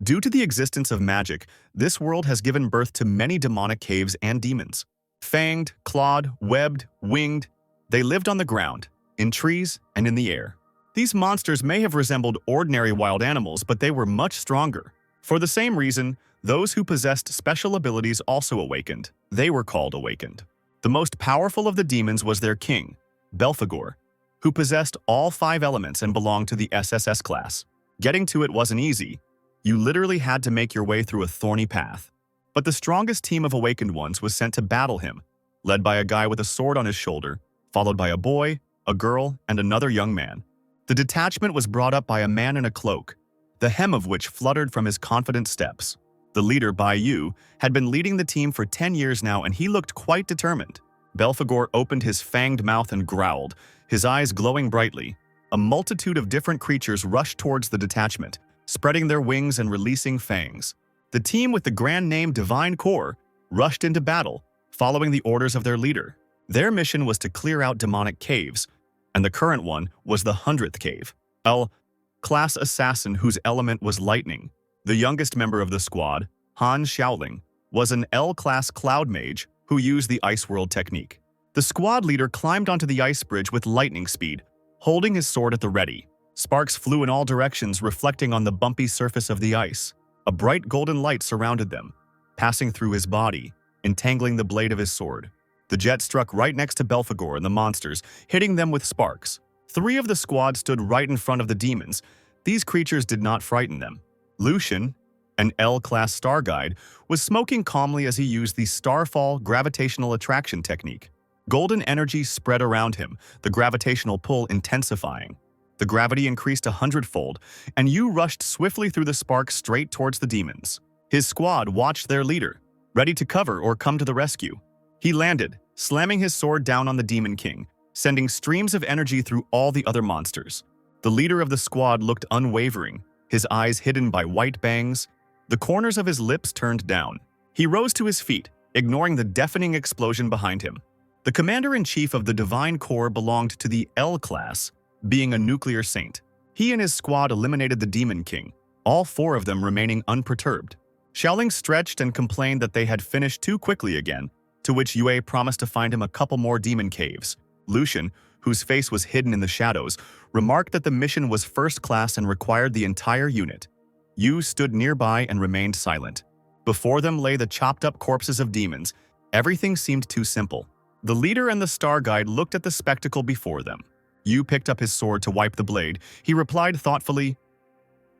Due to the existence of magic, this world has given birth to many demonic caves and demons. Fanged, clawed, webbed, winged, they lived on the ground, in trees, and in the air. These monsters may have resembled ordinary wild animals, but they were much stronger. For the same reason, those who possessed special abilities also awakened. They were called awakened. The most powerful of the demons was their king, Belphegor, who possessed all 5 elements and belonged to the SSS class. Getting to it wasn't easy. You literally had to make your way through a thorny path. But the strongest team of awakened ones was sent to battle him, led by a guy with a sword on his shoulder, followed by a boy, a girl, and another young man. The detachment was brought up by a man in a cloak, the hem of which fluttered from his confident steps. The leader, Bai Yu, had been leading the team for 10 years now, and he looked quite determined. Belphegor opened his fanged mouth and growled, his eyes glowing brightly. A multitude of different creatures rushed towards the detachment, spreading their wings and releasing fangs. The team with the grand name Divine Core rushed into battle, following the orders of their leader. Their mission was to clear out demonic caves, and the current one was the 100th cave. L-class assassin whose element was lightning. The youngest member of the squad, Han Xiaoling, was an L-class cloud mage who used the Ice World technique. The squad leader climbed onto the ice bridge with lightning speed, holding his sword at the ready. Sparks flew in all directions, reflecting on the bumpy surface of the ice. A bright golden light surrounded them, passing through his body, entangling the blade of his sword. The jet struck right next to Belphegor and the monsters, hitting them with sparks. 3 of the squad stood right in front of the demons. These creatures did not frighten them. Lucian, an L-class star guide, was smoking calmly as he used the Starfall gravitational attraction technique. Golden energy spread around him, the gravitational pull intensifying. The gravity increased 100-fold, and Yu rushed swiftly through the sparks straight towards the demons. His squad watched their leader, ready to cover or come to the rescue. He landed, slamming his sword down on the Demon King, sending streams of energy through all the other monsters. The leader of the squad looked unwavering, his eyes hidden by white bangs, the corners of his lips turned down. He rose to his feet, ignoring the deafening explosion behind him. The commander-in-chief of the Divine Corps belonged to the L class, being a nuclear saint. He and his squad eliminated the Demon King, all 4 of them remaining unperturbed. Xiaoling stretched and complained that they had finished too quickly again, to which Yue promised to find him a couple more demon caves. Lucian, whose face was hidden in the shadows, remarked that the mission was first class and required the entire unit. Yu stood nearby and remained silent. Before them lay the chopped-up corpses of demons. Everything seemed too simple. The leader and the star guide looked at the spectacle before them. Yu picked up his sword to wipe the blade. He replied thoughtfully,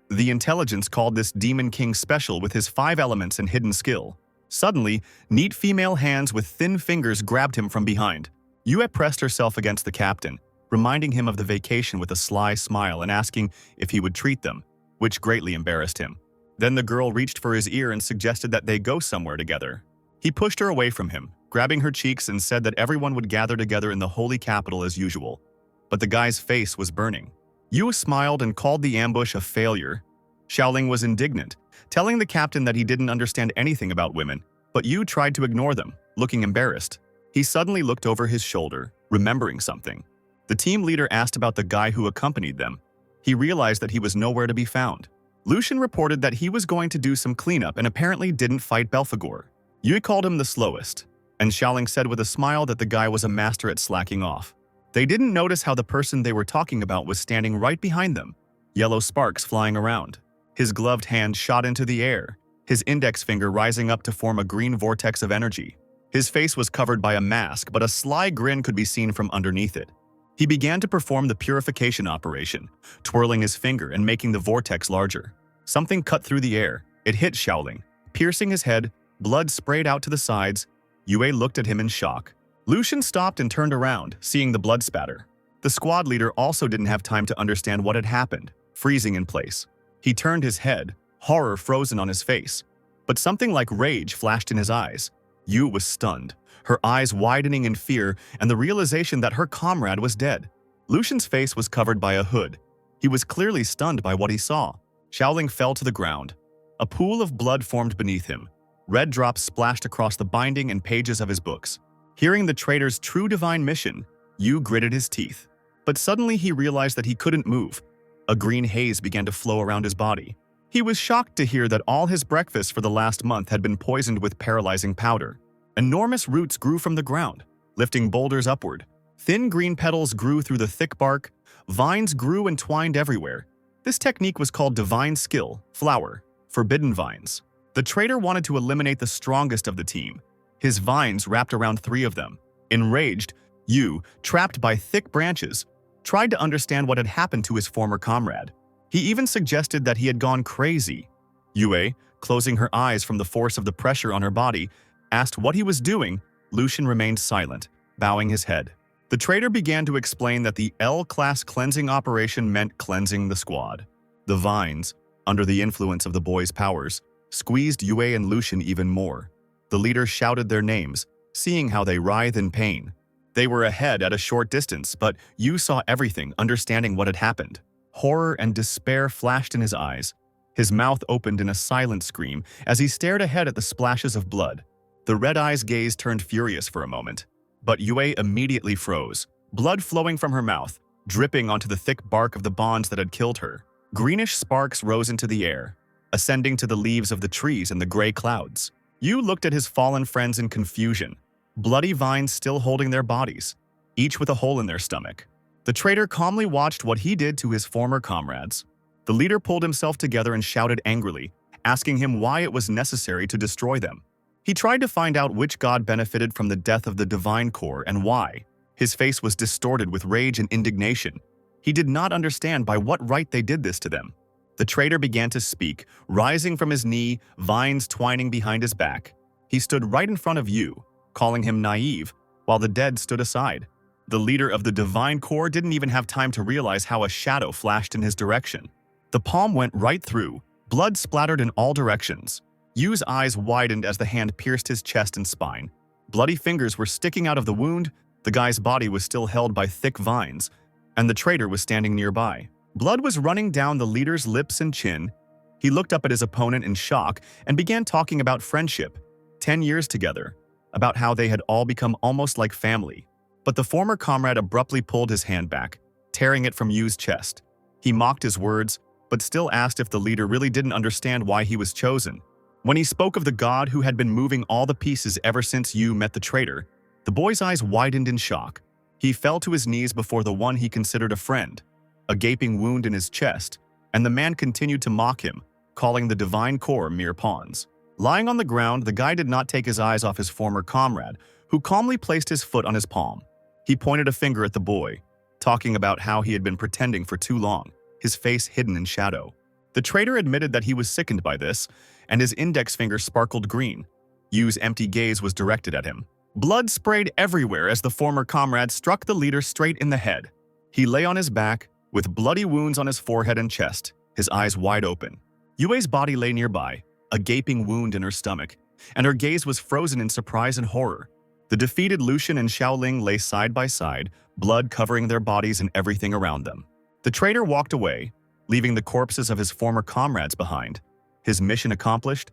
"The intelligence called this Demon King special with his 5 elements and hidden skill." Suddenly, neat female hands with thin fingers grabbed him from behind. Yue pressed herself against the captain, reminding him of the vacation with a sly smile and asking if he would treat them, which greatly embarrassed him. Then the girl reached for his ear and suggested that they go somewhere together. He pushed her away from him, grabbing her cheeks, and said that everyone would gather together in the holy capital as usual. But the guy's face was burning. Yue smiled and called the ambush a failure. Xiaoling was indignant, telling the captain that he didn't understand anything about women, but Yu tried to ignore them, looking embarrassed. He suddenly looked over his shoulder, remembering something. The team leader asked about the guy who accompanied them. He realized that he was nowhere to be found. Lucian reported that he was going to do some cleanup and apparently didn't fight Belphegor. Yu called him the slowest, and Xiaoling said with a smile that the guy was a master at slacking off. They didn't notice how the person they were talking about was standing right behind them, yellow sparks flying around. His gloved hand shot into the air, his index finger rising up to form a green vortex of energy. His face was covered by a mask, but a sly grin could be seen from underneath it. He began to perform the purification operation, twirling his finger and making the vortex larger. Something cut through the air. It hit Xiaoling, piercing his head. Blood sprayed out to the sides. Yue looked at him in shock. Lucian stopped and turned around, seeing the blood spatter. The squad leader also didn't have time to understand what had happened, freezing in place. He turned his head, horror frozen on his face. But something like rage flashed in his eyes. Yu was stunned, her eyes widening in fear and the realization that her comrade was dead. Lucian's face was covered by a hood. He was clearly stunned by what he saw. Xiaoling fell to the ground. A pool of blood formed beneath him. Red drops splashed across the binding and pages of his books. Hearing the traitor's true divine mission, Yu gritted his teeth. But suddenly he realized that he couldn't move. A green haze began to flow around his body. He was shocked to hear that all his breakfast for the last month had been poisoned with paralyzing powder. Enormous roots grew from the ground, lifting boulders upward. Thin green petals grew through the thick bark. Vines grew and twined everywhere. This technique was called divine skill, flower, forbidden vines. The traitor wanted to eliminate the strongest of the team. His vines wrapped around 3 of them. Enraged, Yu, trapped by thick branches, tried to understand what had happened to his former comrade. He even suggested that he had gone crazy. Yue, closing her eyes from the force of the pressure on her body, asked what he was doing. Lucian remained silent, bowing his head. The traitor began to explain that the L-class cleansing operation meant cleansing the squad. The vines, under the influence of the boy's powers, squeezed Yue and Lucian even more. The leader shouted their names, seeing how they writhed in pain. They were ahead at a short distance, but Yu saw everything, understanding what had happened. Horror and despair flashed in his eyes. His mouth opened in a silent scream as he stared ahead at the splashes of blood. The red eyes' gaze turned furious for a moment, but Yue immediately froze, blood flowing from her mouth, dripping onto the thick bark of the bonds that had killed her. Greenish sparks rose into the air, ascending to the leaves of the trees and the gray clouds. Yu looked at his fallen friends in confusion, bloody vines still holding their bodies, each with a hole in their stomach. The traitor calmly watched what he did to his former comrades. The leader pulled himself together and shouted angrily, asking him why it was necessary to destroy them. He tried to find out which god benefited from the death of the divine core and why. His face was distorted with rage and indignation. He did not understand by what right they did this to them. The traitor began to speak, rising from his knee, vines twining behind his back. He stood right in front of Yu, calling him naive, while the dead stood aside. The leader of the divine core didn't even have time to realize how a shadow flashed in his direction. The palm went right through, blood splattered in all directions. Yu's eyes widened as the hand pierced his chest and spine. Bloody fingers were sticking out of the wound, the guy's body was still held by thick vines, and the traitor was standing nearby. Blood was running down the leader's lips and chin. He looked up at his opponent in shock and began talking about friendship, 10 years together, about how they had all become almost like family. But the former comrade abruptly pulled his hand back, tearing it from Yu's chest. He mocked his words, but still asked if the leader really didn't understand why he was chosen. When he spoke of the god who had been moving all the pieces ever since Yu met the traitor, the boy's eyes widened in shock. He fell to his knees before the one he considered a friend, a gaping wound in his chest, and the man continued to mock him, calling the divine core mere pawns. Lying on the ground, the guy did not take his eyes off his former comrade, who calmly placed his foot on his palm. He pointed a finger at the boy, talking about how he had been pretending for too long, his face hidden in shadow. The traitor admitted that he was sickened by this, and his index finger sparkled green. Yu's empty gaze was directed at him. Blood sprayed everywhere as the former comrade struck the leader straight in the head. He lay on his back, with bloody wounds on his forehead and chest, his eyes wide open. Yue's body lay nearby, a gaping wound in her stomach, and her gaze was frozen in surprise and horror. The defeated Lucian and Xiaoling lay side by side, blood covering their bodies and everything around them. The traitor walked away, leaving the corpses of his former comrades behind. His mission accomplished,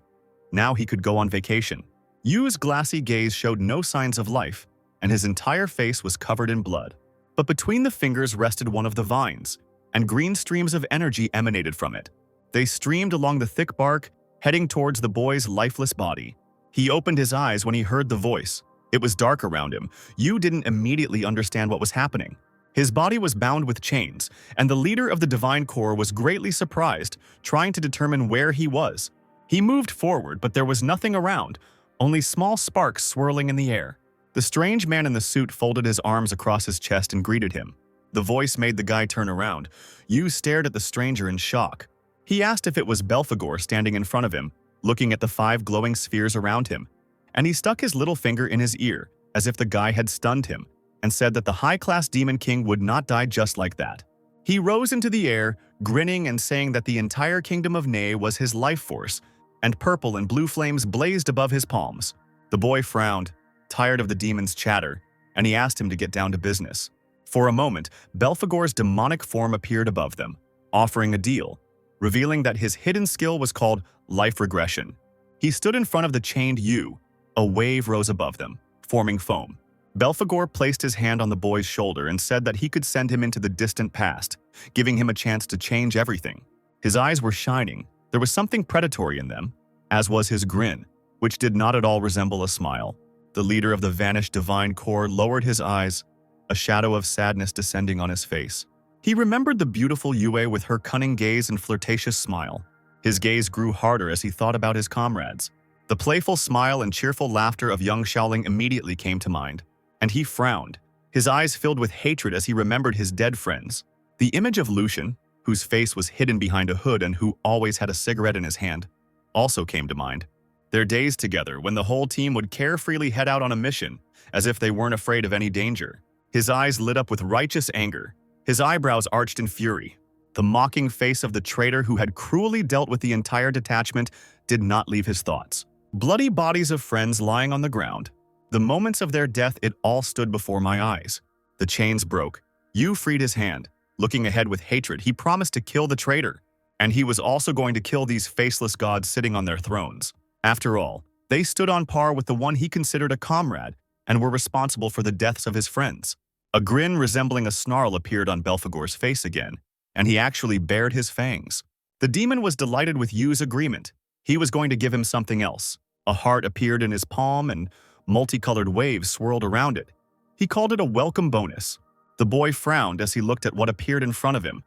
now he could go on vacation. Yu's glassy gaze showed no signs of life, and his entire face was covered in blood. But between the fingers rested one of the vines, and green streams of energy emanated from it. They streamed along the thick bark, heading towards the boy's lifeless body. He opened his eyes when he heard the voice. It was dark around him. Yu didn't immediately understand what was happening. His body was bound with chains, and the leader of the Divine Corps was greatly surprised, trying to determine where he was. He moved forward, but there was nothing around, only small sparks swirling in the air. The strange man in the suit folded his arms across his chest and greeted him. The voice made the guy turn around. Yu stared at the stranger in shock. He asked if it was Belphegor standing in front of him, looking at the 5 glowing spheres around him, and he stuck his little finger in his ear, as if the guy had stunned him, and said that the high-class Demon King would not die just like that. He rose into the air, grinning and saying that the entire kingdom of Ne was his life force, and purple and blue flames blazed above his palms. The boy frowned, tired of the demon's chatter, and he asked him to get down to business. For a moment, Belphegor's demonic form appeared above them, offering a deal, revealing that his hidden skill was called life regression. He stood in front of the chained Yu. A wave rose above them, forming foam. Belphegor placed his hand on the boy's shoulder and said that he could send him into the distant past, giving him a chance to change everything. His eyes were shining, There was something predatory in them, as was his grin, which did not at all resemble a smile. The leader of the vanished divine corps lowered his eyes, a shadow of sadness descending on his face. He remembered the beautiful Yue with her cunning gaze and flirtatious smile. His gaze grew harder as he thought about his comrades. The playful smile and cheerful laughter of young Xiaoling immediately came to mind, and he frowned, his eyes filled with hatred as he remembered his dead friends. The image of Lucian, whose face was hidden behind a hood and who always had a cigarette in his hand, also came to mind. Their days together, when the whole team would carefreely head out on a mission, as if they weren't afraid of any danger. His eyes lit up with righteous anger. His eyebrows arched in fury. The mocking face of the traitor who had cruelly dealt with the entire detachment did not leave his thoughts. Bloody bodies of friends lying on the ground. The moments of their death, it all stood before my eyes. The chains broke. Yu freed his hand. Looking ahead with hatred, he promised to kill the traitor. And he was also going to kill these faceless gods sitting on their thrones. After all, they stood on par with the one he considered a comrade and were responsible for the deaths of his friends. A grin resembling a snarl appeared on Belphegor's face again, and he actually bared his fangs. The demon was delighted with Yu's agreement. He was going to give him something else. A heart appeared in his palm and multicolored waves swirled around it. He called it a welcome bonus. The boy frowned as he looked at what appeared in front of him,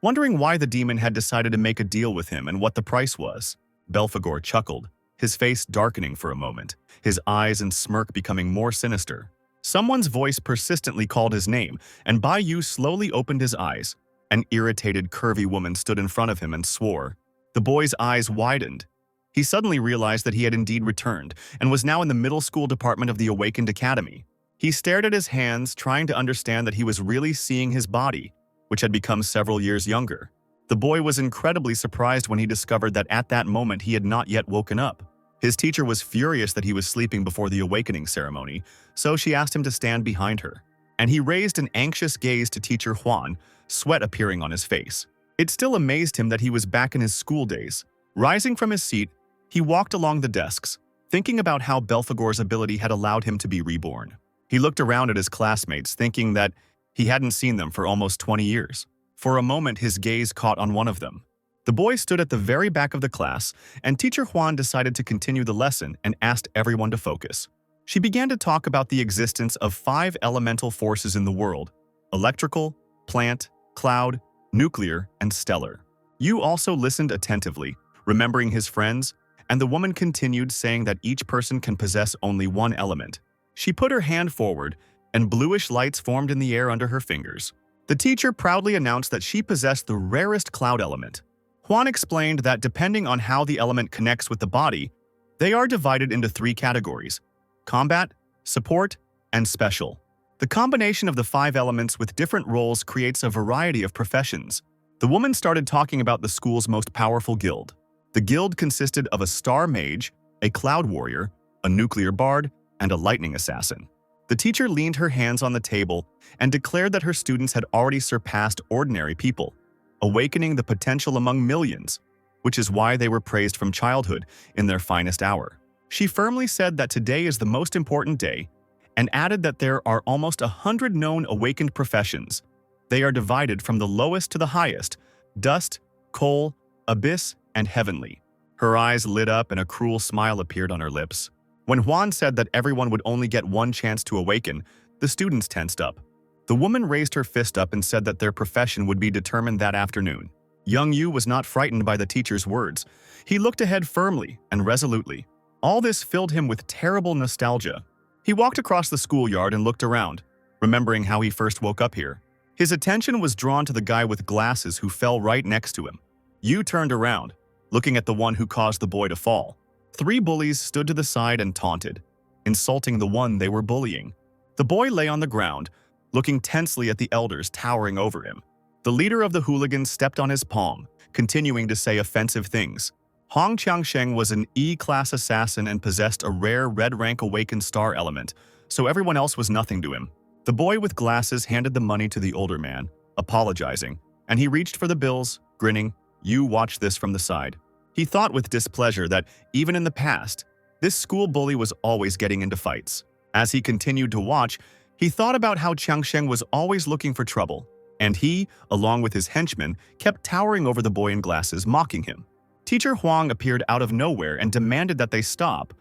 wondering why the demon had decided to make a deal with him and what the price was. Belphegor chuckled, his face darkening for a moment, his eyes and smirk becoming more sinister. Someone's voice persistently called his name, and Bai Yu slowly opened his eyes. An irritated, curvy woman stood in front of him and swore. The boy's eyes widened. He suddenly realized that he had indeed returned and was now in the middle school department of the Awakened Academy. He stared at his hands, trying to understand that he was really seeing his body, which had become several years younger. The boy was incredibly surprised when he discovered that at that moment he had not yet woken up. His teacher was furious that he was sleeping before the awakening ceremony, so she asked him to stand behind her. And he raised an anxious gaze to teacher Huan, sweat appearing on his face. It still amazed him that he was back in his school days. Rising from his seat, he walked along the desks, thinking about how Belphegor's ability had allowed him to be reborn. He looked around at his classmates, thinking that he hadn't seen them for almost 20 years. For a moment, his gaze caught on one of them. The boy stood at the very back of the class, and teacher Huan decided to continue the lesson and asked everyone to focus. She began to talk about the existence of 5 elemental forces in the world: electrical, plant, cloud, nuclear, and stellar. Yu also listened attentively, remembering his friends, and the woman continued, saying that each person can possess only one element. She put her hand forward, and bluish lights formed in the air under her fingers. The teacher proudly announced that she possessed the rarest cloud element. Huan explained that depending on how the element connects with the body, they are divided into 3 categories: combat, support, and special. The combination of the 5 elements with different roles creates a variety of professions. The woman started talking about the school's most powerful guild. The guild consisted of a star mage, a cloud warrior, a nuclear bard, and a lightning assassin. The teacher leaned her hands on the table and declared that her students had already surpassed ordinary people, awakening the potential among millions, which is why they were praised from childhood in their finest hour. She firmly said that today is the most important day, and added that there are almost 100 known awakened professions. They are divided from the lowest to the highest: dust, coal, abyss, and heavenly. Her eyes lit up and a cruel smile appeared on her lips. When Huan said that everyone would only get one chance to awaken, the students tensed up. The woman raised her fist up and said that their profession would be determined that afternoon. Young Yu was not frightened by the teacher's words. He looked ahead firmly and resolutely. All this filled him with terrible nostalgia. He walked across the schoolyard and looked around, remembering how he first woke up here. His attention was drawn to the guy with glasses who fell right next to him. Yu turned around, looking at the one who caused the boy to fall. 3 bullies stood to the side and taunted, insulting the one they were bullying. The boy lay on the ground, looking tensely at the elders towering over him. The leader of the hooligans stepped on his palm, continuing to say offensive things. Hong Qiangsheng was an E-class assassin and possessed a rare red-rank awakened star element, so everyone else was nothing to him. The boy with glasses handed the money to the older man, apologizing, and he reached for the bills, grinning. Yu watched this from the side. He thought with displeasure that, even in the past, this school bully was always getting into fights. As he continued to watch, he thought about how Qiangsheng was always looking for trouble, and he, along with his henchmen, kept towering over the boy in glasses, mocking him. Teacher Huang appeared out of nowhere and demanded that they stop,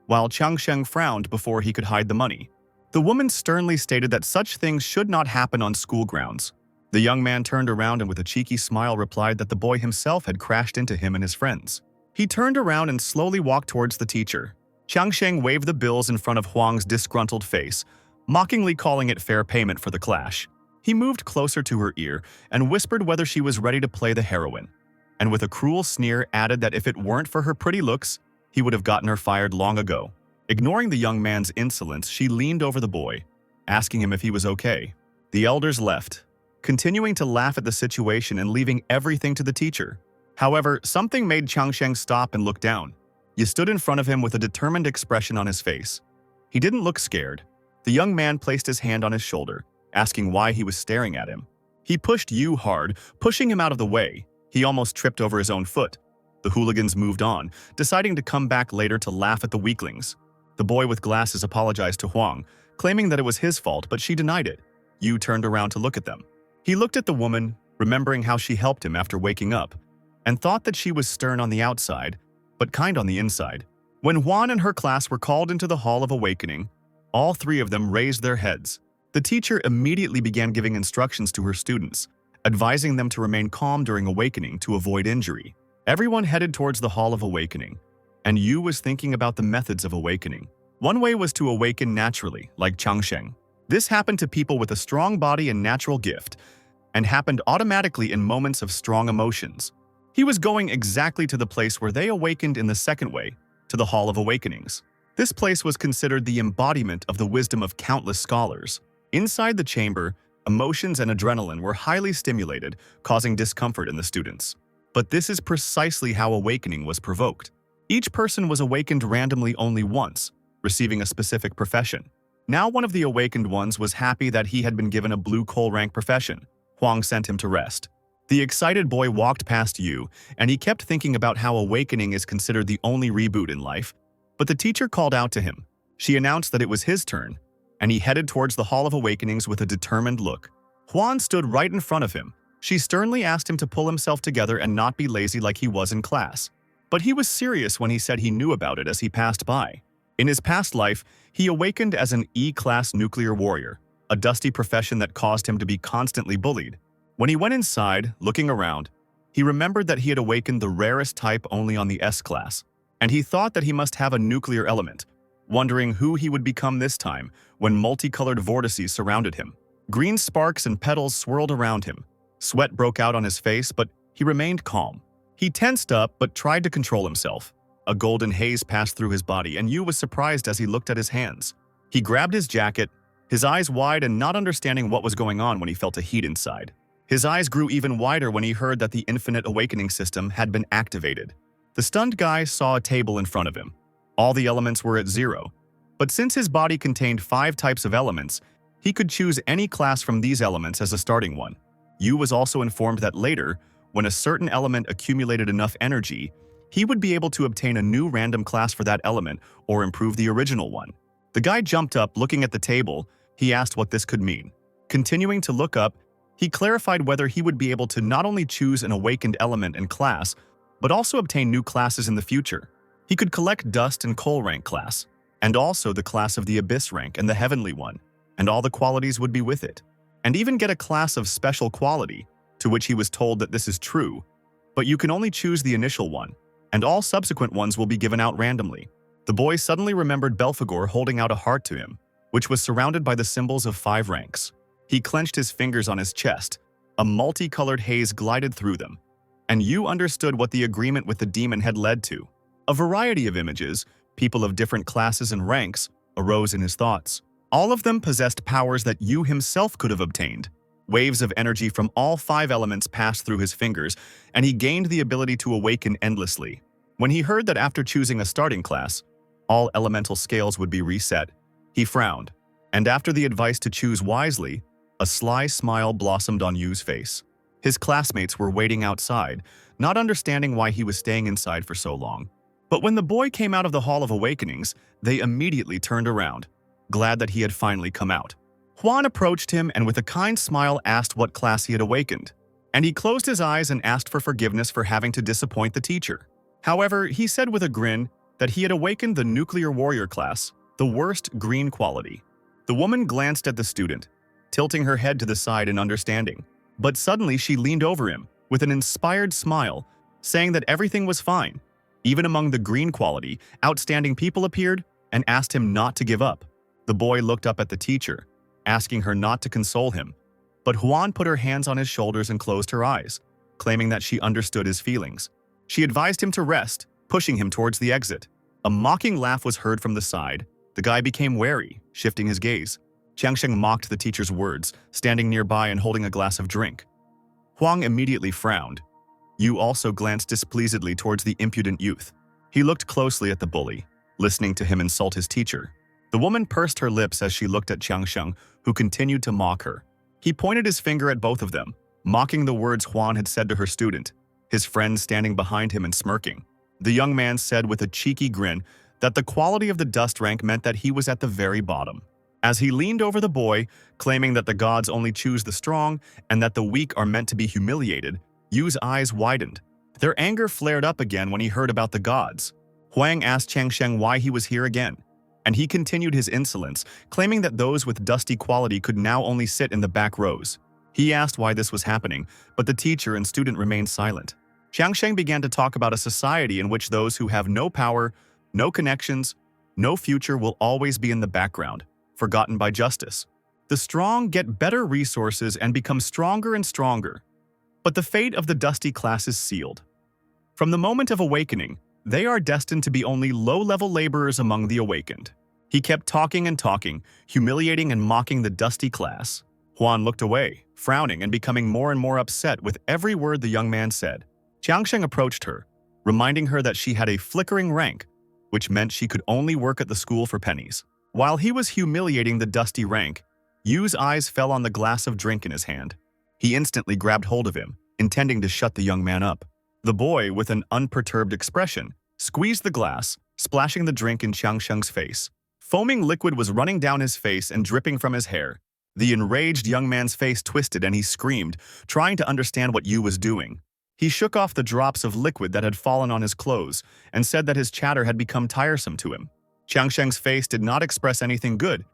while Changsheng frowned before he could hide the money. The woman sternly stated that such things should not happen on school grounds. The young man turned around and with a cheeky smile replied that the boy himself had crashed into him and his friends. He turned around and slowly walked towards the teacher. Changsheng waved the bills in front of Huang's disgruntled face, mockingly calling it fair payment for the clash. He moved closer to her ear and whispered whether she was ready to play the heroine, and with a cruel sneer added that if it weren't for her pretty looks, he would have gotten her fired long ago. Ignoring the young man's insolence, she leaned over the boy, asking him if he was okay. The elders left, continuing to laugh at the situation and leaving everything to the teacher. However, something made Changsheng stop and look down. He stood in front of him with a determined expression on his face. He didn't look scared. The young man placed his hand on his shoulder, asking why he was staring at him. He pushed Yu hard, pushing him out of the way. He almost tripped over his own foot. The hooligans moved on, deciding to come back later to laugh at the weaklings. The boy with glasses apologized to Huang, claiming that it was his fault, but she denied it. Yu turned around to look at them. He looked at the woman, remembering how she helped him after waking up, and thought that she was stern on the outside, but kind on the inside. When Huan and her class were called into the Hall of Awakening, all three of them raised their heads. The teacher immediately began giving instructions to her students, advising them to remain calm during awakening to avoid injury. Everyone headed towards the Hall of Awakening, and Yu was thinking about the methods of awakening. One way was to awaken naturally, like Changsheng. This happened to people with a strong body and natural gift, and happened automatically in moments of strong emotions. He was going exactly to the place where they awakened in the second way, to the Hall of Awakenings. This place was considered the embodiment of the wisdom of countless scholars. Inside the chamber, emotions and adrenaline were highly stimulated, causing discomfort in the students. But this is precisely how awakening was provoked. Each person was awakened randomly only once, receiving a specific profession. Now one of the awakened ones was happy that he had been given a blue coal rank profession. Huang sent him to rest. The excited boy walked past Yu, and he kept thinking about how awakening is considered the only reboot in life. But the teacher called out to him. She announced that it was his turn, and he headed towards the Hall of Awakenings with a determined look. Huan stood right in front of him. She sternly asked him to pull himself together and not be lazy like he was in class. But he was serious when he said he knew about it as he passed by. In his past life, he awakened as an E-class nuclear warrior, a dusty profession that caused him to be constantly bullied. When he went inside, looking around, he remembered that he had awakened the rarest type only on the S-class, and he thought that he must have a nuclear element, wondering who he would become this time when multicolored vortices surrounded him. Green sparks and petals swirled around him. Sweat broke out on his face, but he remained calm. He tensed up but tried to control himself. A golden haze passed through his body, and Yu was surprised as he looked at his hands. He grabbed his jacket, his eyes wide and not understanding what was going on when he felt a heat inside. His eyes grew even wider when he heard that the Infinite Awakening system had been activated. The stunned guy saw a table in front of him. All the elements were at 0, but since his body contained 5 types of elements, he could choose any class from these elements as a starting one. Yu was also informed that later, when a certain element accumulated enough energy, he would be able to obtain a new random class for that element or improve the original one. The guy jumped up, looking at the table. He asked what this could mean. Continuing to look up, he clarified whether he would be able to not only choose an awakened element and class, but also obtain new classes in the future. He could collect Dust and Coal rank class, and also the class of the Abyss rank and the Heavenly one, and all the qualities would be with it, and even get a class of special quality, to which he was told that this is true, but you can only choose the initial one, and all subsequent ones will be given out randomly. The boy suddenly remembered Belphegor holding out a heart to him, which was surrounded by the symbols of 5 ranks. He clenched his fingers on his chest. A multicolored haze glided through them, and Yu understood what the agreement with the demon had led to. A variety of images, people of different classes and ranks, arose in his thoughts. All of them possessed powers that Yu himself could have obtained. Waves of energy from all 5 elements passed through his fingers, and he gained the ability to awaken endlessly. When he heard that after choosing a starting class, all elemental scales would be reset, he frowned, and after the advice to choose wisely, a sly smile blossomed on Yu's face. His classmates were waiting outside, not understanding why he was staying inside for so long. But when the boy came out of the Hall of Awakenings, they immediately turned around, glad that he had finally come out. Huan approached him and with a kind smile asked what class he had awakened, and he closed his eyes and asked for forgiveness for having to disappoint the teacher. However, he said with a grin that he had awakened the nuclear warrior class, the worst green quality. The woman glanced at the student, tilting her head to the side in understanding. But suddenly she leaned over him with an inspired smile, saying that everything was fine. Even among the green quality, outstanding people appeared and asked him not to give up. The boy looked up at the teacher, asking her not to console him. But Huan put her hands on his shoulders and closed her eyes, claiming that she understood his feelings. She advised him to rest, pushing him towards the exit. A mocking laugh was heard from the side. The guy became wary, shifting his gaze. Qiangsheng mocked the teacher's words, standing nearby and holding a glass of drink. Huang immediately frowned. Yu also glanced displeasedly towards the impudent youth. He looked closely at the bully, listening to him insult his teacher. The woman pursed her lips as she looked at Qiangsheng, who continued to mock her. He pointed his finger at both of them, mocking the words Huan had said to her student, his friend standing behind him and smirking. The young man said with a cheeky grin that the quality of the dust rank meant that he was at the very bottom. As he leaned over the boy, claiming that the gods only choose the strong and that the weak are meant to be humiliated, Yu's eyes widened. Their anger flared up again when he heard about the gods. Huang asked Qiangsheng why he was here again, and he continued his insolence, claiming that those with dusty quality could now only sit in the back rows. He asked why this was happening, but the teacher and student remained silent. Qiangsheng began to talk about a society in which those who have no power, no connections, no future will always be in the background, forgotten by justice. The strong get better resources and become stronger and stronger. But the fate of the dusty class is sealed. From the moment of awakening, they are destined to be only low-level laborers among the awakened. He kept talking and talking, humiliating and mocking the dusty class. Huan looked away, frowning and becoming more and more upset with every word the young man said. Qiangsheng approached her, reminding her that she had a flickering rank, which meant she could only work at the school for pennies. While he was humiliating the dusty rank, Yu's eyes fell on the glass of drink in his hand. He instantly grabbed hold of him, intending to shut the young man up. The boy, with an unperturbed expression, squeezed the glass, splashing the drink in Qiangsheng's face. Foaming liquid was running down his face and dripping from his hair. The enraged young man's face twisted and he screamed, trying to understand what Yu was doing. He shook off the drops of liquid that had fallen on his clothes and said that his chatter had become tiresome to him. Qiangsheng's face did not express anything good.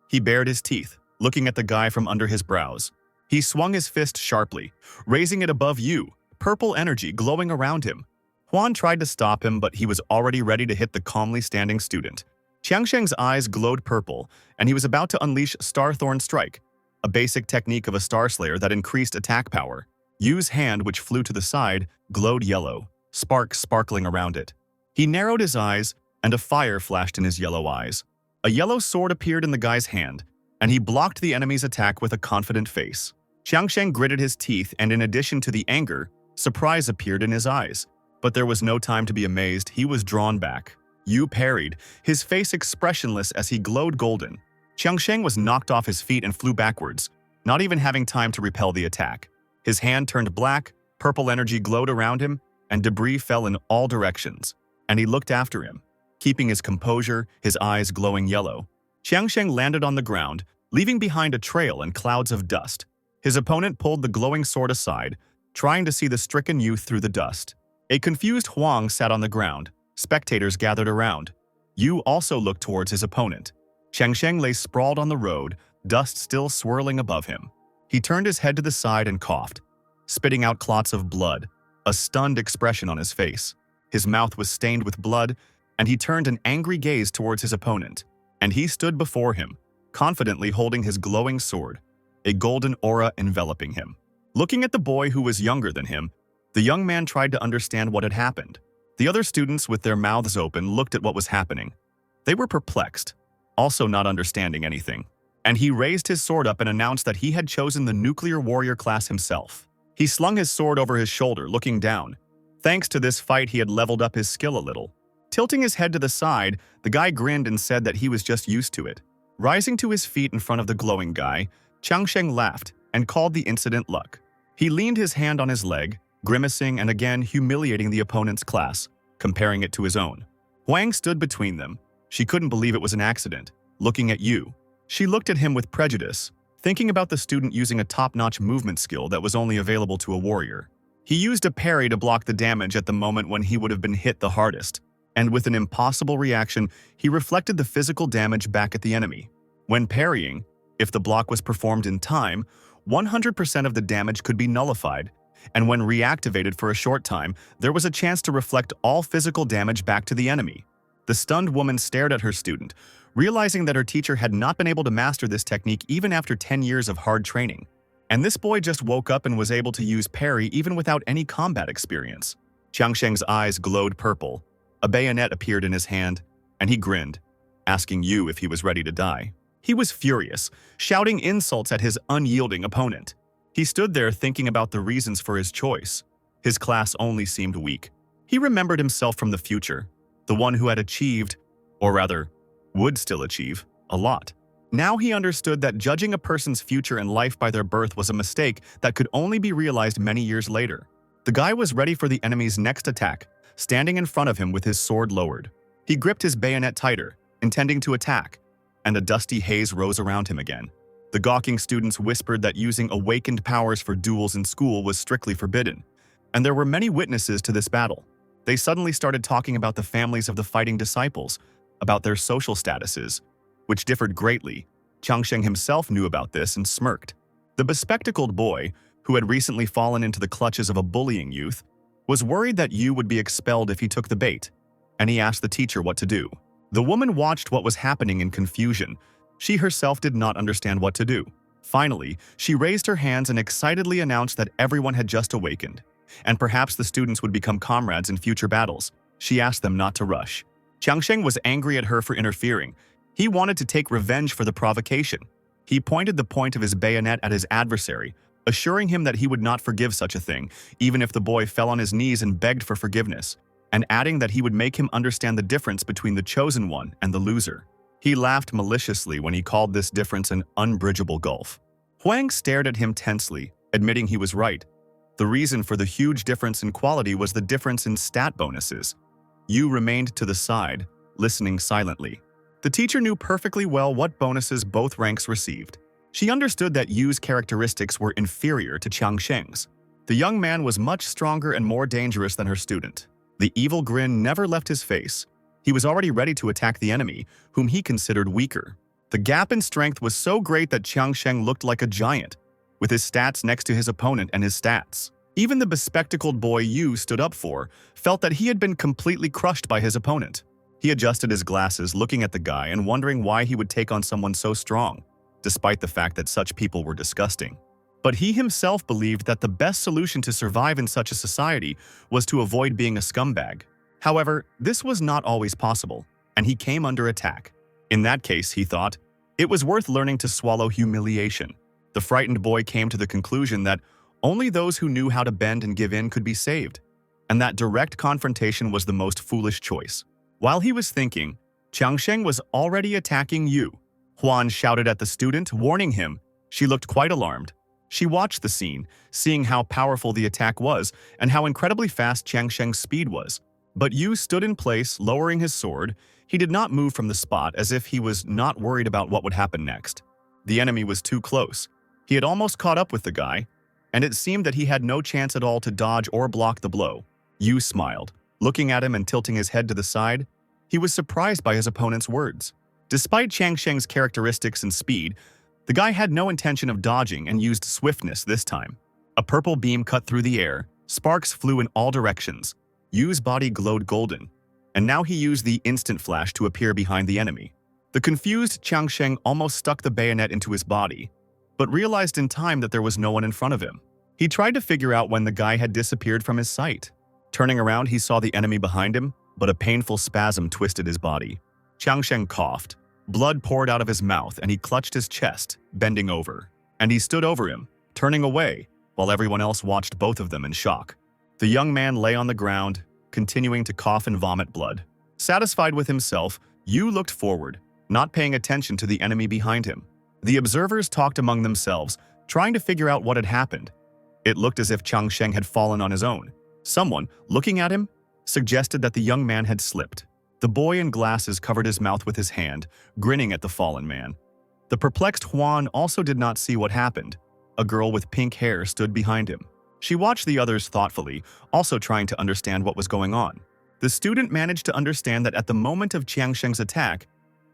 He bared his teeth, looking at the guy from under his brows. He swung his fist sharply, raising it above Yu, purple energy glowing around him. Huan tried to stop him, but he was already ready to hit the calmly standing student. Qiangsheng's eyes glowed purple, and he was about to unleash Starthorn Strike, a basic technique of a Star Slayer that increased attack power. Yu's hand, which flew to the side, glowed yellow, sparks sparkling around it. He narrowed his eyes, and a fire flashed in his yellow eyes. A yellow sword appeared in the guy's hand, and he blocked the enemy's attack with a confident face. Qiangsheng gritted his teeth, and in addition to the anger, surprise appeared in his eyes. But there was no time to be amazed. He was drawn back. Yu parried, his face expressionless as he glowed golden. Qiangsheng was knocked off his feet and flew backwards, not even having time to repel the attack. His hand turned black, purple energy glowed around him, and debris fell in all directions. And he looked after him, keeping his composure, his eyes glowing yellow. Qiangsheng landed on the ground, leaving behind a trail and clouds of dust. His opponent pulled the glowing sword aside, trying to see the stricken youth through the dust. A confused Huang sat on the ground. Spectators gathered around. Yu also looked towards his opponent. Qiangsheng lay sprawled on the road, dust still swirling above him. He turned his head to the side and coughed, spitting out clots of blood, a stunned expression on his face. His mouth was stained with blood, and he turned an angry gaze towards his opponent. And he stood before him, confidently holding his glowing sword, a golden aura enveloping him. Looking at the boy who was younger than him, the young man tried to understand what had happened. The other students, with their mouths open, looked at what was happening. They were perplexed, also not understanding anything. And he raised his sword up and announced that he had chosen the nuclear warrior class himself. He slung his sword over his shoulder, looking down. Thanks to this fight, he had leveled up his skill a little. Tilting his head to the side, the guy grinned and said that he was just used to it. Rising to his feet in front of the glowing guy, Qiangsheng laughed and called the incident luck. He leaned his hand on his leg, grimacing and again humiliating the opponent's class, comparing it to his own. Huang stood between them. She couldn't believe it was an accident, looking at Yu. She looked at him with prejudice, thinking about the student using a top-notch movement skill that was only available to a warrior. He used a parry to block the damage at the moment when he would have been hit the hardest, and with an impossible reaction, he reflected the physical damage back at the enemy. When parrying, if the block was performed in time, 100% of the damage could be nullified, and when reactivated for a short time, there was a chance to reflect all physical damage back to the enemy. The stunned woman stared at her student, realizing that her teacher had not been able to master this technique even after 10 years of hard training. And this boy just woke up and was able to use parry even without any combat experience. Qiangsheng's eyes glowed purple. A bayonet appeared in his hand, and he grinned, asking Yu if he was ready to die. He was furious, shouting insults at his unyielding opponent. He stood there thinking about the reasons for his choice. His class only seemed weak. He remembered himself from the future, the one who had achieved, or rather, would still achieve, a lot. Now he understood that judging a person's future and life by their birth was a mistake that could only be realized many years later. The guy was ready for the enemy's next attack, standing in front of him with his sword lowered. He gripped his bayonet tighter, intending to attack, and a dusty haze rose around him again. The gawking students whispered that using awakened powers for duels in school was strictly forbidden, and there were many witnesses to this battle. They suddenly started talking about the families of the fighting disciples, about their social statuses, which differed greatly. Qiangsheng himself knew about this and smirked. The bespectacled boy, who had recently fallen into the clutches of a bullying youth, was worried that Yu would be expelled if he took the bait, and he asked the teacher what to do. The woman watched what was happening in confusion. She herself did not understand what to do. Finally, she raised her hands and excitedly announced that everyone had just awakened, and perhaps the students would become comrades in future battles. She asked them not to rush. Qiangsheng was angry at her for interfering. He wanted to take revenge for the provocation. He pointed the point of his bayonet at his adversary, assuring him that he would not forgive such a thing, even if the boy fell on his knees and begged for forgiveness, and adding that he would make him understand the difference between the chosen one and the loser. He laughed maliciously when he called this difference an unbridgeable gulf. Huang stared at him tensely, admitting he was right. The reason for the huge difference in quality was the difference in stat bonuses. Yu remained to the side, listening silently. The teacher knew perfectly well what bonuses both ranks received. She understood that Yu's characteristics were inferior to Qiangsheng's. The young man was much stronger and more dangerous than her student. The evil grin never left his face. He was already ready to attack the enemy, whom he considered weaker. The gap in strength was so great that Qiangsheng looked like a giant, with his stats next to his opponent and his stats. Even the bespectacled boy Yu stood up for felt that he had been completely crushed by his opponent. He adjusted his glasses, looking at the guy and wondering why he would take on someone so strong, despite the fact that such people were disgusting. But he himself believed that the best solution to survive in such a society was to avoid being a scumbag. However, this was not always possible, and he came under attack. In that case, he thought, it was worth learning to swallow humiliation. The frightened boy came to the conclusion that only those who knew how to bend and give in could be saved, and that direct confrontation was the most foolish choice. While he was thinking, Qiangsheng was already attacking Yu. Huan shouted at the student, warning him. She looked quite alarmed. She watched the scene, seeing how powerful the attack was and how incredibly fast Qiangsheng's speed was. But Yu stood in place, lowering his sword. He did not move from the spot, as if he was not worried about what would happen next. The enemy was too close. He had almost caught up with the guy, and it seemed that he had no chance at all to dodge or block the blow. Yu smiled, looking at him and tilting his head to the side. He was surprised by his opponent's words. Despite Qiangsheng's characteristics and speed, the guy had no intention of dodging and used swiftness this time. A purple beam cut through the air, sparks flew in all directions. Yu's body glowed golden, and now he used the instant flash to appear behind the enemy. The confused Qiangsheng almost stuck the bayonet into his body, but realized in time that there was no one in front of him. He tried to figure out when the guy had disappeared from his sight. Turning around, he saw the enemy behind him, but a painful spasm twisted his body. Qiangsheng coughed. Blood poured out of his mouth, and he clutched his chest, bending over. And he stood over him, turning away, while everyone else watched both of them in shock. The young man lay on the ground, continuing to cough and vomit blood. Satisfied with himself, Yu looked forward, not paying attention to the enemy behind him. The observers talked among themselves, trying to figure out what had happened. It looked as if Qiangsheng had fallen on his own. Someone, looking at him, suggested that the young man had slipped. The boy in glasses covered his mouth with his hand, grinning at the fallen man. The perplexed Huan also did not see what happened. A girl with pink hair stood behind him. She watched the others thoughtfully, also trying to understand what was going on. The student managed to understand that at the moment of Qiangsheng's attack,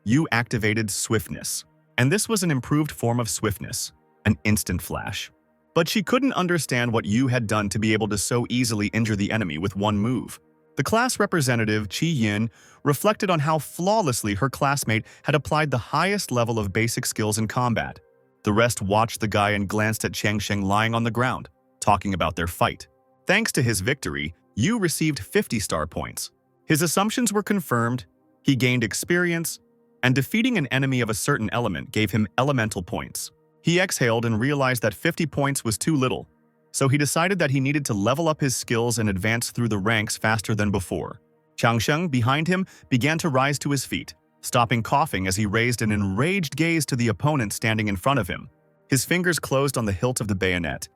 Yu activated swiftness. And this was an improved form of swiftness, an instant flash. But she couldn't understand what Yu had done to be able to so easily injure the enemy with one move. The class representative, Qi Yin, reflected on how flawlessly her classmate had applied the highest level of basic skills in combat. The rest watched the guy and glanced at Qiangsheng lying on the ground, talking about their fight. Thanks to his victory, Yu received 50 star points. His assumptions were confirmed, he gained experience, and defeating an enemy of a certain element gave him elemental points. He exhaled and realized that 50 points was too little, so he decided that he needed to level up his skills and advance through the ranks faster than before. Qiangsheng, behind him, began to rise to his feet, stopping coughing as he raised an enraged gaze to the opponent standing in front of him. His fingers closed on the hilt of the bayonet.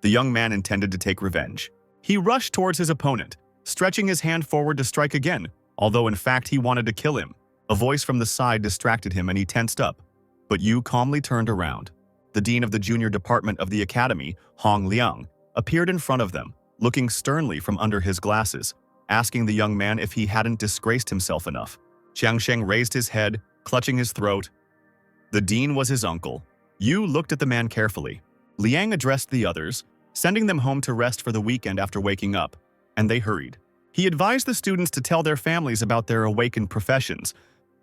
The young man intended to take revenge. He rushed towards his opponent, stretching his hand forward to strike again, although in fact he wanted to kill him. A voice from the side distracted him and he tensed up. But Yu calmly turned around. The dean of the junior department of the academy, Hong Liang, appeared in front of them, looking sternly from under his glasses, asking the young man if he hadn't disgraced himself enough. Qiangsheng raised his head, clutching his throat. The dean was his uncle. Yu looked at the man carefully. Liang addressed the others, sending them home to rest for the weekend after waking up, and they hurried. He advised the students to tell their families about their awakened professions,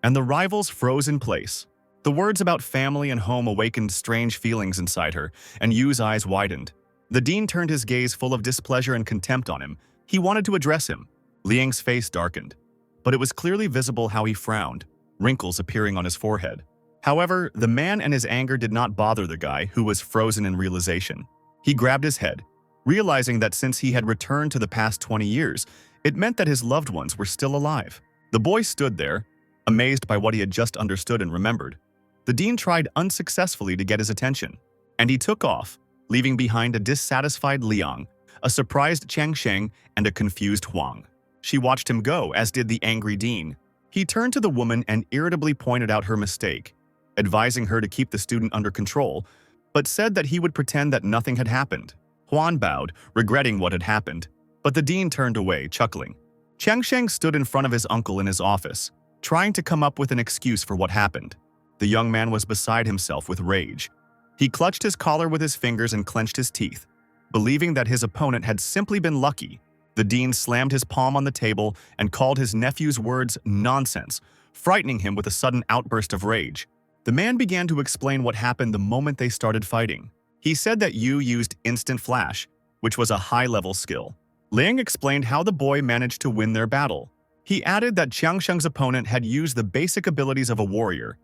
and the rivals froze in place. The words about family and home awakened strange feelings inside her, and Yu's eyes widened. The dean turned his gaze full of displeasure and contempt on him. He wanted to address him. Liang's face darkened, but it was clearly visible how he frowned, wrinkles appearing on his forehead. However, the man and his anger did not bother the guy, who was frozen in realization. He grabbed his head, realizing that since he had returned to the past 20 years, it meant that his loved ones were still alive. The boy stood there, amazed by what he had just understood and remembered. The dean tried unsuccessfully to get his attention, and he took off, leaving behind a dissatisfied Liang, a surprised Qiangsheng, and a confused Huang. She watched him go, as did the angry dean. He turned to the woman and irritably pointed out her mistake, advising her to keep the student under control, but said that he would pretend that nothing had happened. Huan bowed, regretting what had happened, but the dean turned away, chuckling. Qiangsheng stood in front of his uncle in his office, trying to come up with an excuse for what happened. The young man was beside himself with rage. He clutched his collar with his fingers and clenched his teeth, believing that his opponent had simply been lucky. The dean slammed his palm on the table and called his nephew's words nonsense, frightening him with a sudden outburst of rage. The man began to explain what happened the moment they started fighting. He said that Yu used instant flash, which was a high-level skill. Liang explained how the boy managed to win their battle. He added that Qiangsheng's opponent had used the basic abilities of a warrior,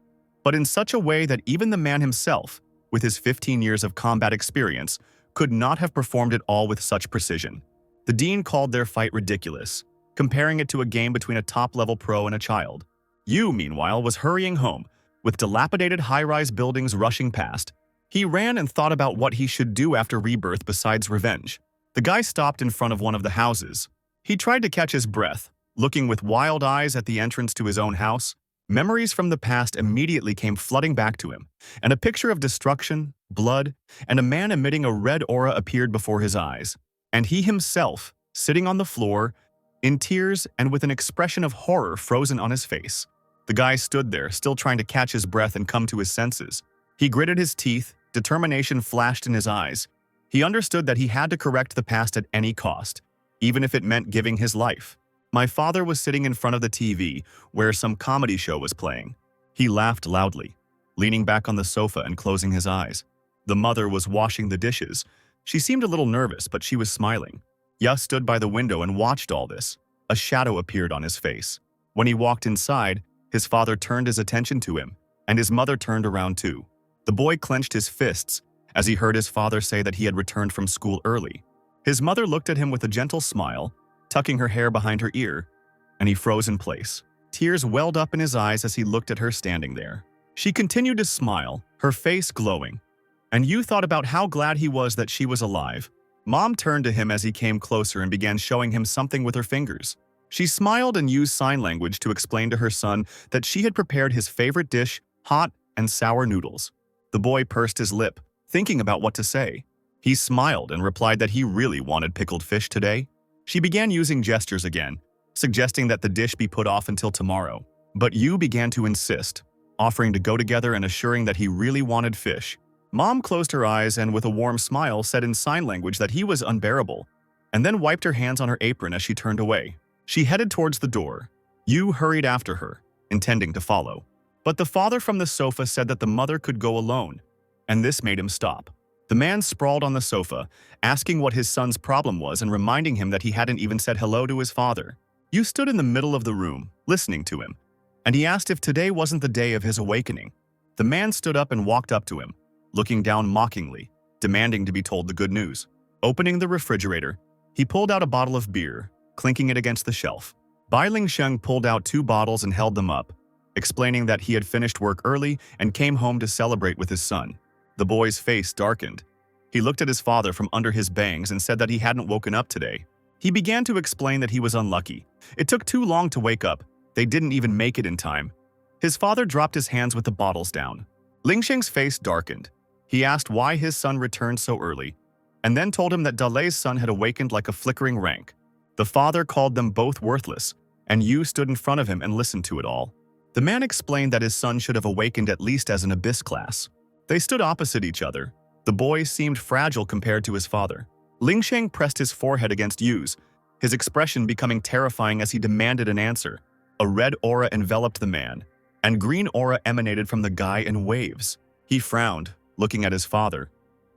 but in such a way that even the man himself, with his 15 years of combat experience, could not have performed it all with such precision. The dean called their fight ridiculous, comparing it to a game between a top-level pro and a child. Yu, meanwhile, was hurrying home, with dilapidated high-rise buildings rushing past. He ran and thought about what he should do after rebirth besides revenge. The guy stopped in front of one of the houses. He tried to catch his breath, looking with wild eyes at the entrance to his own house. Memories from the past immediately came flooding back to him, and a picture of destruction, blood, and a man emitting a red aura appeared before his eyes. And he himself, sitting on the floor, in tears and with an expression of horror frozen on his face. The guy stood there, still trying to catch his breath and come to his senses. He gritted his teeth, determination flashed in his eyes. He understood that he had to correct the past at any cost, even if it meant giving his life. My father was sitting in front of the TV, where some comedy show was playing. He laughed loudly, leaning back on the sofa and closing his eyes. The mother was washing the dishes. She seemed a little nervous, but she was smiling. Ya stood by the window and watched all this. A shadow appeared on his face. When he walked inside, his father turned his attention to him, and his mother turned around too. The boy clenched his fists as he heard his father say that he had returned from school early. His mother looked at him with a gentle smile, tucking her hair behind her ear, and he froze in place. Tears welled up in his eyes as he looked at her standing there. She continued to smile, her face glowing, and Yu thought about how glad he was that she was alive. Mom turned to him as he came closer and began showing him something with her fingers. She smiled and used sign language to explain to her son that she had prepared his favorite dish, hot and sour noodles. The boy pursed his lip, thinking about what to say. He smiled and replied that he really wanted pickled fish today. She began using gestures again, suggesting that the dish be put off until tomorrow. But Yu began to insist, offering to go together and assuring that he really wanted fish. Mom closed her eyes and with a warm smile said in sign language that he was unbearable, and then wiped her hands on her apron as she turned away. She headed towards the door. Yu hurried after her, intending to follow. But the father from the sofa said that the mother could go alone, and this made him stop. The man sprawled on the sofa, asking what his son's problem was and reminding him that he hadn't even said hello to his father. Yu stood in the middle of the room, listening to him, and he asked if today wasn't the day of his awakening. The man stood up and walked up to him, looking down mockingly, demanding to be told the good news. Opening the refrigerator, he pulled out a bottle of beer, clinking it against the shelf. Bai Lingsheng pulled out 2 bottles and held them up, explaining that he had finished work early and came home to celebrate with his son. The boy's face darkened. He looked at his father from under his bangs and said that he hadn't woken up today. He began to explain that he was unlucky. It took too long to wake up. They didn't even make it in time. His father dropped his hands with the bottles down. Lingsheng's face darkened. He asked why his son returned so early, and then told him that Dalei's son had awakened like a flickering rank. The father called them both worthless, and Yu stood in front of him and listened to it all. The man explained that his son should have awakened at least as an abyss class. They stood opposite each other. The boy seemed fragile compared to his father. Lingsheng pressed his forehead against Yu's, his expression becoming terrifying as he demanded an answer. A red aura enveloped the man, and green aura emanated from the guy in waves. He frowned, looking at his father,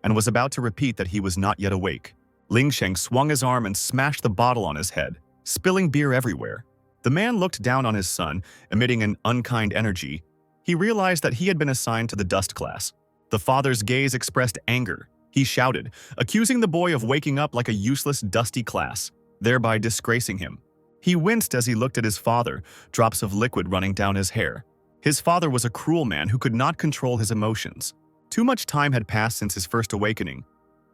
and was about to repeat that he was not yet awake. Lingsheng swung his arm and smashed the bottle on his head, spilling beer everywhere. The man looked down on his son, emitting an unkind energy. He realized that he had been assigned to the dust class. The father's gaze expressed anger. He shouted, accusing the boy of waking up like a useless, dusty class, thereby disgracing him. He winced as he looked at his father, drops of liquid running down his hair. His father was a cruel man who could not control his emotions. Too much time had passed since his first awakening,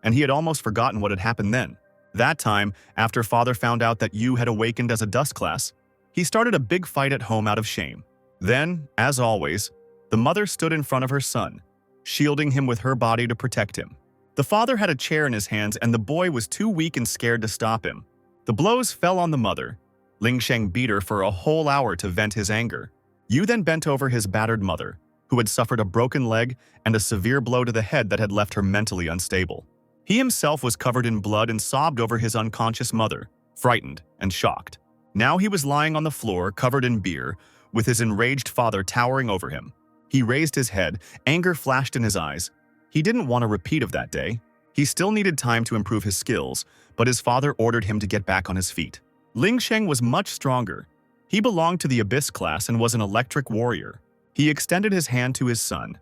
and he had almost forgotten what had happened then. That time, after father found out that Yu had awakened as a dust class, he started a big fight at home out of shame. Then, as always, the mother stood in front of her son, shielding him with her body to protect him. The father had a chair in his hands and the boy was too weak and scared to stop him. The blows fell on the mother. Lingsheng beat her for a whole hour to vent his anger. Yu then bent over his battered mother, who had suffered a broken leg and a severe blow to the head that had left her mentally unstable. He himself was covered in blood and sobbed over his unconscious mother, frightened and shocked. Now he was lying on the floor, covered in beer, with his enraged father towering over him. He raised his head, anger flashed in his eyes. He didn't want a repeat of that day. He still needed time to improve his skills, but his father ordered him to get back on his feet. Lingsheng was much stronger. He belonged to the Abyss class and was an electric warrior. He extended his hand to his son,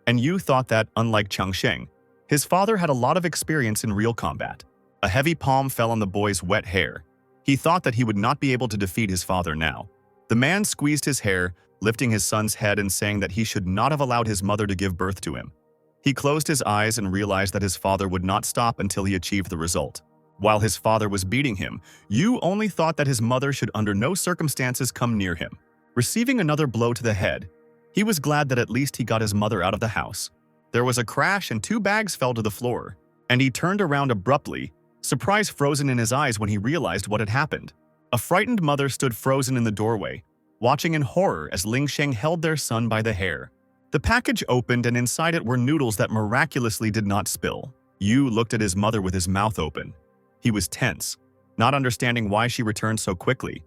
and Yu thought that, unlike Changsheng, his father had a lot of experience in real combat. A heavy palm fell on the boy's wet hair. He thought that he would not be able to defeat his father now. The man squeezed his hair, lifting his son's head and saying that he should not have allowed his mother to give birth to him. He closed his eyes and realized that his father would not stop until he achieved the result. While his father was beating him, Yu only thought that his mother should under no circumstances come near him. Receiving another blow to the head, he was glad that at least he got his mother out of the house. There was a crash and 2 bags fell to the floor, and he turned around abruptly, surprise frozen in his eyes when he realized what had happened. A frightened mother stood frozen in the doorway, watching in horror as Lingsheng held their son by the hair. The package opened and inside it were noodles that miraculously did not spill. Yu looked at his mother with his mouth open. He was tense, not understanding why she returned so quickly.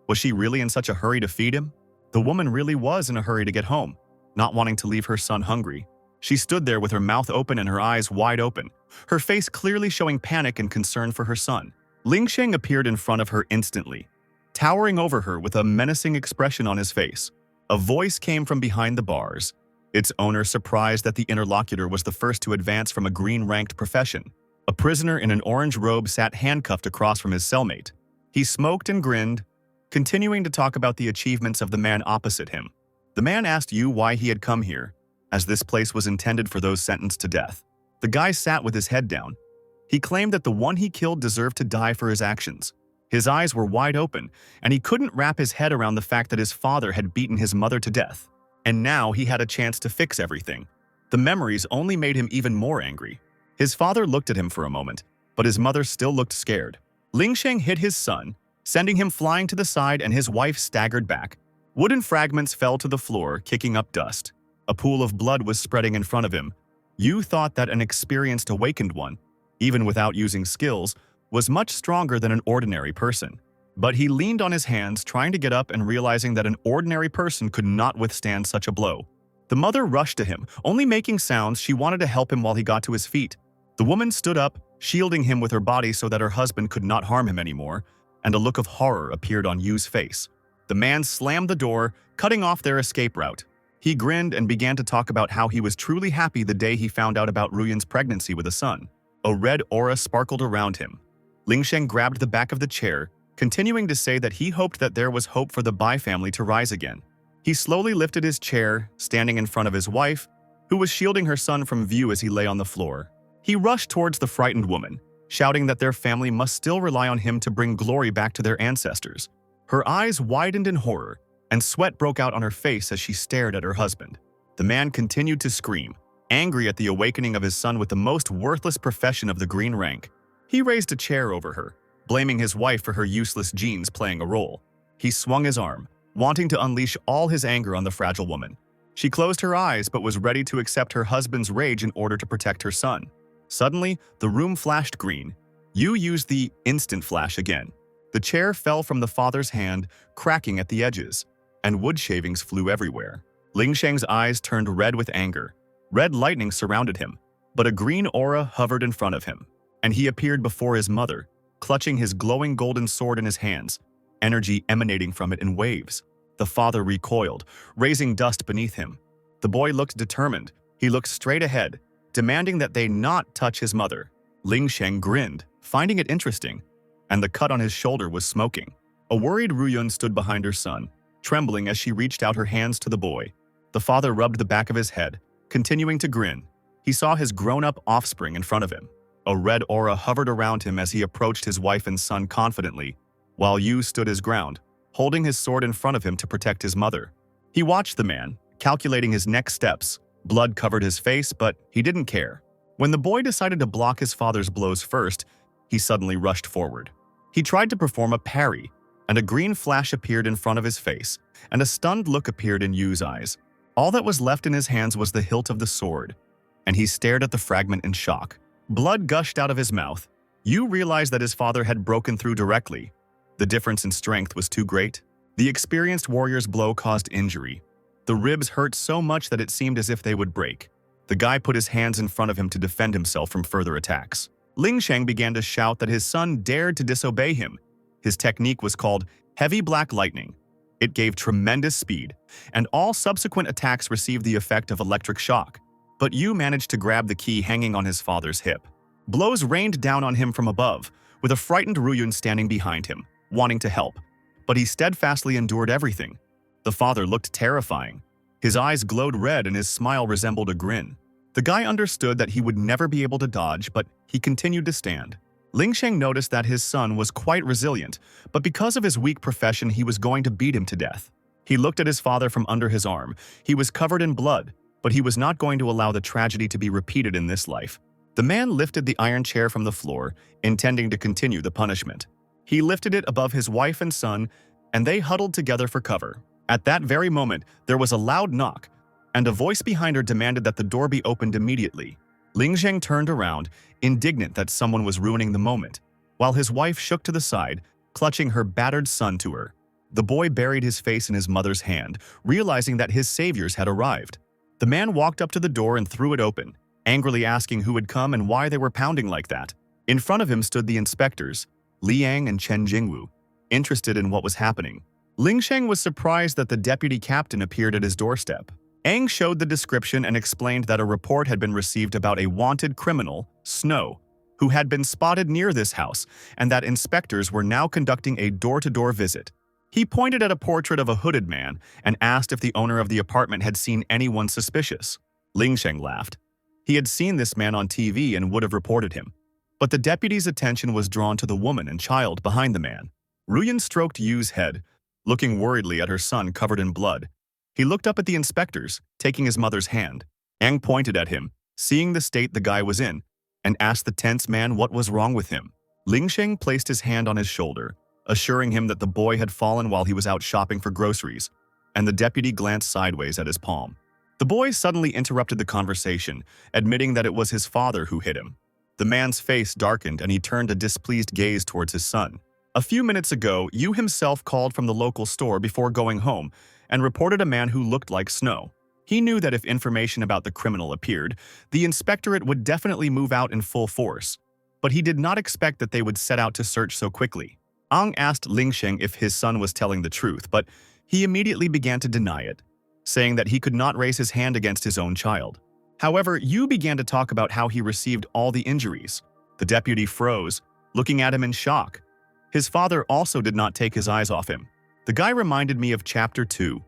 Was she really in such a hurry to feed him? The woman really was in a hurry to get home, not wanting to leave her son hungry. She stood there with her mouth open and her eyes wide open, her face clearly showing panic and concern for her son. Lingsheng appeared in front of her instantly, towering over her with a menacing expression on his face. A voice came from behind the bars, its owner surprised that the interlocutor was the first to advance from a green-ranked profession. A prisoner in an orange robe sat handcuffed across from his cellmate. He smoked and grinned, continuing to talk about the achievements of the man opposite him. The man asked Yu why he had come here, as this place was intended for those sentenced to death. The guy sat with his head down. He claimed that the one he killed deserved to die for his actions. His eyes were wide open, and he couldn't wrap his head around the fact that his father had beaten his mother to death. And now he had a chance to fix everything. The memories only made him even more angry. His father looked at him for a moment, but his mother still looked scared. Ling Sheng hit his son, sending him flying to the side, and his wife staggered back. Wooden fragments fell to the floor, kicking up dust. A pool of blood was spreading in front of him. Yu thought that an experienced awakened one, even without using skills, was much stronger than an ordinary person. But he leaned on his hands, trying to get up and realizing that an ordinary person could not withstand such a blow. The mother rushed to him, only making sounds. She wanted to help him while he got to his feet. The woman stood up, shielding him with her body so that her husband could not harm him anymore, and a look of horror appeared on Yu's face. The man slammed the door, cutting off their escape route. He grinned and began to talk about how he was truly happy the day he found out about Ruyun's pregnancy with a son. A red aura sparkled around him. Ling Sheng grabbed the back of the chair, continuing to say that he hoped that there was hope for the Bai family to rise again. He slowly lifted his chair, standing in front of his wife, who was shielding her son from view as he lay on the floor. He rushed towards the frightened woman, shouting that their family must still rely on him to bring glory back to their ancestors. Her eyes widened in horror, and sweat broke out on her face as she stared at her husband. The man continued to scream, angry at the awakening of his son with the most worthless profession of the green rank. He raised a chair over her, blaming his wife for her useless genes playing a role. He swung his arm, wanting to unleash all his anger on the fragile woman. She closed her eyes but was ready to accept her husband's rage in order to protect her son. Suddenly, the room flashed green. Yu used the instant flash again. The chair fell from the father's hand, cracking at the edges, and wood shavings flew everywhere. Ling Sheng's eyes turned red with anger. Red lightning surrounded him, but a green aura hovered in front of him, and he appeared before his mother, clutching his glowing golden sword in his hands, energy emanating from it in waves. The father recoiled, raising dust beneath him. The boy looked determined. He looked straight ahead, demanding that they not touch his mother. Ling Sheng grinned, finding it interesting, and the cut on his shoulder was smoking. A worried Ruyun stood behind her son, trembling as she reached out her hands to the boy. The father rubbed the back of his head, continuing to grin. He saw his grown-up offspring in front of him. A red aura hovered around him as he approached his wife and son confidently, while Yu stood his ground, holding his sword in front of him to protect his mother. He watched the man, calculating his next steps. Blood covered his face, but he didn't care. When the boy decided to block his father's blows first, he suddenly rushed forward. He tried to perform a parry, and a green flash appeared in front of his face, and a stunned look appeared in Yu's eyes. All that was left in his hands was the hilt of the sword, and he stared at the fragment in shock. Blood gushed out of his mouth. Yu realized that his father had broken through directly. The difference in strength was too great. The experienced warrior's blow caused injury. The ribs hurt so much that it seemed as if they would break. The guy put his hands in front of him to defend himself from further attacks. Ling Sheng began to shout that his son dared to disobey him. His technique was called Heavy Black Lightning. It gave tremendous speed, and all subsequent attacks received the effect of electric shock. But Yu managed to grab the key hanging on his father's hip. Blows rained down on him from above, with a frightened Ruyun standing behind him, wanting to help. But he steadfastly endured everything. The father looked terrifying. His eyes glowed red and his smile resembled a grin. The guy understood that he would never be able to dodge, but he continued to stand. Ling Sheng noticed that his son was quite resilient, but because of his weak profession, he was going to beat him to death. He looked at his father from under his arm. He was covered in blood, but he was not going to allow the tragedy to be repeated in this life. The man lifted the iron chair from the floor, intending to continue the punishment. He lifted it above his wife and son, and they huddled together for cover. At that very moment, there was a loud knock, and a voice behind her demanded that the door be opened immediately. Ling Sheng turned around, indignant that someone was ruining the moment, while his wife shook to the side, clutching her battered son to her. The boy buried his face in his mother's hand, realizing that his saviors had arrived. The man walked up to the door and threw it open, angrily asking who had come and why they were pounding like that. In front of him stood the inspectors, Liang and Chen Jingwu, interested in what was happening. Ling Sheng was surprised that the deputy captain appeared at his doorstep. Ang showed the description and explained that a report had been received about a wanted criminal, Snow, who had been spotted near this house, and that inspectors were now conducting a door-to-door visit. He pointed at a portrait of a hooded man and asked if the owner of the apartment had seen anyone suspicious. Ling Sheng laughed. He had seen this man on TV and would have reported him. But the deputy's attention was drawn to the woman and child behind the man. Ruyun stroked Yu's head, looking worriedly at her son covered in blood. He looked up at the inspectors, taking his mother's hand. Ang pointed at him, seeing the state the guy was in, and asked the tense man what was wrong with him. Ling Sheng placed his hand on his shoulder, assuring him that the boy had fallen while he was out shopping for groceries, and the deputy glanced sideways at his palm. The boy suddenly interrupted the conversation, admitting that it was his father who hit him. The man's face darkened and he turned a displeased gaze towards his son. A few minutes ago, Yu himself called from the local store before going home and reported a man who looked like Snow. He knew that if information about the criminal appeared, the inspectorate would definitely move out in full force, but he did not expect that they would set out to search so quickly. Ang asked Ling Sheng if his son was telling the truth, but he immediately began to deny it, saying that he could not raise his hand against his own child. However, Yu began to talk about how he received all the injuries. The deputy froze, looking at him in shock. His father also did not take his eyes off him. The guy reminded me of Chapter 2,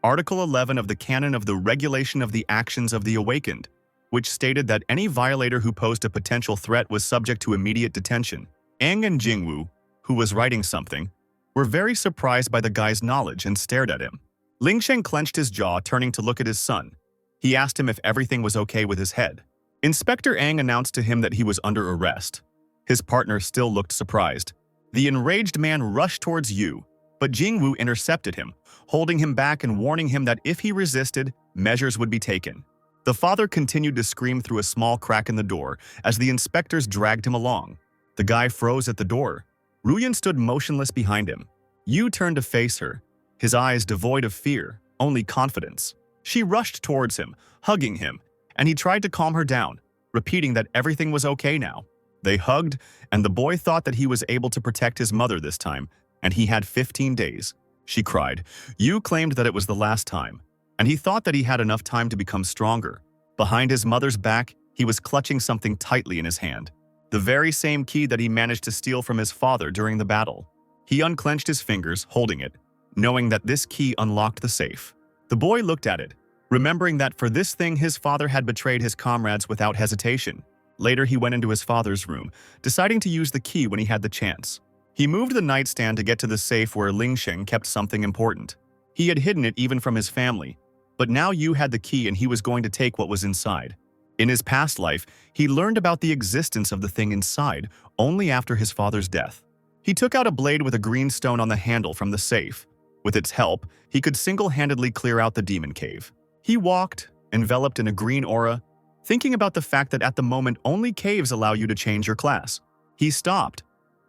Article 11 of the Canon of the Regulation of the Actions of the Awakened, which stated that any violator who posed a potential threat was subject to immediate detention. Ang and Jingwu, who was writing something, were very surprised by the guy's knowledge and stared at him. Ling Sheng clenched his jaw, turning to look at his son. He asked him if everything was okay with his head. Inspector Ang announced to him that he was under arrest. His partner still looked surprised. The enraged man rushed towards Yu, but Jingwu intercepted him, holding him back and warning him that if he resisted, measures would be taken. The father continued to scream through a small crack in the door as the inspectors dragged him along. The guy froze at the door. Ruyan stood motionless behind him. Yu turned to face her, his eyes devoid of fear, only confidence. She rushed towards him, hugging him, and he tried to calm her down, repeating that everything was okay now. They hugged, and the boy thought that he was able to protect his mother this time, and he had 15 days. She cried. Yu claimed that it was the last time, and he thought that he had enough time to become stronger. Behind his mother's back, he was clutching something tightly in his hand. The very same key that he managed to steal from his father during the battle. He unclenched his fingers, holding it, knowing that this key unlocked the safe. The boy looked at it, remembering that for this thing his father had betrayed his comrades without hesitation. Later he went into his father's room, deciding to use the key when he had the chance. He moved the nightstand to get to the safe where Ling Sheng kept something important. He had hidden it even from his family, but now Yu had the key and he was going to take what was inside. In his past life, he learned about the existence of the thing inside only after his father's death. He took out a blade with a green stone on the handle from the safe. With its help, he could single-handedly clear out the demon cave. He walked, enveloped in a green aura, thinking about the fact that at the moment only caves allow you to change your class. He stopped,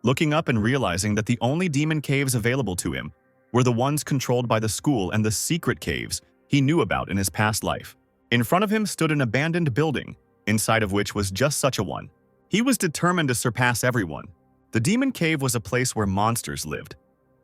looking up and realizing that the only demon caves available to him were the ones controlled by the school and the secret caves he knew about in his past life. In front of him stood an abandoned building, inside of which was just such a one. He was determined to surpass everyone. The demon cave was a place where monsters lived.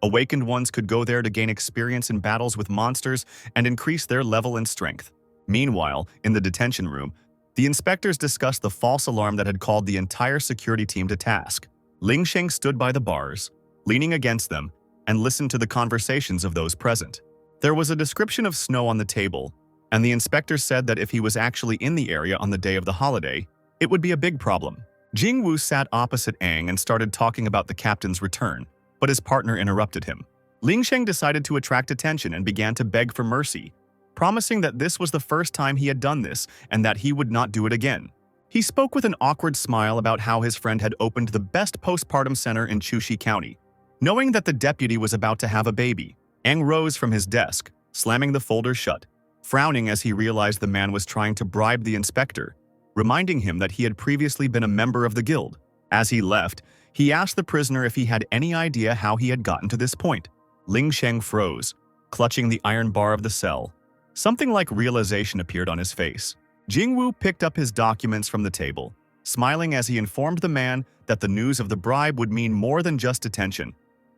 Awakened ones could go there to gain experience in battles with monsters and increase their level and strength. Meanwhile, in the detention room, the inspectors discussed the false alarm that had called the entire security team to task. Ling Sheng stood by the bars, leaning against them, and listened to the conversations of those present. There was a description of Snow on the table, and the inspector said that if he was actually in the area on the day of the holiday, it would be a big problem. Jingwu sat opposite Ang and started talking about the captain's return, but his partner interrupted him. Ling Sheng decided to attract attention and began to beg for mercy, promising that this was the first time he had done this and that he would not do it again. He spoke with an awkward smile about how his friend had opened the best postpartum center in Chuxi County. Knowing that the deputy was about to have a baby, Ang rose from his desk, slamming the folder shut, frowning as he realized the man was trying to bribe the inspector, reminding him that he had previously been a member of the guild. As he left, he asked the prisoner if he had any idea how he had gotten to this point. Ling Sheng froze, clutching the iron bar of the cell. Something like realization appeared on his face. Jingwu picked up his documents from the table, smiling as he informed the man that the news of the bribe would mean more than just detention,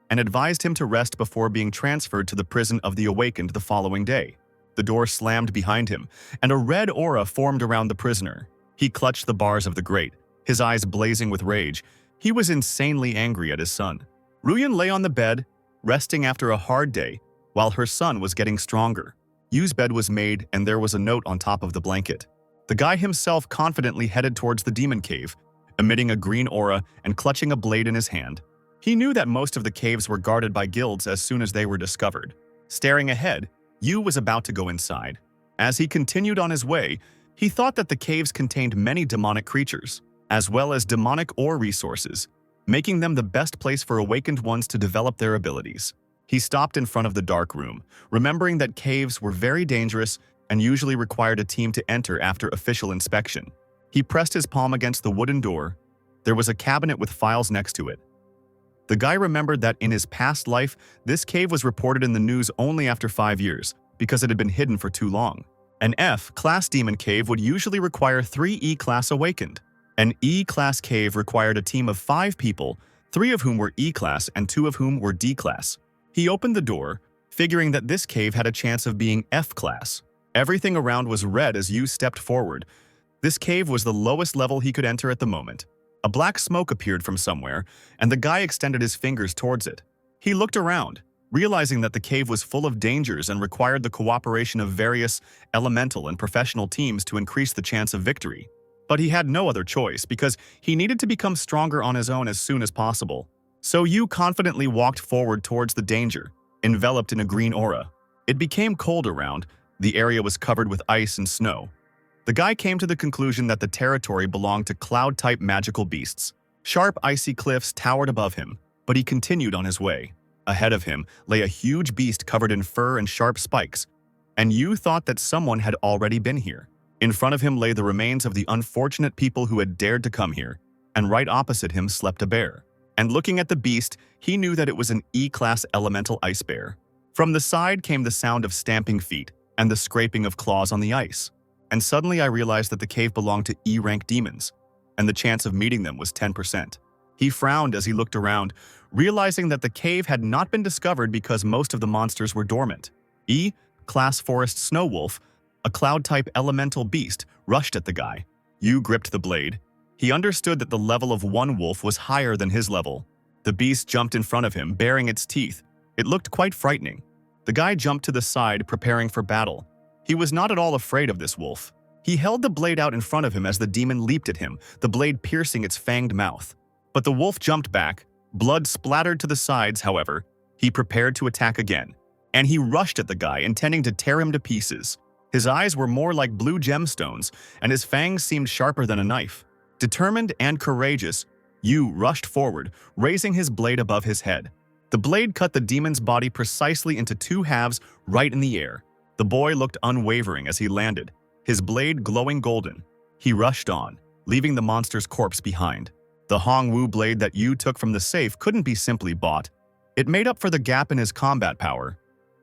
and advised him to rest before being transferred to the prison of the Awakened the following day. The door slammed behind him, and a red aura formed around the prisoner. He clutched the bars of the grate, his eyes blazing with rage. He was insanely angry at his son. Ruyan lay on the bed, resting after a hard day, while her son was getting stronger. Yu's bed was made, and there was a note on top of the blanket. The guy himself confidently headed towards the demon cave, emitting a green aura and clutching a blade in his hand. He knew that most of the caves were guarded by guilds as soon as they were discovered. Staring ahead, Yu was about to go inside. As he continued on his way, he thought that the caves contained many demonic creatures. as well as demonic ore resources, making them the best place for awakened ones to develop their abilities. He stopped in front of the dark room, remembering that caves were very dangerous and usually required a team to enter after official inspection. He pressed his palm against the wooden door. There was a cabinet with files next to it. The guy remembered that in his past life, this cave was reported in the news only after 5 years, because it had been hidden for too long. An F-class demon cave would usually require 3 E-class awakened. An E-class cave required a team of 5 people, 3 of whom were E-class and 2 of whom were D-class. He opened the door, figuring that this cave had a chance of being F-class. Everything around was red as Yu stepped forward. This cave was the lowest level he could enter at the moment. A black smoke appeared from somewhere, and the guy extended his fingers towards it. He looked around, realizing that the cave was full of dangers and required the cooperation of various elemental and professional teams to increase the chance of victory. But he had no other choice because he needed to become stronger on his own as soon as possible. So Yu confidently walked forward towards the danger, enveloped in a green aura. It became cold around. The area was covered with ice and snow. The guy came to the conclusion that the territory belonged to cloud-type magical beasts. Sharp, icy cliffs towered above him, but he continued on his way. Ahead of him lay a huge beast covered in fur and sharp spikes, and Yu thought that someone had already been here. In front of him lay the remains of the unfortunate people who had dared to come here, and right opposite him slept a bear. And looking at the beast, he knew that it was an E-class elemental ice bear. From the side came the sound of stamping feet and the scraping of claws on the ice. And suddenly I realized that the cave belonged to E-rank demons, and the chance of meeting them was 10%. He frowned as he looked around, realizing that the cave had not been discovered because most of the monsters were dormant. E-class forest snow wolf, a cloud-type elemental beast, rushed at the guy. Yu gripped the blade. He understood that the level of one wolf was higher than his level. The beast jumped in front of him, baring its teeth. It looked quite frightening. The guy jumped to the side, preparing for battle. He was not at all afraid of this wolf. He held the blade out in front of him as the demon leaped at him, the blade piercing its fanged mouth. But the wolf jumped back. Blood splattered to the sides, however. He prepared to attack again, and he rushed at the guy, intending to tear him to pieces. His eyes were more like blue gemstones, and his fangs seemed sharper than a knife. Determined and courageous, Yu rushed forward, raising his blade above his head. The blade cut the demon's body precisely into 2 halves right in the air. The boy looked unwavering as he landed, his blade glowing golden. He rushed on, leaving the monster's corpse behind. The Hongwu blade that Yu took from the safe couldn't be simply bought. It made up for the gap in his combat power.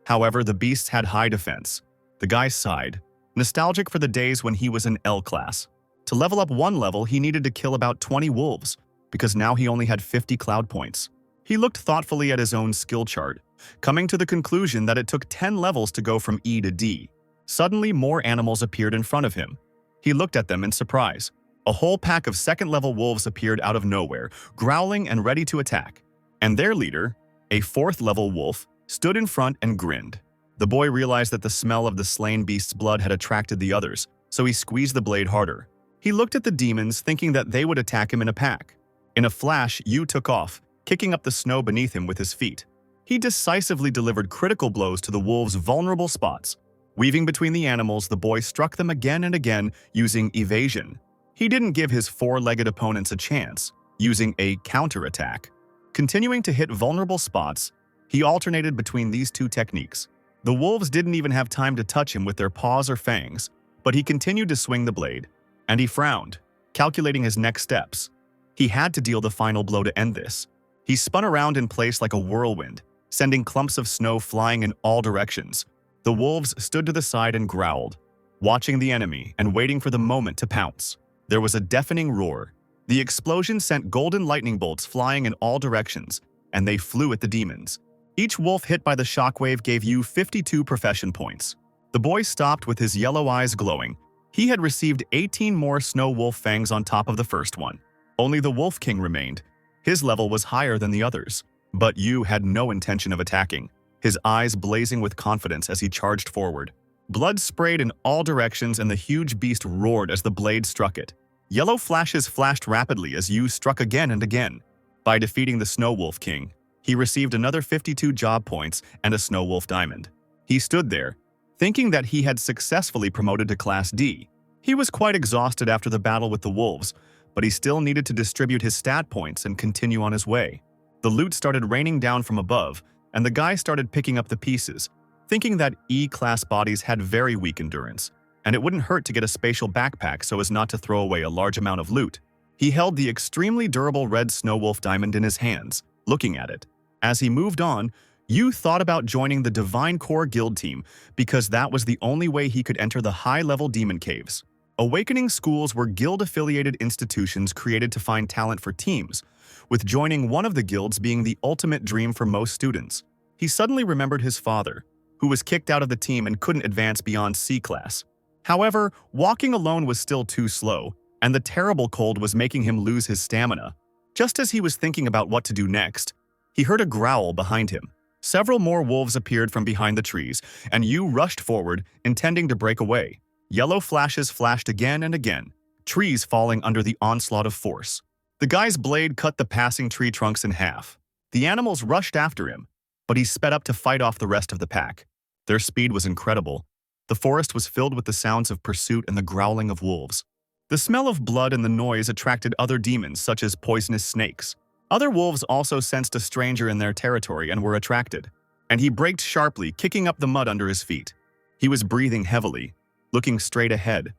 However, the beasts had high defense. The guy sighed, nostalgic for the days when he was an L-class. To level up 1 level, he needed to kill about 20 wolves, because now he only had 50 cloud points. He looked thoughtfully at his own skill chart, coming to the conclusion that it took 10 levels to go from E to D. Suddenly, more animals appeared in front of him. He looked at them in surprise. A whole pack of second-level wolves appeared out of nowhere, growling and ready to attack. And their leader, a 4th-level wolf, stood in front and grinned. The boy realized that the smell of the slain beast's blood had attracted the others, so he squeezed the blade harder. He looked at the demons, thinking that they would attack him in a pack. In a flash, Yu took off, kicking up the snow beneath him with his feet. He decisively delivered critical blows to the wolves' vulnerable spots. Weaving between the animals, the boy struck them again and again using evasion. He didn't give his 4-legged opponents a chance, using a counterattack. Continuing to hit vulnerable spots, he alternated between these 2 techniques. The wolves didn't even have time to touch him with their paws or fangs, but he continued to swing the blade, and he frowned, calculating his next steps. He had to deal the final blow to end this. He spun around in place like a whirlwind, sending clumps of snow flying in all directions. The wolves stood to the side and growled, watching the enemy and waiting for the moment to pounce. There was a deafening roar. The explosion sent golden lightning bolts flying in all directions, and they flew at the demons. Each wolf hit by the shockwave gave Yu 52 profession points. The boy stopped with his yellow eyes glowing. He had received 18 more snow wolf fangs on top of the first one. Only the Wolf King remained. His level was higher than the others, but Yu had no intention of attacking, his eyes blazing with confidence as he charged forward. Blood sprayed in all directions and the huge beast roared as the blade struck it. Yellow flashes flashed rapidly as Yu struck again and again. By defeating the Snow Wolf King, he received another 52 job points and a Snow Wolf Diamond. He stood there, thinking that he had successfully promoted to Class D. He was quite exhausted after the battle with the wolves, but he still needed to distribute his stat points and continue on his way. The loot started raining down from above, and the guy started picking up the pieces, thinking that E-class bodies had very weak endurance, and it wouldn't hurt to get a spatial backpack so as not to throw away a large amount of loot. He held the extremely durable red Snowwolf diamond in his hands, looking at it. As he moved on, Yu thought about joining the Divine Core Guild team because that was the only way he could enter the high-level demon caves. Awakening schools were guild-affiliated institutions created to find talent for teams, with joining one of the guilds being the ultimate dream for most students. He suddenly remembered his father, who was kicked out of the team and couldn't advance beyond C-class. However, walking alone was still too slow, and the terrible cold was making him lose his stamina. Just as he was thinking about what to do next, he heard a growl behind him. Several more wolves appeared from behind the trees, and Yu rushed forward, intending to break away. Yellow flashes flashed again and again, trees falling under the onslaught of force. The guy's blade cut the passing tree trunks in half. The animals rushed after him, but he sped up to fight off the rest of the pack. Their speed was incredible. The forest was filled with the sounds of pursuit and the growling of wolves. The smell of blood and the noise attracted other demons, such as poisonous snakes. Other wolves also sensed a stranger in their territory and were attracted, and he braked sharply, kicking up the mud under his feet. He was breathing heavily, looking straight ahead,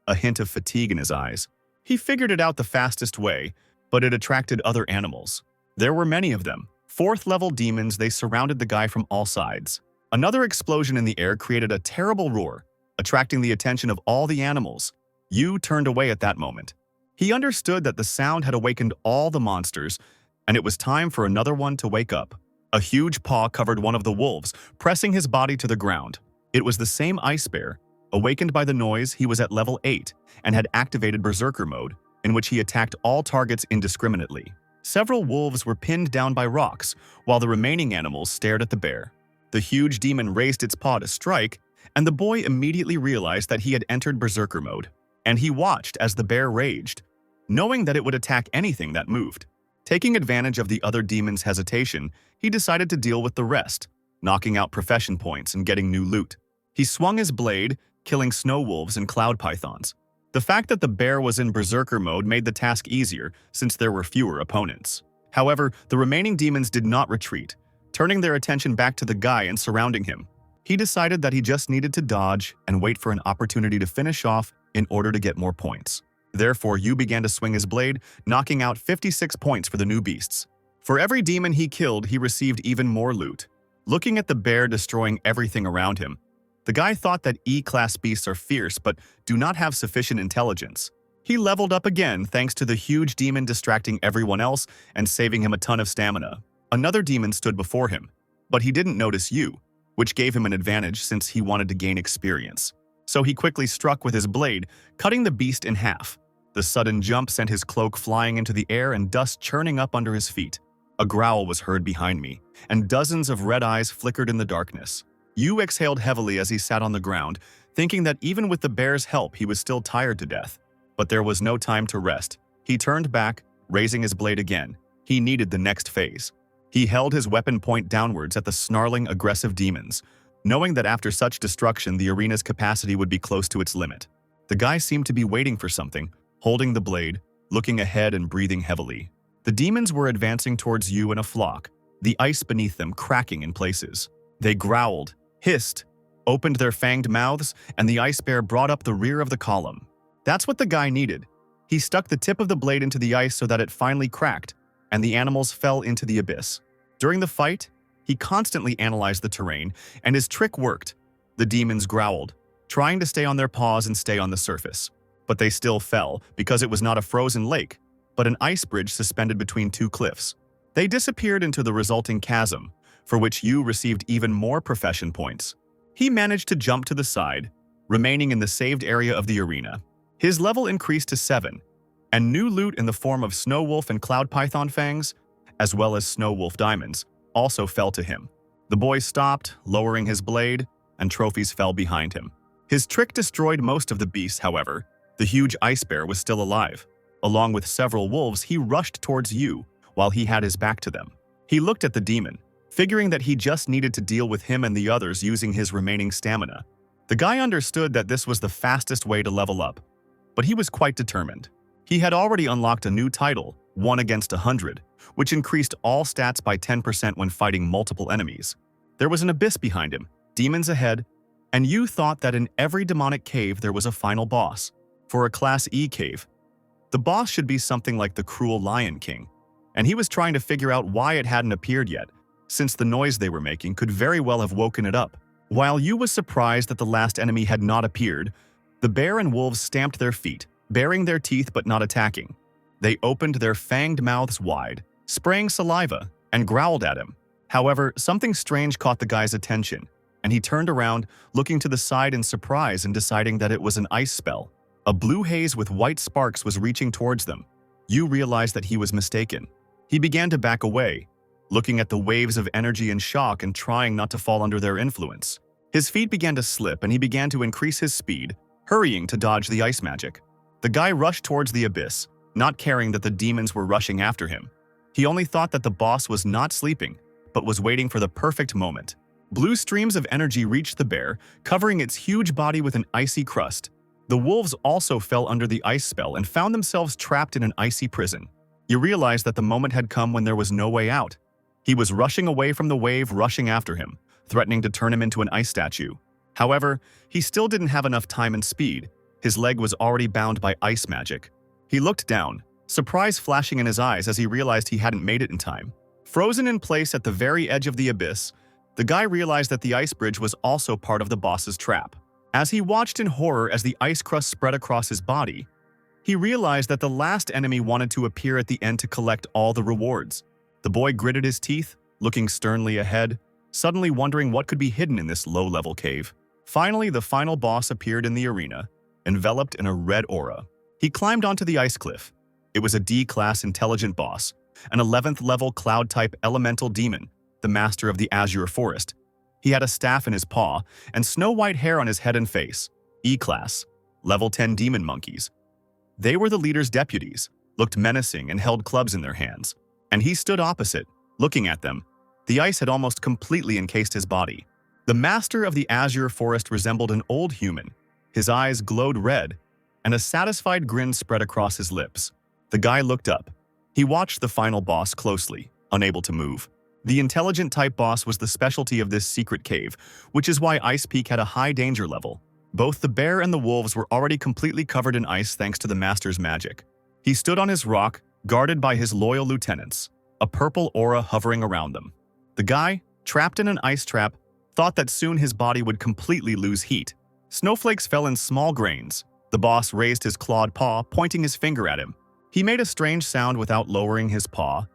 a hint of fatigue in his eyes. He figured it out the fastest way, but it attracted other animals. There were many of them. Fourth-level demons, they surrounded the guy from all sides. Another explosion in the air created a terrible roar, attracting the attention of all the animals. Yu turned away at that moment. He understood that the sound had awakened all the monsters, and it was time for another one to wake up. A huge paw covered one of the wolves, pressing his body to the ground. It was the same ice bear. Awakened by the noise, he was at level 8 and had activated Berserker mode, in which he attacked all targets indiscriminately. Several wolves were pinned down by rocks, while the remaining animals stared at the bear. The huge demon raised its paw to strike, and the boy immediately realized that he had entered Berserker mode, and he watched as the bear raged, knowing that it would attack anything that moved. Taking advantage of the other demon's hesitation, he decided to deal with the rest, knocking out profession points and getting new loot. He swung his blade, killing snow wolves and cloud pythons. The fact that the bear was in Berserker mode made the task easier since there were fewer opponents. However, the remaining demons did not retreat, turning their attention back to the guy and surrounding him. He decided that he just needed to dodge and wait for an opportunity to finish off in order to get more points. Therefore, Yu began to swing his blade, knocking out 56 points for the new beasts. For every demon he killed, he received even more loot. Looking at the bear destroying everything around him, the guy thought that E-class beasts are fierce but do not have sufficient intelligence. He leveled up again thanks to the huge demon distracting everyone else and saving him a ton of stamina. Another demon stood before him, but he didn't notice Yu, which gave him an advantage since he wanted to gain experience. So he quickly struck with his blade, cutting the beast in half. The sudden jump sent his cloak flying into the air and dust churning up under his feet. A growl was heard behind me, and dozens of red eyes flickered in the darkness. Yu exhaled heavily as he sat on the ground, thinking that even with the bear's help he was still tired to death. But there was no time to rest. He turned back, raising his blade again. He needed the next phase. He held his weapon point downwards at the snarling, aggressive demons, knowing that after such destruction the arena's capacity would be close to its limit. The guy seemed to be waiting for something, holding the blade, looking ahead and breathing heavily. The demons were advancing towards Yu in a flock, the ice beneath them cracking in places. They growled, hissed, opened their fanged mouths, and the ice bear brought up the rear of the column. That's what the guy needed. He stuck the tip of the blade into the ice so that it finally cracked, and the animals fell into the abyss. During the fight, he constantly analyzed the terrain, and his trick worked. The demons growled, trying to stay on their paws and stay on the surface. But they still fell because it was not a frozen lake, but an ice bridge suspended between two cliffs. They disappeared into the resulting chasm, for which Yu received even more profession points. He managed to jump to the side, remaining in the saved area of the arena. His level increased to 7, and new loot in the form of snow wolf and cloud python fangs, as well as snow wolf diamonds, also fell to him. The boy stopped, lowering his blade, and trophies fell behind him. His trick destroyed most of the beasts, however. The huge ice bear was still alive. Along with several wolves, he rushed towards Yu while he had his back to them. He looked at the demon, figuring that he just needed to deal with him and the others using his remaining stamina. The guy understood that this was the fastest way to level up, but he was quite determined. He had already unlocked a new title, 1 against 100, which increased all stats by 10% when fighting multiple enemies. There was an abyss behind him, demons ahead, and you thought that in every demonic cave there was a final boss. For a Class E cave, the boss should be something like the Cruel Lion King, and he was trying to figure out why it hadn't appeared yet, since the noise they were making could very well have woken it up. While you was surprised that the last enemy had not appeared, the bear and wolves stamped their feet, baring their teeth but not attacking. They opened their fanged mouths wide, spraying saliva, and growled at him. However, something strange caught the guy's attention, and he turned around, looking to the side in surprise and deciding that it was an ice spell. A blue haze with white sparks was reaching towards them. You realized that he was mistaken. He began to back away, looking at the waves of energy in shock and trying not to fall under their influence. His feet began to slip and he began to increase his speed, hurrying to dodge the ice magic. The guy rushed towards the abyss, not caring that the demons were rushing after him. He only thought that the boss was not sleeping, but was waiting for the perfect moment. Blue streams of energy reached the bear, covering its huge body with an icy crust. The wolves also fell under the ice spell and found themselves trapped in an icy prison. You realized that the moment had come when there was no way out. He was rushing away from the wave rushing after him, threatening to turn him into an ice statue. However, he still didn't have enough time and speed. His leg was already bound by ice magic. He looked down, surprise flashing in his eyes as he realized he hadn't made it in time. Frozen in place at the very edge of the abyss, the guy realized that the ice bridge was also part of the boss's trap. As he watched in horror as the ice crust spread across his body, he realized that the last enemy wanted to appear at the end to collect all the rewards. The boy gritted his teeth, looking sternly ahead, suddenly wondering what could be hidden in this low-level cave. Finally, the final boss appeared in the arena, enveloped in a red aura. He climbed onto the ice cliff. It was a D-class intelligent boss, an 11th-level cloud-type elemental demon, the master of the Azure Forest. He had a staff in his paw and snow-white hair on his head and face. E-class, level 10 demon monkeys. They were the leader's deputies, looked menacing and held clubs in their hands. And he stood opposite, looking at them. The ice had almost completely encased his body. The master of the Azure Forest resembled an old human. His eyes glowed red, and a satisfied grin spread across his lips. The guy looked up. He watched the final boss closely, unable to move. The intelligent-type boss was the specialty of this secret cave, which is why Ice Peak had a high danger level. Both the bear and the wolves were already completely covered in ice thanks to the master's magic. He stood on his rock, guarded by his loyal lieutenants, a purple aura hovering around them. The guy, trapped in an ice trap, thought that soon his body would completely lose heat. Snowflakes fell in small grains. The boss raised his clawed paw, pointing his finger at him. He made a strange sound without lowering his paw,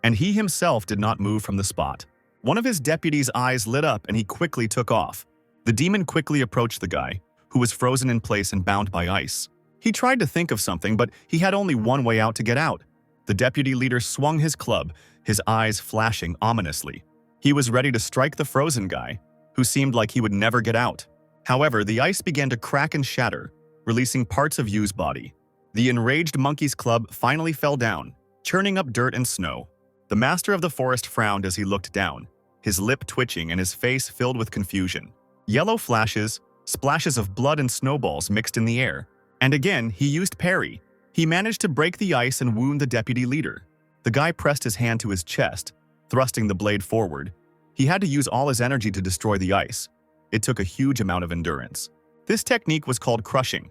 and he himself did not move from the spot. One of his deputies' eyes lit up and he quickly took off. The demon quickly approached the guy, who was frozen in place and bound by ice. He tried to think of something, but he had only one way out to get out. The deputy leader swung his club, his eyes flashing ominously. He was ready to strike the frozen guy, who seemed like he would never get out. However, the ice began to crack and shatter, releasing parts of Yu's body. The enraged monkey's club finally fell down, churning up dirt and snow. The master of the forest frowned as he looked down, his lip twitching and his face filled with confusion. Yellow flashes, splashes of blood and snowballs mixed in the air. And again, he used parry. He managed to break the ice and wound the deputy leader. The guy pressed his hand to his chest, thrusting the blade forward. He had to use all his energy to destroy the ice. It took a huge amount of endurance. This technique was called crushing,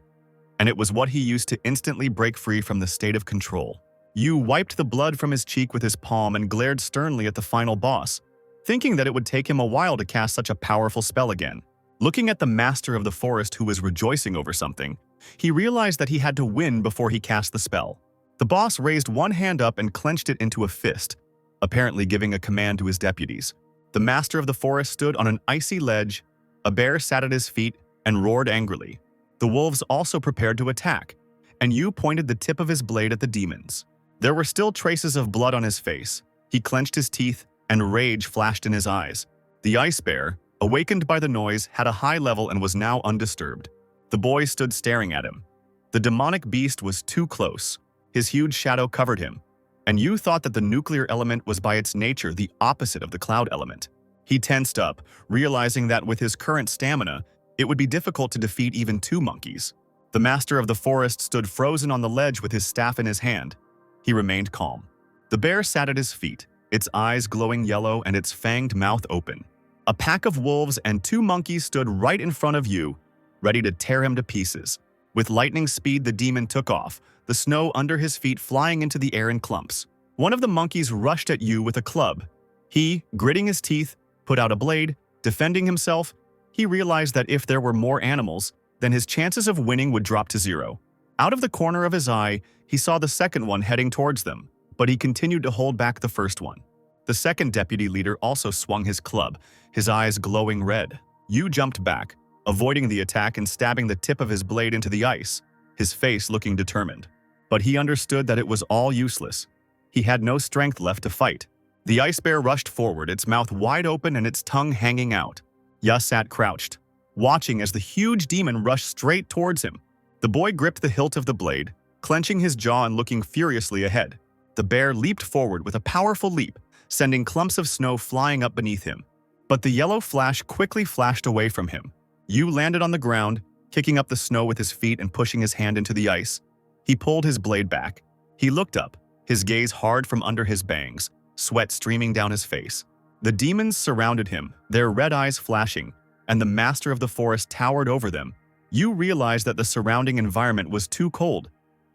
and it was what he used to instantly break free from the state of control. Yu wiped the blood from his cheek with his palm and glared sternly at the final boss, thinking that it would take him a while to cast such a powerful spell again. Looking at the master of the forest who was rejoicing over something, he realized that he had to win before he cast the spell. The boss raised one hand up and clenched it into a fist, apparently giving a command to his deputies. The master of the forest stood on an icy ledge. A bear sat at his feet and roared angrily. The wolves also prepared to attack, and Yu pointed the tip of his blade at the demons. There were still traces of blood on his face. He clenched his teeth, and rage flashed in his eyes. The ice bear, awakened by the noise, had a high level and was now undisturbed. The boy stood staring at him. The demonic beast was too close. His huge shadow covered him, and Yu thought that the nuclear element was by its nature the opposite of the cloud element. He tensed up, realizing that with his current stamina, it would be difficult to defeat even two monkeys. The master of the forest stood frozen on the ledge with his staff in his hand. He remained calm. The bear sat at his feet, its eyes glowing yellow and its fanged mouth open. A pack of wolves and 2 monkeys stood right in front of you, ready to tear him to pieces. With lightning speed, the demon took off, the snow under his feet flying into the air in clumps. One of the monkeys rushed at you with a club. He, gritting his teeth, put out a blade, defending himself. He realized that if there were more animals, then his chances of winning would drop to 0. Out of the corner of his eye, he saw the second one heading towards them, but he continued to hold back the first one. The second deputy leader also swung his club, his eyes glowing red. Yu jumped back, avoiding the attack and stabbing the tip of his blade into the ice, his face looking determined. But he understood that it was all useless. He had no strength left to fight. The ice bear rushed forward, its mouth wide open and its tongue hanging out. Ya sat crouched, watching as the huge demon rushed straight towards him. The boy gripped the hilt of the blade, clenching his jaw and looking furiously ahead. The bear leaped forward with a powerful leap, sending clumps of snow flying up beneath him. But the yellow flash quickly flashed away from him. Yu landed on the ground, kicking up the snow with his feet and pushing his hand into the ice. He pulled his blade back. He looked up, his gaze hard from under his bangs, sweat streaming down his face. The demons surrounded him, their red eyes flashing, and the master of the forest towered over them. Yu realized that the surrounding environment was too cold.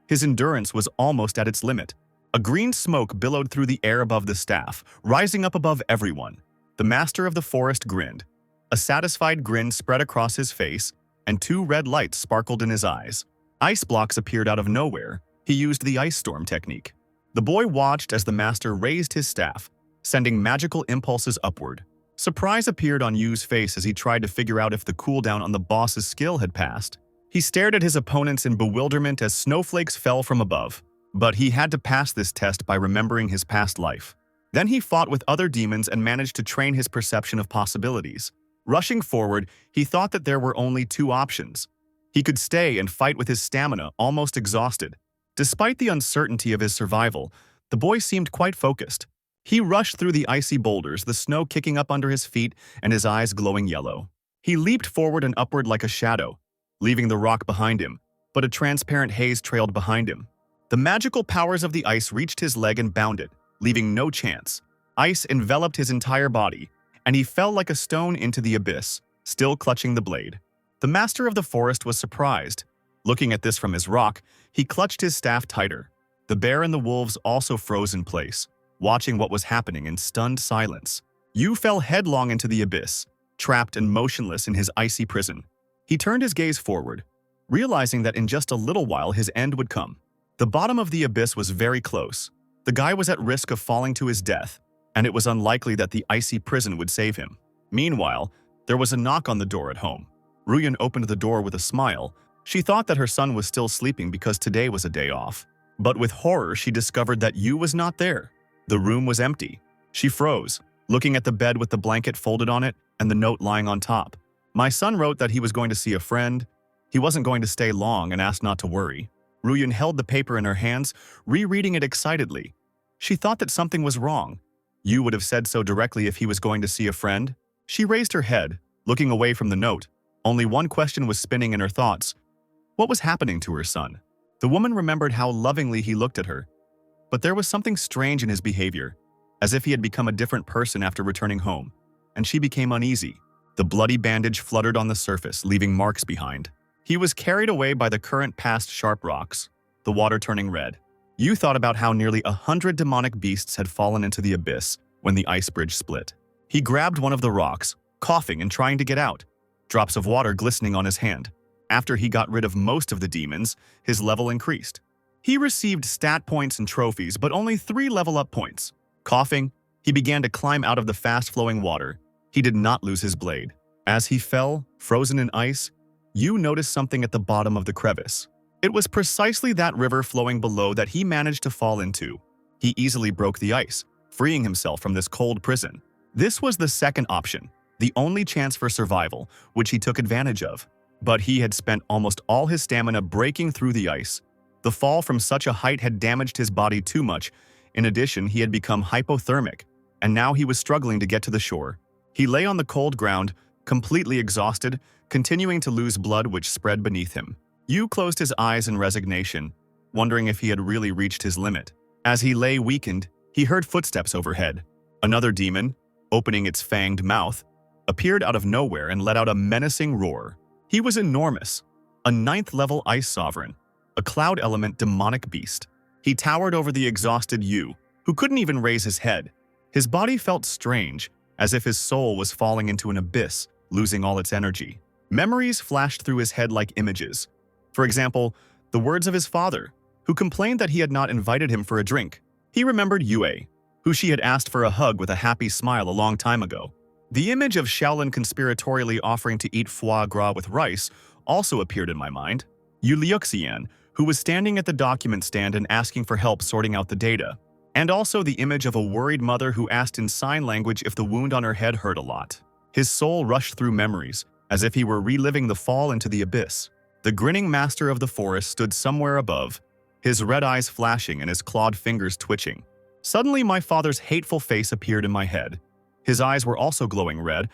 His endurance was almost at its limit. A green smoke billowed through the air above the staff, rising up above everyone. The master of the forest grinned. A satisfied grin spread across his face, and 2 red lights sparkled in his eyes. Ice blocks appeared out of nowhere. He used the ice storm technique. The boy watched as the master raised his staff, sending magical impulses upward. Surprise appeared on Yu's face as he tried to figure out if the cooldown on the boss's skill had passed. He stared at his opponents in bewilderment as snowflakes fell from above. But he had to pass this test by remembering his past life. Then he fought with other demons and managed to train his perception of possibilities. Rushing forward, he thought that there were only 2 options. He could stay and fight with his stamina almost exhausted. Despite the uncertainty of his survival, the boy seemed quite focused. He rushed through the icy boulders, the snow kicking up under his feet and his eyes glowing yellow. He leaped forward and upward like a shadow, leaving the rock behind him, but a transparent haze trailed behind him. The magical powers of the ice reached his leg and bound it, leaving no chance. Ice enveloped his entire body, and he fell like a stone into the abyss, still clutching the blade. The master of the forest was surprised. Looking at this from his rock, he clutched his staff tighter. The bear and the wolves also froze in place, watching what was happening in stunned silence. Yu fell headlong into the abyss, trapped and motionless in his icy prison. He turned his gaze forward, realizing that in just a little while his end would come. The bottom of the abyss was very close. The guy was at risk of falling to his death, and it was unlikely that the icy prison would save him. Meanwhile, there was a knock on the door at home. Ruyun opened the door with a smile. She thought that her son was still sleeping because today was a day off. But with horror, she discovered that Yu was not there. The room was empty. She froze, looking at the bed with the blanket folded on it and the note lying on top. My son wrote that he was going to see a friend. He wasn't going to stay long and asked not to worry. Ruyun held the paper in her hands, rereading it excitedly. She thought that something was wrong. Yu would have said so directly if he was going to see a friend. She raised her head, looking away from the note. Only one question was spinning in her thoughts. What was happening to her son? The woman remembered how lovingly he looked at her. But there was something strange in his behavior, as if he had become a different person after returning home, and she became uneasy. The bloody bandage fluttered on the surface, leaving marks behind. He was carried away by the current past sharp rocks, the water turning red. Yu thought about how nearly 100 demonic beasts had fallen into the abyss when the ice bridge split. He grabbed one of the rocks, coughing and trying to get out, drops of water glistening on his hand. After he got rid of most of the demons, his level increased. He received stat points and trophies, but only 3 level-up points. Coughing, he began to climb out of the fast-flowing water. He did not lose his blade. As he fell, frozen in ice, Yu noticed something at the bottom of the crevice. It was precisely that river flowing below that he managed to fall into. He easily broke the ice, freeing himself from this cold prison. This was the second option, the only chance for survival, which he took advantage of. But he had spent almost all his stamina breaking through the ice. The fall from such a height had damaged his body too much. In addition, he had become hypothermic, and now he was struggling to get to the shore. He lay on the cold ground, completely exhausted, continuing to lose blood which spread beneath him. Yu closed his eyes in resignation, wondering if he had really reached his limit. As he lay weakened, he heard footsteps overhead. Another demon, opening its fanged mouth, appeared out of nowhere and let out a menacing roar. He was enormous, a 9th-level ice sovereign, a cloud element demonic beast. He towered over the exhausted Yu, who couldn't even raise his head. His body felt strange, as if his soul was falling into an abyss, losing all its energy. Memories flashed through his head like images. For example, the words of his father, who complained that he had not invited him for a drink. He remembered Yue, who she had asked for a hug with a happy smile a long time ago. The image of Shaolin conspiratorially offering to eat foie gras with rice also appeared in my mind. Yu Liuxian, who was standing at the document stand and asking for help sorting out the data. And also the image of a worried mother who asked in sign language if the wound on her head hurt a lot. His soul rushed through memories, as if he were reliving the fall into the abyss. The grinning master of the forest stood somewhere above, his red eyes flashing and his clawed fingers twitching. Suddenly, my father's hateful face appeared in my head. His eyes were also glowing red,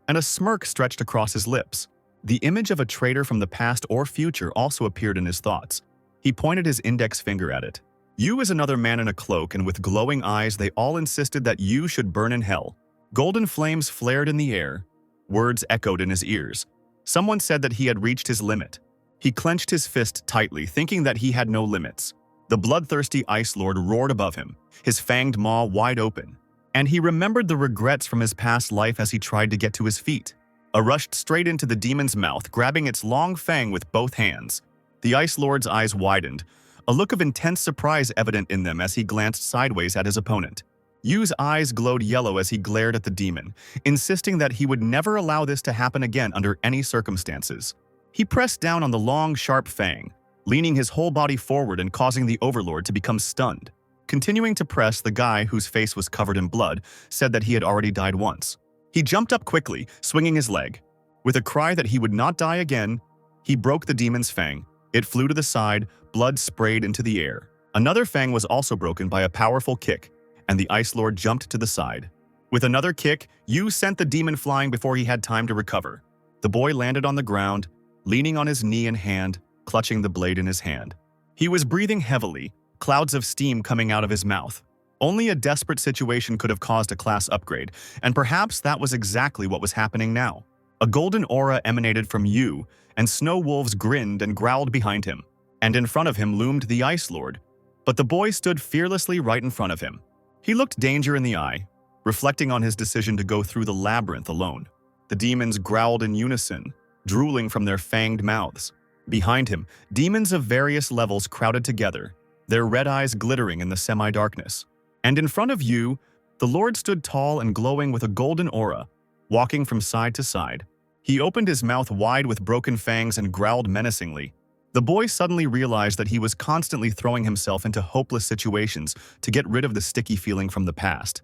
and a smirk stretched across his lips. The image of a traitor from the past or future also appeared in his thoughts. He pointed his index finger at it. Yu is another man in a cloak, and with glowing eyes, they all insisted that Yu should burn in hell. Golden flames flared in the air. Words echoed in his ears. Someone said that he had reached his limit. He clenched his fist tightly, thinking that he had no limits. The bloodthirsty Ice Lord roared above him, his fanged maw wide open. And he remembered the regrets from his past life as he tried to get to his feet. Rushed straight into the demon's mouth, grabbing its long fang with both hands. The Ice Lord's eyes widened, a look of intense surprise evident in them as he glanced sideways at his opponent. Yu's eyes glowed yellow as he glared at the demon, insisting that he would never allow this to happen again under any circumstances. He pressed down on the long, sharp fang, leaning his whole body forward and causing the overlord to become stunned. Continuing to press, the guy, whose face was covered in blood, said that he had already died once. He jumped up quickly, swinging his leg. With a cry that he would not die again, he broke the demon's fang. It flew to the side, blood sprayed into the air. Another fang was also broken by a powerful kick, and the Ice Lord jumped to the side. With another kick, Yu sent the demon flying before he had time to recover. The boy landed on the ground, leaning on his knee and hand, clutching the blade in his hand. He was breathing heavily, clouds of steam coming out of his mouth. Only a desperate situation could have caused a class upgrade, and perhaps that was exactly what was happening now. A golden aura emanated from Yu, and snow wolves grinned and growled behind him. And in front of him loomed the Ice Lord. But the boy stood fearlessly right in front of him. He looked danger in the eye, reflecting on his decision to go through the labyrinth alone. The demons growled in unison, drooling from their fanged mouths. Behind him, demons of various levels crowded together, their red eyes glittering in the semi-darkness. And in front of Yu, the Lord stood tall and glowing with a golden aura, walking from side to side. He opened his mouth wide with broken fangs and growled menacingly. The boy suddenly realized that he was constantly throwing himself into hopeless situations to get rid of the sticky feeling from the past.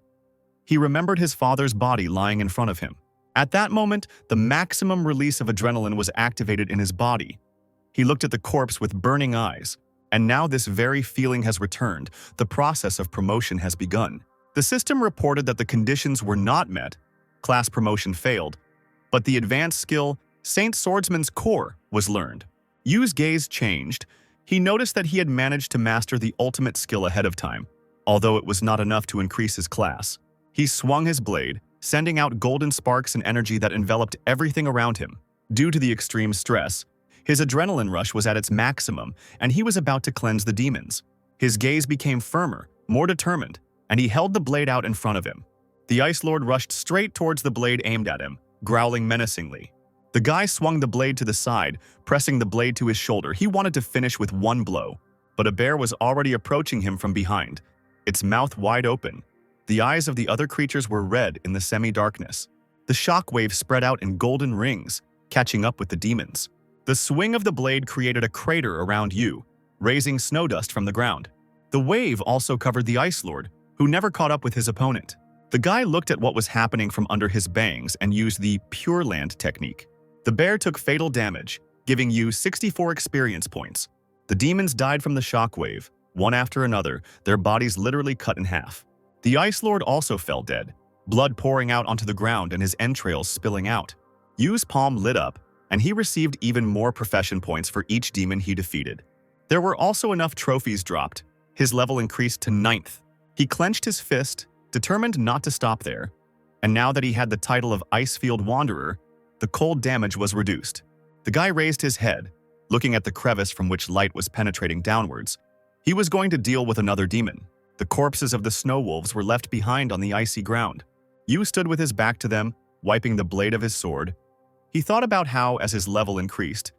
He remembered his father's body lying in front of him. At that moment, the maximum release of adrenaline was activated in his body. He looked at the corpse with burning eyes, and now this very feeling has returned. The process of promotion has begun. The system reported that the conditions were not met, class promotion failed, but the advanced skill, Saint Swordsman's Core, was learned. Yu's gaze changed. He noticed that he had managed to master the ultimate skill ahead of time, although it was not enough to increase his class. He swung his blade, sending out golden sparks and energy that enveloped everything around him. Due to the extreme stress, his adrenaline rush was at its maximum, and he was about to cleanse the demons. His gaze became firmer, more determined, and he held the blade out in front of him. The Ice Lord rushed straight towards the blade aimed at him, growling menacingly. The guy swung the blade to the side, pressing the blade to his shoulder. He wanted to finish with one blow, but a bear was already approaching him from behind, its mouth wide open. The eyes of the other creatures were red in the semi-darkness. The shockwave spread out in golden rings, catching up with the demons. The swing of the blade created a crater around Yu, raising snow dust from the ground. The wave also covered the Ice Lord, who never caught up with his opponent. The guy looked at what was happening from under his bangs and used the Pure Land technique. The bear took fatal damage, giving Yu 64 experience points. The demons died from the shockwave, one after another, their bodies literally cut in half. The Ice Lord also fell dead, blood pouring out onto the ground and his entrails spilling out. Yu's palm lit up, and he received even more profession points for each demon he defeated. There were also enough trophies dropped. His level increased to 9th. He clenched his fist, determined not to stop there, and now that he had the title of Icefield Wanderer, the cold damage was reduced. The guy raised his head, looking at the crevice from which light was penetrating downwards. He was going to deal with another demon. The corpses of the snow wolves were left behind on the icy ground. Yu stood with his back to them, wiping the blade of his sword. He thought about how, as his level increased,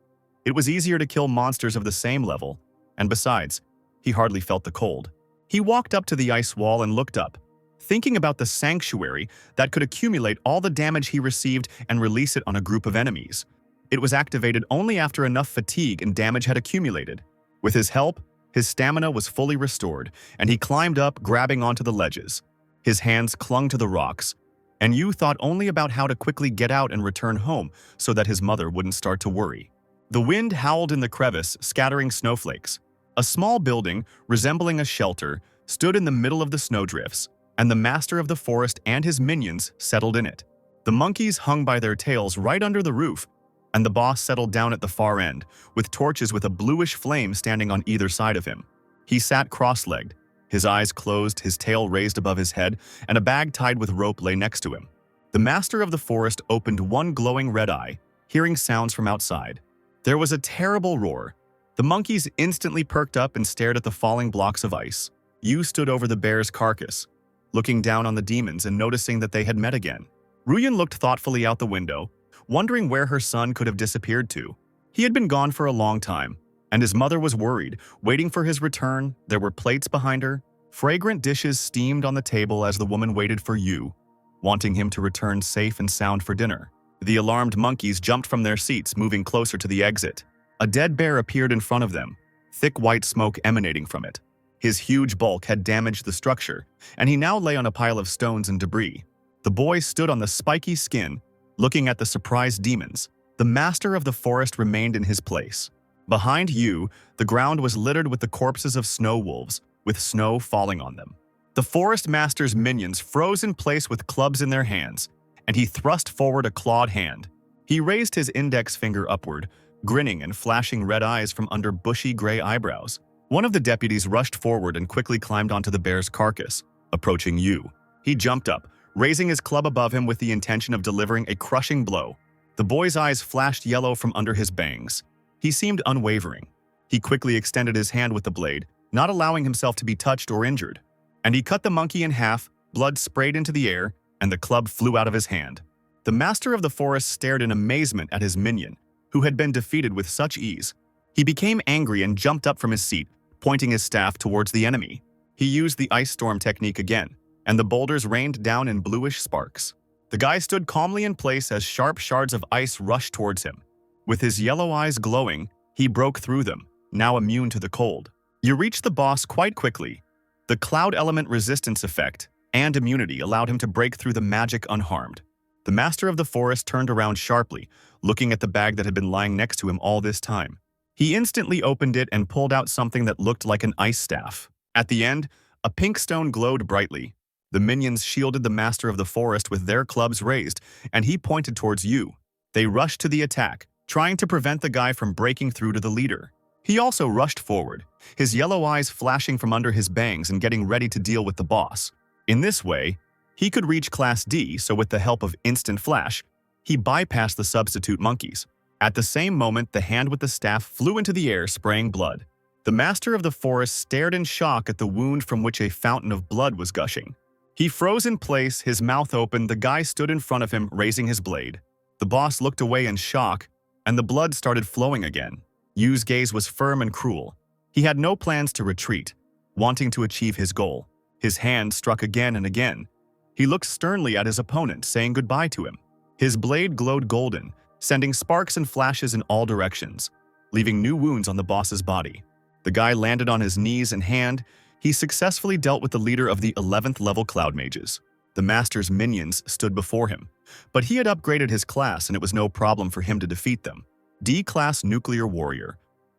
it was easier to kill monsters of the same level, and besides, he hardly felt the cold. He walked up to the ice wall and looked up, thinking about the sanctuary that could accumulate all the damage he received and release it on a group of enemies. It was activated only after enough fatigue and damage had accumulated. With his help, his stamina was fully restored, and he climbed up, grabbing onto the ledges. His hands clung to the rocks, and Yu thought only about how to quickly get out and return home so that his mother wouldn't start to worry. The wind howled in the crevice, scattering snowflakes. A small building, resembling a shelter, stood in the middle of the snowdrifts, and the master of the forest and his minions settled in it. The monkeys hung by their tails right under the roof, and the boss settled down at the far end, with torches with a bluish flame standing on either side of him. He sat cross-legged, his eyes closed, his tail raised above his head, and a bag tied with rope lay next to him. The master of the forest opened one glowing red eye, hearing sounds from outside. There was a terrible roar. The monkeys instantly perked up and stared at the falling blocks of ice. Yu stood over the bear's carcass, looking down on the demons and noticing that they had met again. Ruyan looked thoughtfully out the window, wondering where her son could have disappeared to. He had been gone for a long time, and his mother was worried, waiting for his return. There were plates behind her. Fragrant dishes steamed on the table as the woman waited for Yu, wanting him to return safe and sound for dinner. The alarmed monkeys jumped from their seats, moving closer to the exit. A dead bear appeared in front of them, thick white smoke emanating from it. His huge bulk had damaged the structure, and he now lay on a pile of stones and debris. The boy stood on the spiky skin, looking at the surprised demons. The master of the forest remained in his place. Behind Yu, the ground was littered with the corpses of snow wolves, with snow falling on them. The forest master's minions froze in place with clubs in their hands, and he thrust forward a clawed hand. He raised his index finger upward, grinning and flashing red eyes from under bushy gray eyebrows. One of the deputies rushed forward and quickly climbed onto the bear's carcass, approaching Yu. He jumped up, raising his club above him with the intention of delivering a crushing blow. The boy's eyes flashed yellow from under his bangs. He seemed unwavering. He quickly extended his hand with the blade, not allowing himself to be touched or injured. And he cut the monkey in half, blood sprayed into the air, and the club flew out of his hand. The master of the forest stared in amazement at his minion, who had been defeated with such ease. He became angry and jumped up from his seat, pointing his staff towards the enemy. He used the ice storm technique again, and the boulders rained down in bluish sparks. The guy stood calmly in place as sharp shards of ice rushed towards him. With his yellow eyes glowing, he broke through them, now immune to the cold. You reached the boss quite quickly. The cloud element resistance effect and immunity allowed him to break through the magic unharmed. The master of the forest turned around sharply, looking at the bag that had been lying next to him all this time. He instantly opened it and pulled out something that looked like an ice staff. At the end, a pink stone glowed brightly. The minions shielded the master of the forest with their clubs raised, and he pointed towards Yu. They rushed to the attack, trying to prevent the guy from breaking through to the leader. He also rushed forward, his yellow eyes flashing from under his bangs and getting ready to deal with the boss. In this way, he could reach Class D, so with the help of Instant Flash, he bypassed the substitute monkeys. At the same moment, the hand with the staff flew into the air, spraying blood. The master of the forest stared in shock at the wound from which a fountain of blood was gushing. He froze in place, his mouth open. The guy stood in front of him, raising his blade. The boss looked away in shock, and the blood started flowing again. Yu's gaze was firm and cruel. He had no plans to retreat, wanting to achieve his goal. His hand struck again and again. He looked sternly at his opponent, saying goodbye to him. His blade glowed golden, sending sparks and flashes in all directions, leaving new wounds on the boss's body. The guy landed on his knees and hand. He successfully dealt with the leader of the 11th level Cloud Mages. The master's minions stood before him, but he had upgraded his class and it was no problem for him to defeat them. D-Class Nuclear Warrior.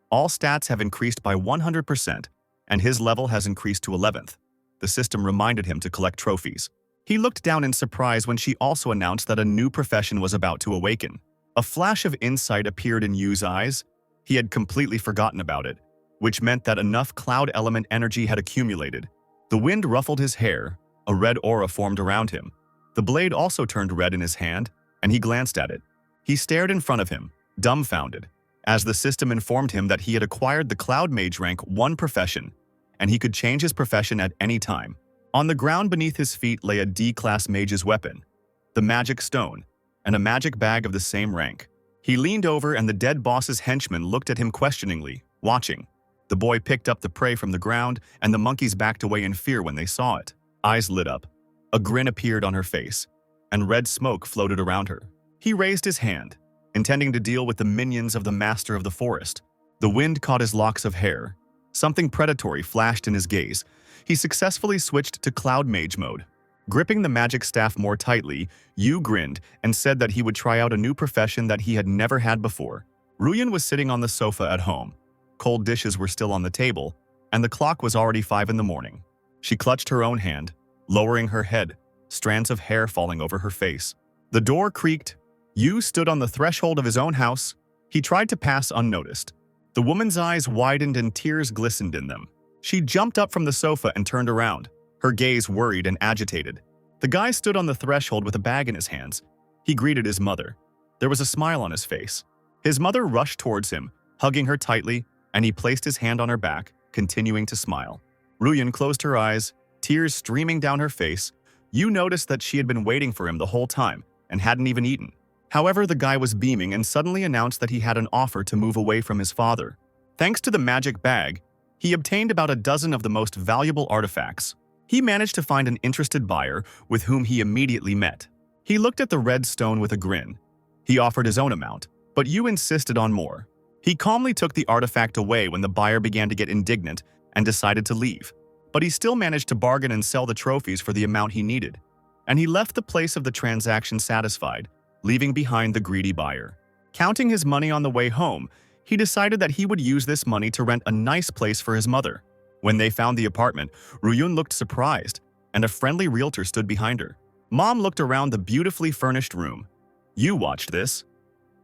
All stats have increased by 100%, and his level has increased to 11th. The system reminded him to collect trophies. He looked down in surprise when she also announced that a new profession was about to awaken. A flash of insight appeared in Yu's eyes. He had completely forgotten about it, which meant that enough cloud element energy had accumulated. The wind ruffled his hair, a red aura formed around him. The blade also turned red in his hand, and he glanced at it. He stared in front of him, dumbfounded, as the system informed him that he had acquired the Cloud Mage rank 1 profession, and he could change his profession at any time. On the ground beneath his feet lay a D-class mage's weapon, the magic stone, and a magic bag of the same rank. He leaned over and the dead boss's henchmen looked at him questioningly, watching. The boy picked up the prey from the ground, and the monkeys backed away in fear when they saw it. Eyes lit up. A grin appeared on her face, and red smoke floated around her. He raised his hand, intending to deal with the minions of the master of the forest. The wind caught his locks of hair. Something predatory flashed in his gaze. He successfully switched to Cloud Mage mode. Gripping the magic staff more tightly, Yu grinned and said that he would try out a new profession that he had never had before. Ruyan was sitting on the sofa at home. Cold dishes were still on the table, and the clock was already 5 in the morning. She clutched her own hand, lowering her head, strands of hair falling over her face. The door creaked. Yu stood on the threshold of his own house. He tried to pass unnoticed. The woman's eyes widened and tears glistened in them. She jumped up from the sofa and turned around, her gaze worried and agitated. The guy stood on the threshold with a bag in his hands. He greeted his mother. There was a smile on his face. His mother rushed towards him, hugging her tightly, and he placed his hand on her back, continuing to smile. Ruyan closed her eyes, tears streaming down her face. Yu noticed that she had been waiting for him the whole time and hadn't even eaten. However, the guy was beaming and suddenly announced that he had an offer to move away from his father. Thanks to the magic bag, he obtained about a dozen of the most valuable artifacts. He managed to find an interested buyer with whom he immediately met. He looked at the red stone with a grin. He offered his own amount, but Yu insisted on more. He calmly took the artifact away when the buyer began to get indignant and decided to leave. But he still managed to bargain and sell the trophies for the amount he needed. And he left the place of the transaction satisfied, leaving behind the greedy buyer. Counting his money on the way home, he decided that he would use this money to rent a nice place for his mother. When they found the apartment, Ruyan looked surprised, and a friendly realtor stood behind her. Mom looked around the beautifully furnished room. Yu watched this.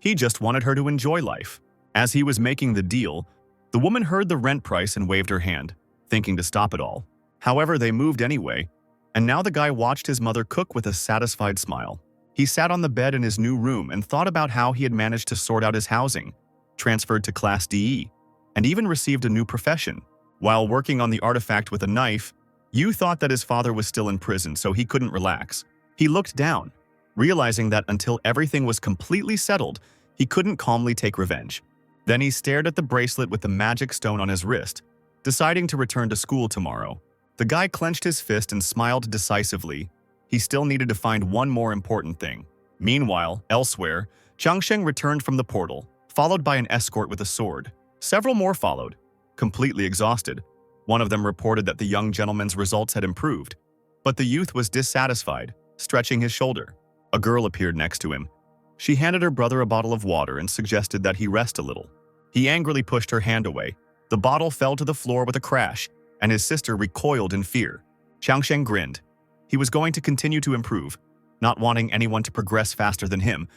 He just wanted her to enjoy life. As he was making the deal, the woman heard the rent price and waved her hand, thinking to stop it all. However, they moved anyway, and now the guy watched his mother cook with a satisfied smile. He sat on the bed in his new room and thought about how he had managed to sort out his housing, transferred to Class DE, and even received a new profession. While working on the artifact with a knife, Yu thought that his father was still in prison, so he couldn't relax. He looked down, realizing that until everything was completely settled, he couldn't calmly take revenge. Then he stared at the bracelet with the magic stone on his wrist, deciding to return to school tomorrow. The guy clenched his fist and smiled decisively. He still needed to find one more important thing. Meanwhile, elsewhere, Changsheng returned from the portal, followed by an escort with a sword. Several more followed, completely exhausted. One of them reported that the young gentleman's results had improved, but the youth was dissatisfied, stretching his shoulder. A girl appeared next to him. She handed her brother a bottle of water and suggested that he rest a little. He angrily pushed her hand away. The bottle fell to the floor with a crash, and his sister recoiled in fear. Changsheng grinned. He was going to continue to improve, not wanting anyone to progress faster than him.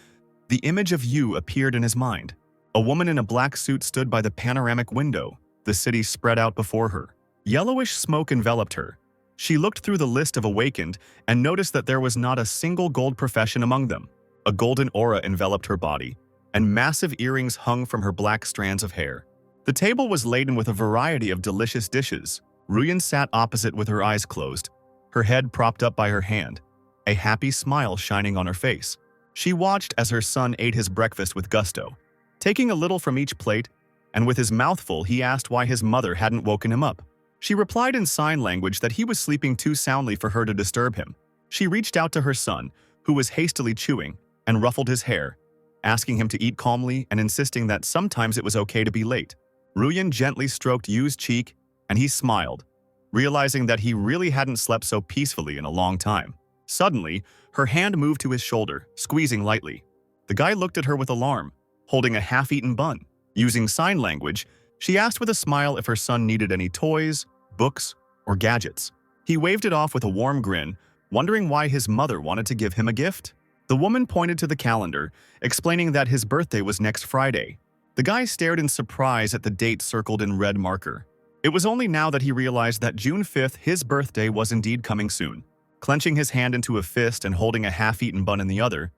The image of Yu appeared in his mind. A woman in a black suit stood by the panoramic window. The city spread out before her. Yellowish smoke enveloped her. She looked through the list of awakened and noticed that there was not a single gold profession among them. A golden aura enveloped her body, and massive earrings hung from her black strands of hair. The table was laden with a variety of delicious dishes. Ruyan sat opposite with her eyes closed, her head propped up by her hand, a happy smile shining on her face. She watched as her son ate his breakfast with gusto, taking a little from each plate, and with his mouth full he asked why his mother hadn't woken him up. She replied in sign language that he was sleeping too soundly for her to disturb him. She reached out to her son, who was hastily chewing, and ruffled his hair, asking him to eat calmly and insisting that sometimes it was okay to be late. Ruyan gently stroked Yu's cheek, and he smiled, realizing that he really hadn't slept so peacefully in a long time. Suddenly, her hand moved to his shoulder, squeezing lightly. The guy looked at her with alarm, holding a half-eaten bun. Using sign language, she asked with a smile if her son needed any toys, books, or gadgets. He waved it off with a warm grin, wondering why his mother wanted to give him a gift. The woman pointed to the calendar, explaining that his birthday was next Friday. The guy stared in surprise at the date circled in red marker. It was only now that he realized that June 5th, his birthday, was indeed coming soon. Clenching his hand into a fist and holding a half-eaten bun in the other,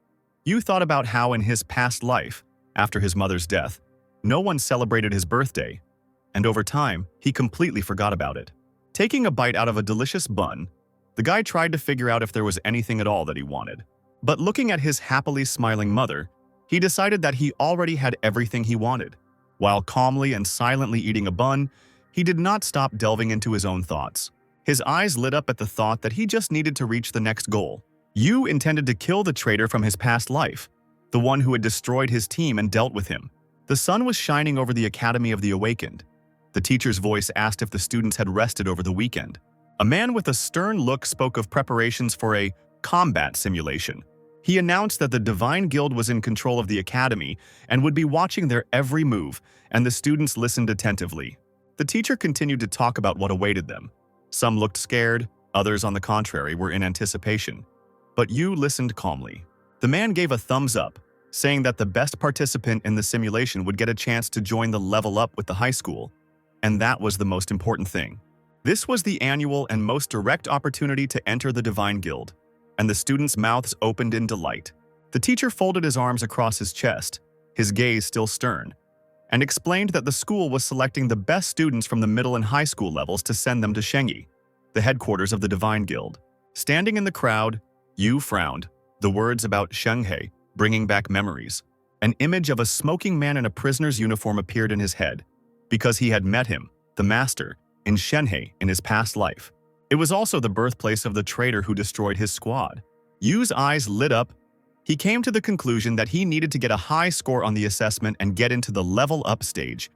Yu thought about how in his past life, after his mother's death, no one celebrated his birthday, and over time, he completely forgot about it. Taking a bite out of a delicious bun, the guy tried to figure out if there was anything at all that he wanted. But looking at his happily smiling mother, he decided that he already had everything he wanted. While calmly and silently eating a bun, he did not stop delving into his own thoughts. His eyes lit up at the thought that he just needed to reach the next goal. Yu intended to kill the traitor from his past life, the one who had destroyed his team and dealt with him. The sun was shining over the Academy of the Awakened. The teacher's voice asked if the students had rested over the weekend. A man with a stern look spoke of preparations for a combat simulation. He announced that the Divine Guild was in control of the academy and would be watching their every move, and the students listened attentively. The teacher continued to talk about what awaited them. Some looked scared, others, on the contrary, were in anticipation. But Yu listened calmly. The man gave a thumbs up, saying that the best participant in the simulation would get a chance to join the level up with the high school, and that was the most important thing. This was the annual and most direct opportunity to enter the Divine Guild, and the students' mouths opened in delight. The teacher folded his arms across his chest, his gaze still stern, and explained that the school was selecting the best students from the middle and high school levels to send them to Shengyi, the headquarters of the Divine Guild. Standing in the crowd, Yu frowned. The words about Shenghe, bringing back memories. An image of a smoking man in a prisoner's uniform appeared in his head, because he had met him, the master, in Shenghe in his past life. It was also the birthplace of the traitor who destroyed his squad. Yu's eyes lit up. He came to the conclusion that he needed to get a high score on the assessment and get into the level up stage.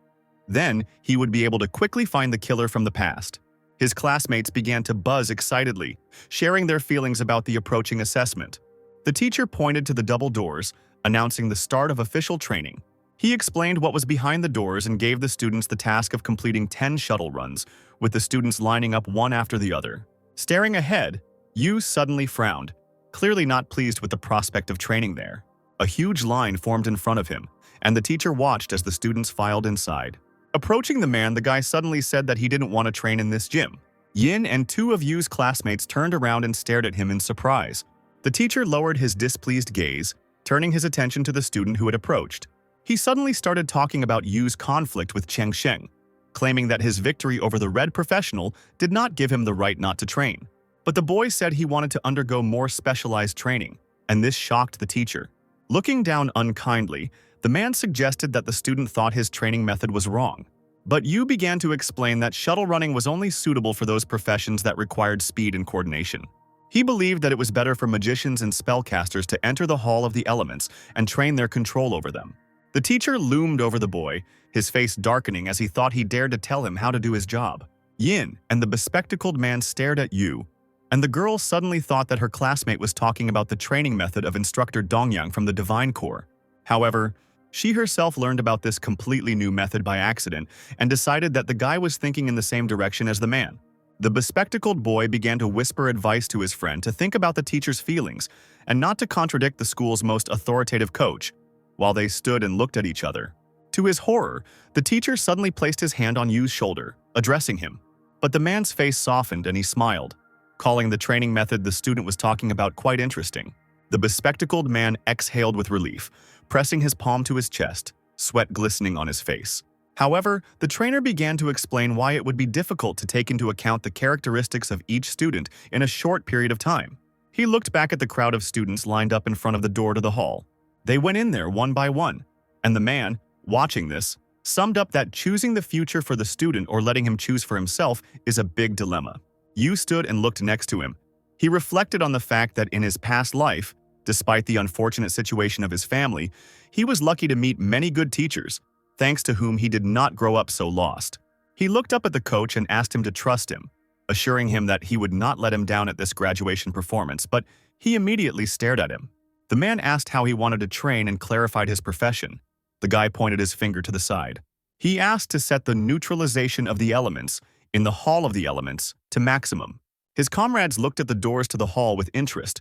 Then, he would be able to quickly find the killer from the past. His classmates began to buzz excitedly, sharing their feelings about the approaching assessment. The teacher pointed to the double doors, announcing the start of official training. He explained what was behind the doors and gave the students the task of completing 10 shuttle runs, with the students lining up one after the other. Staring ahead, Yu suddenly frowned, clearly not pleased with the prospect of training there. A huge line formed in front of him, and the teacher watched as the students filed inside. Approaching the man, the guy suddenly said that he didn't want to train in this gym. Yin and two of Yu's classmates turned around and stared at him in surprise. The teacher lowered his displeased gaze, turning his attention to the student who had approached. He suddenly started talking about Yu's conflict with Cheng Sheng, claiming that his victory over the red professional did not give him the right not to train. But the boy said he wanted to undergo more specialized training, and this shocked the teacher. Looking down unkindly, the man suggested that the student thought his training method was wrong. But Yu began to explain that shuttle running was only suitable for those professions that required speed and coordination. He believed that it was better for magicians and spellcasters to enter the Hall of the Elements and train their control over them. The teacher loomed over the boy, his face darkening as he thought he dared to tell him how to do his job. Yin and the bespectacled man stared at Yu, and the girl suddenly thought that her classmate was talking about the training method of instructor Dongyang from the Divine Corps. However, she herself learned about this completely new method by accident and decided that the guy was thinking in the same direction as the man. The bespectacled boy began to whisper advice to his friend to think about the teacher's feelings and not to contradict the school's most authoritative coach, while they stood and looked at each other. To his horror, the teacher suddenly placed his hand on Yu's shoulder, addressing him. But the man's face softened and he smiled, calling the training method the student was talking about quite interesting. The bespectacled man exhaled with relief, pressing his palm to his chest, sweat glistening on his face. However, the trainer began to explain why it would be difficult to take into account the characteristics of each student in a short period of time. He looked back at the crowd of students lined up in front of the door to the hall. They went in there one by one, and the man, watching this, summed up that choosing the future for the student or letting him choose for himself is a big dilemma. Yu stood and looked next to him. He reflected on the fact that in his past life, despite the unfortunate situation of his family, he was lucky to meet many good teachers, thanks to whom he did not grow up so lost. He looked up at the coach and asked him to trust him, assuring him that he would not let him down at this graduation performance, but he immediately stared at him. The man asked how he wanted to train and clarified his profession. The guy pointed his finger to the side. He asked to set the neutralization of the elements in the Hall of the Elements to maximum. His comrades looked at the doors to the hall with interest,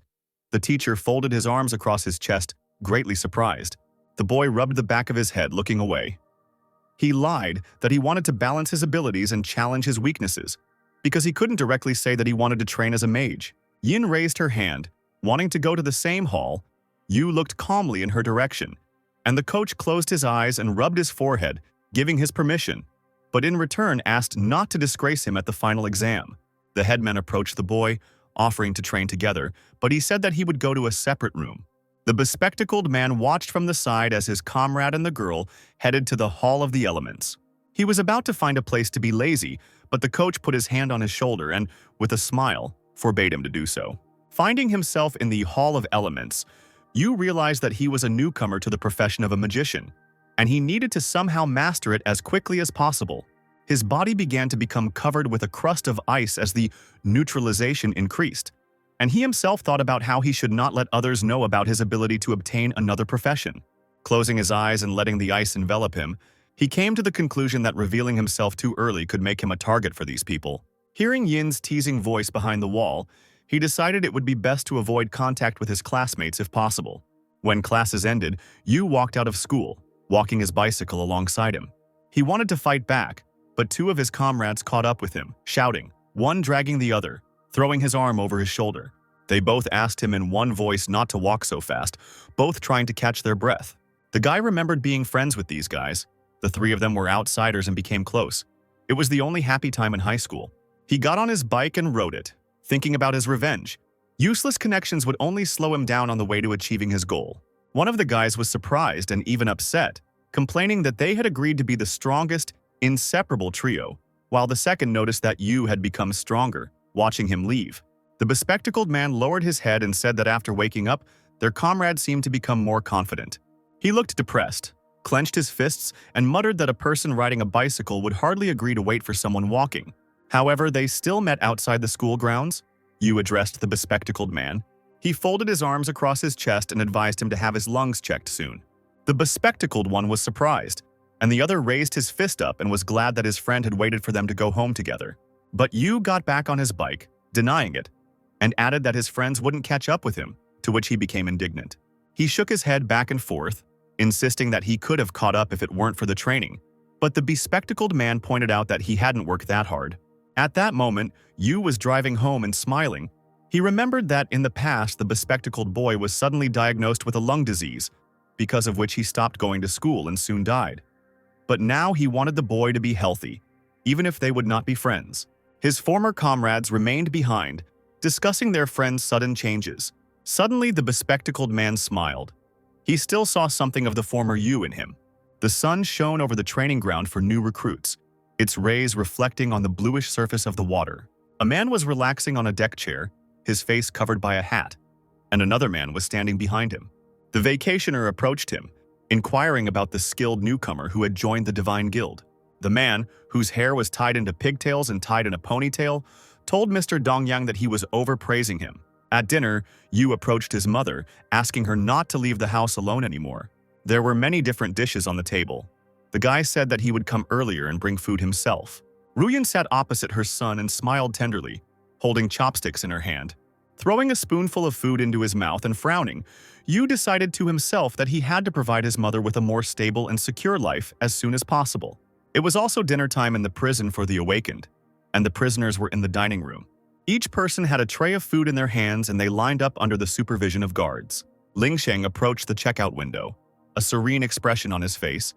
The teacher folded his arms across his chest, greatly surprised. The boy rubbed the back of his head, looking away. He lied that he wanted to balance his abilities and challenge his weaknesses, because he couldn't directly say that he wanted to train as a mage. Yin raised her hand, wanting to go to the same hall. Yu looked calmly in her direction, and the coach closed his eyes and rubbed his forehead, giving his permission, but in return asked not to disgrace him at the final exam. The headman approached the boy, offering to train together, but he said that he would go to a separate room. The bespectacled man watched from the side as his comrade and the girl headed to the Hall of the Elements. He was about to find a place to be lazy, but the coach put his hand on his shoulder and, with a smile, forbade him to do so. Finding himself in the Hall of Elements, Yu realized that he was a newcomer to the profession of a magician, and he needed to somehow master it as quickly as possible. His body began to become covered with a crust of ice as the neutralization increased, and he himself thought about how he should not let others know about his ability to obtain another profession. Closing his eyes and letting the ice envelop him, he came to the conclusion that revealing himself too early could make him a target for these people. Hearing Yin's teasing voice behind the wall, he decided it would be best to avoid contact with his classmates if possible. When classes ended, Yu walked out of school, walking his bicycle alongside him. He wanted to fight back, but two of his comrades caught up with him, shouting, one dragging the other, throwing his arm over his shoulder. They both asked him in one voice not to walk so fast, both trying to catch their breath. The guy remembered being friends with these guys. The three of them were outsiders and became close. It was the only happy time in high school. He got on his bike and rode it, thinking about his revenge. Useless connections would only slow him down on the way to achieving his goal. One of the guys was surprised and even upset, complaining that they had agreed to be the strongest, inseparable trio, while the second noticed that Yu had become stronger, watching him leave. The bespectacled man lowered his head and said that after waking up, their comrade seemed to become more confident. He looked depressed, clenched his fists, and muttered that a person riding a bicycle would hardly agree to wait for someone walking. However, they still met outside the school grounds. Yu addressed the bespectacled man. He folded his arms across his chest and advised him to have his lungs checked soon. The bespectacled one was surprised, and the other raised his fist up and was glad that his friend had waited for them to go home together. But Yu got back on his bike, denying it, and added that his friends wouldn't catch up with him, to which he became indignant. He shook his head back and forth, insisting that he could have caught up if it weren't for the training, but the bespectacled man pointed out that he hadn't worked that hard. At that moment, Yu was driving home and smiling. He remembered that in the past the bespectacled boy was suddenly diagnosed with a lung disease, because of which he stopped going to school and soon died. But now he wanted the boy to be healthy, even if they would not be friends. His former comrades remained behind, discussing their friend's sudden changes. Suddenly, the bespectacled man smiled. He still saw something of the former Yu in him. The sun shone over the training ground for new recruits, its rays reflecting on the bluish surface of the water. A man was relaxing on a deck chair, his face covered by a hat, and another man was standing behind him. The vacationer approached him, inquiring about the skilled newcomer who had joined the Divine Guild. The man, whose hair was tied into pigtails and tied in a ponytail, told Mr. Dongyang that he was overpraising him. At dinner, Yu approached his mother, asking her not to leave the house alone anymore. There were many different dishes on the table. The guy said that he would come earlier and bring food himself. Ruyan sat opposite her son and smiled tenderly, holding chopsticks in her hand. Throwing a spoonful of food into his mouth and frowning, Yu decided to himself that he had to provide his mother with a more stable and secure life as soon as possible. It was also dinner time in the prison for the awakened, and the prisoners were in the dining room. Each person had a tray of food in their hands and they lined up under the supervision of guards. Ling Sheng approached the checkout window, a serene expression on his face,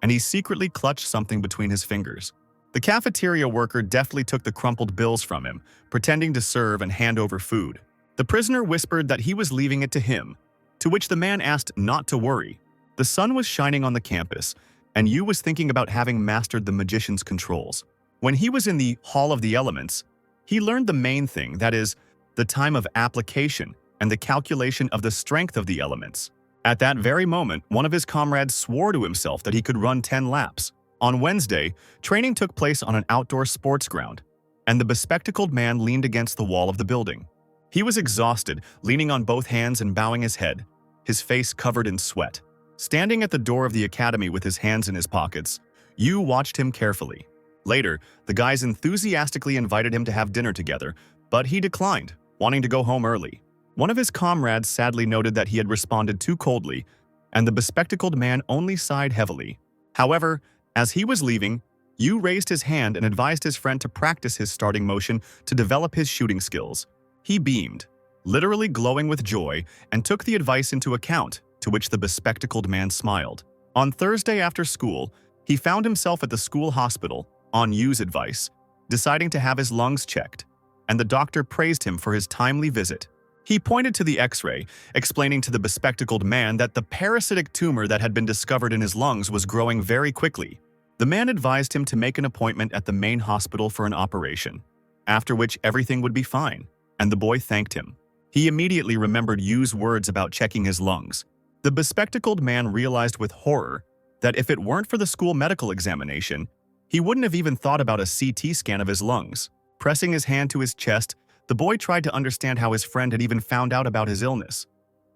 and he secretly clutched something between his fingers. The cafeteria worker deftly took the crumpled bills from him, pretending to serve and hand over food. The prisoner whispered that he was leaving it to him, to which the man asked not to worry. The sun was shining on the campus, and Yu was thinking about having mastered the magician's controls. When he was in the Hall of the Elements, he learned the main thing, that is, the time of application and the calculation of the strength of the elements. At that very moment, one of his comrades swore to himself that he could run 10 laps. On Wednesday, training took place on an outdoor sports ground, and the bespectacled man leaned against the wall of the building. He was exhausted, leaning on both hands and bowing his head, his face covered in sweat. Standing at the door of the academy with his hands in his pockets, Yu watched him carefully. Later, the guys enthusiastically invited him to have dinner together, but he declined, wanting to go home early. One of his comrades sadly noted that he had responded too coldly, and the bespectacled man only sighed heavily. However, as he was leaving, Yu raised his hand and advised his friend to practice his starting motion to develop his shooting skills. He beamed, literally glowing with joy, and took the advice into account, to which the bespectacled man smiled. On Thursday after school, he found himself at the school hospital, on Yu's advice, deciding to have his lungs checked, and the doctor praised him for his timely visit. He pointed to the X-ray, explaining to the bespectacled man that the parasitic tumor that had been discovered in his lungs was growing very quickly. The man advised him to make an appointment at the main hospital for an operation, after which everything would be fine, and the boy thanked him. He immediately remembered Yu's words about checking his lungs. The bespectacled man realized with horror that if it weren't for the school medical examination, he wouldn't have even thought about a CT scan of his lungs. Pressing his hand to his chest, the boy tried to understand how his friend had even found out about his illness.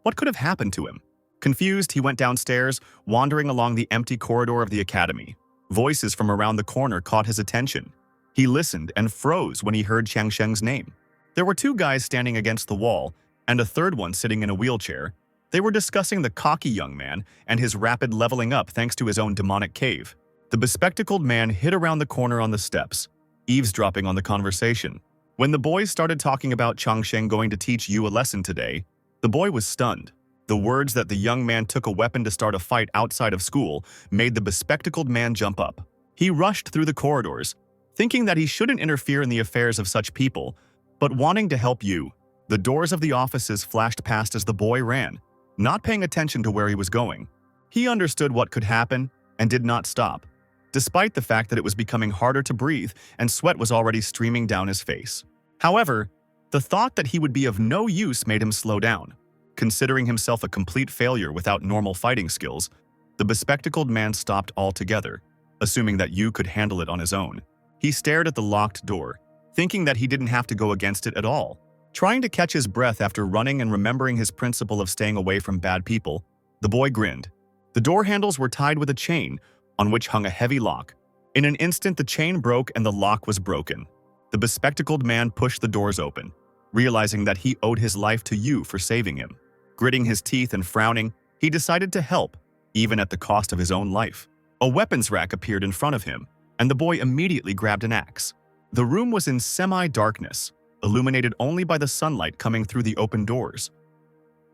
What could have happened to him? Confused, he went downstairs, wandering along the empty corridor of the academy. Voices from around the corner caught his attention. He listened and froze when he heard Chang Sheng's name. There were two guys standing against the wall, and a third one sitting in a wheelchair. They were discussing the cocky young man and his rapid leveling up thanks to his own demonic cave. The bespectacled man hid around the corner on the steps, eavesdropping on the conversation. When the boys started talking about Chang Sheng going to teach Yu a lesson today, the boy was stunned. The words that the young man took a weapon to start a fight outside of school made the bespectacled man jump up. He rushed through the corridors, thinking that he shouldn't interfere in the affairs of such people, but wanting to help Yu. The doors of the offices flashed past as the boy ran, not paying attention to where he was going. He understood what could happen and did not stop, despite the fact that it was becoming harder to breathe and sweat was already streaming down his face. However, the thought that he would be of no use made him slow down. Considering himself a complete failure without normal fighting skills, the bespectacled man stopped altogether, assuming that Yu could handle it on his own. He stared at the locked door, thinking that he didn't have to go against it at all. Trying to catch his breath after running and remembering his principle of staying away from bad people, the boy grinned. The door handles were tied with a chain, on which hung a heavy lock. In an instant, the chain broke and the lock was broken. The bespectacled man pushed the doors open, realizing that he owed his life to Yu for saving him. Gritting his teeth and frowning, he decided to help, even at the cost of his own life. A weapons rack appeared in front of him, and the boy immediately grabbed an axe. The room was in semi-darkness, illuminated only by the sunlight coming through the open doors.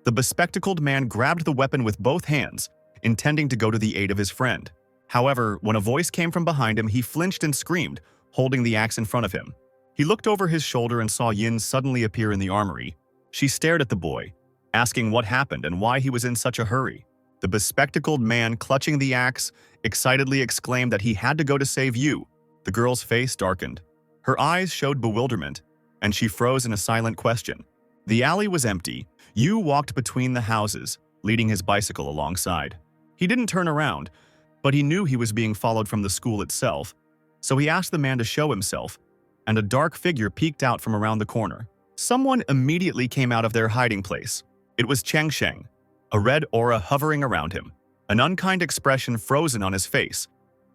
The bespectacled man grabbed the weapon with both hands, intending to go to the aid of his friend. However, when a voice came from behind him, he flinched and screamed, holding the axe in front of him. He looked over his shoulder and saw Yin suddenly appear in the armory. She stared at the boy, asking what happened and why he was in such a hurry. The bespectacled man, clutching the axe, excitedly exclaimed that he had to go to save Yu. The girl's face darkened. Her eyes showed bewilderment, and she froze in a silent question. The alley was empty. Yu walked between the houses, leading his bicycle alongside. He didn't turn around, but he knew he was being followed from the school itself, so he asked the man to show himself, and a dark figure peeked out from around the corner. Someone immediately came out of their hiding place. It was Chang Sheng, a red aura hovering around him, an unkind expression frozen on his face,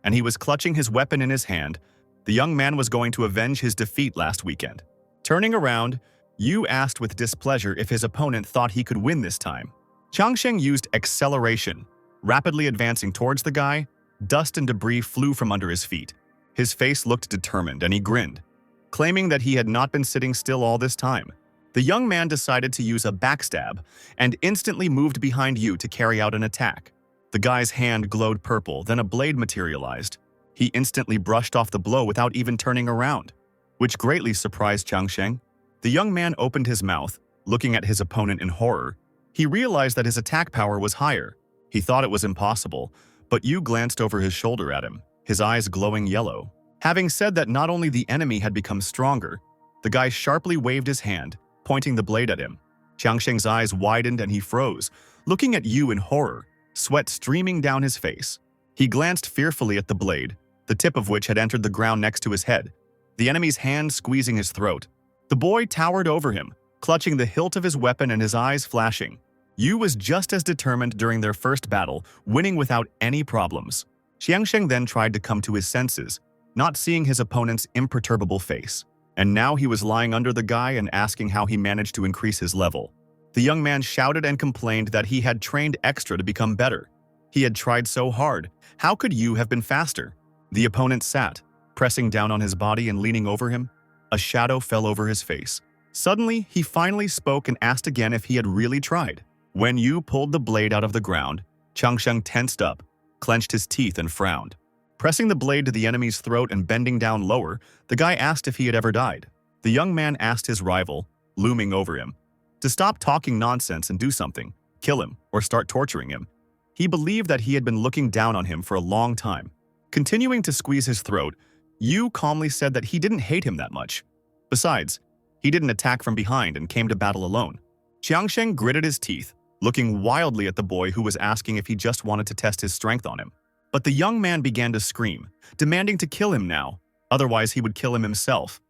and he was clutching his weapon in his hand. The young man was going to avenge his defeat last weekend. Turning around, Yu asked with displeasure if his opponent thought he could win this time. Chang Sheng used acceleration, rapidly advancing towards the guy. Dust and debris flew from under his feet. His face looked determined and he grinned, claiming that he had not been sitting still all this time. The young man decided to use a backstab and instantly moved behind Yu to carry out an attack. The guy's hand glowed purple, then a blade materialized. He instantly brushed off the blow without even turning around, which greatly surprised Chang Sheng. The young man opened his mouth, looking at his opponent in horror. He realized that his attack power was higher. He thought it was impossible, but Yu glanced over his shoulder at him, his eyes glowing yellow. Having said that not only the enemy had become stronger, the guy sharply waved his hand, pointing the blade at him. Chang Sheng's eyes widened and he froze, looking at Yu in horror, sweat streaming down his face. He glanced fearfully at the blade, the tip of which had entered the ground next to his head, the enemy's hand squeezing his throat. The boy towered over him, clutching the hilt of his weapon and his eyes flashing. Yu was just as determined during their first battle, winning without any problems. Chang Sheng then tried to come to his senses, not seeing his opponent's imperturbable face. And now he was lying under the guy and asking how he managed to increase his level. The young man shouted and complained that he had trained extra to become better. He had tried so hard. How could you have been faster? The opponent sat, pressing down on his body and leaning over him. A shadow fell over his face. Suddenly, he finally spoke and asked again if he had really tried. When Yu pulled the blade out of the ground, Changsheng tensed up, clenched his teeth and frowned. Pressing the blade to the enemy's throat and bending down lower, the guy asked if he had ever died. The young man asked his rival, looming over him, to stop talking nonsense and do something, kill him, or start torturing him. He believed that he had been looking down on him for a long time. Continuing to squeeze his throat, Yu calmly said that he didn't hate him that much. Besides, he didn't attack from behind and came to battle alone. Qiangsheng gritted his teeth, looking wildly at the boy who was asking if he just wanted to test his strength on him. But the young man began to scream, demanding to kill him now, otherwise he would kill him himself.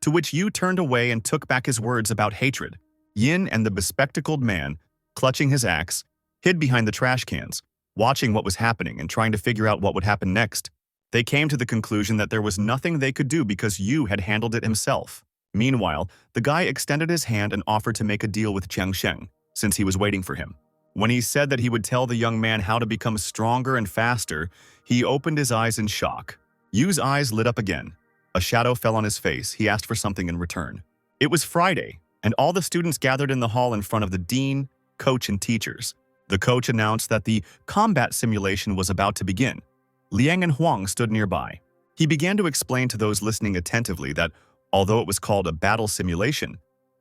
To which Yu turned away and took back his words about hatred. Yin and the bespectacled man, clutching his axe, hid behind the trash cans, watching what was happening and trying to figure out what would happen next. They came to the conclusion that there was nothing they could do because Yu had handled it himself. Meanwhile, the guy extended his hand and offered to make a deal with Qiangsheng, since he was waiting for him. When he said that he would tell the young man how to become stronger and faster, he opened his eyes in shock. Yu's eyes lit up again. A shadow fell on his face. He asked for something in return. It was Friday, and all the students gathered in the hall in front of the dean, coach, and teachers. The coach announced that the combat simulation was about to begin. Liang and Huang stood nearby. He began to explain to those listening attentively that, although it was called a battle simulation,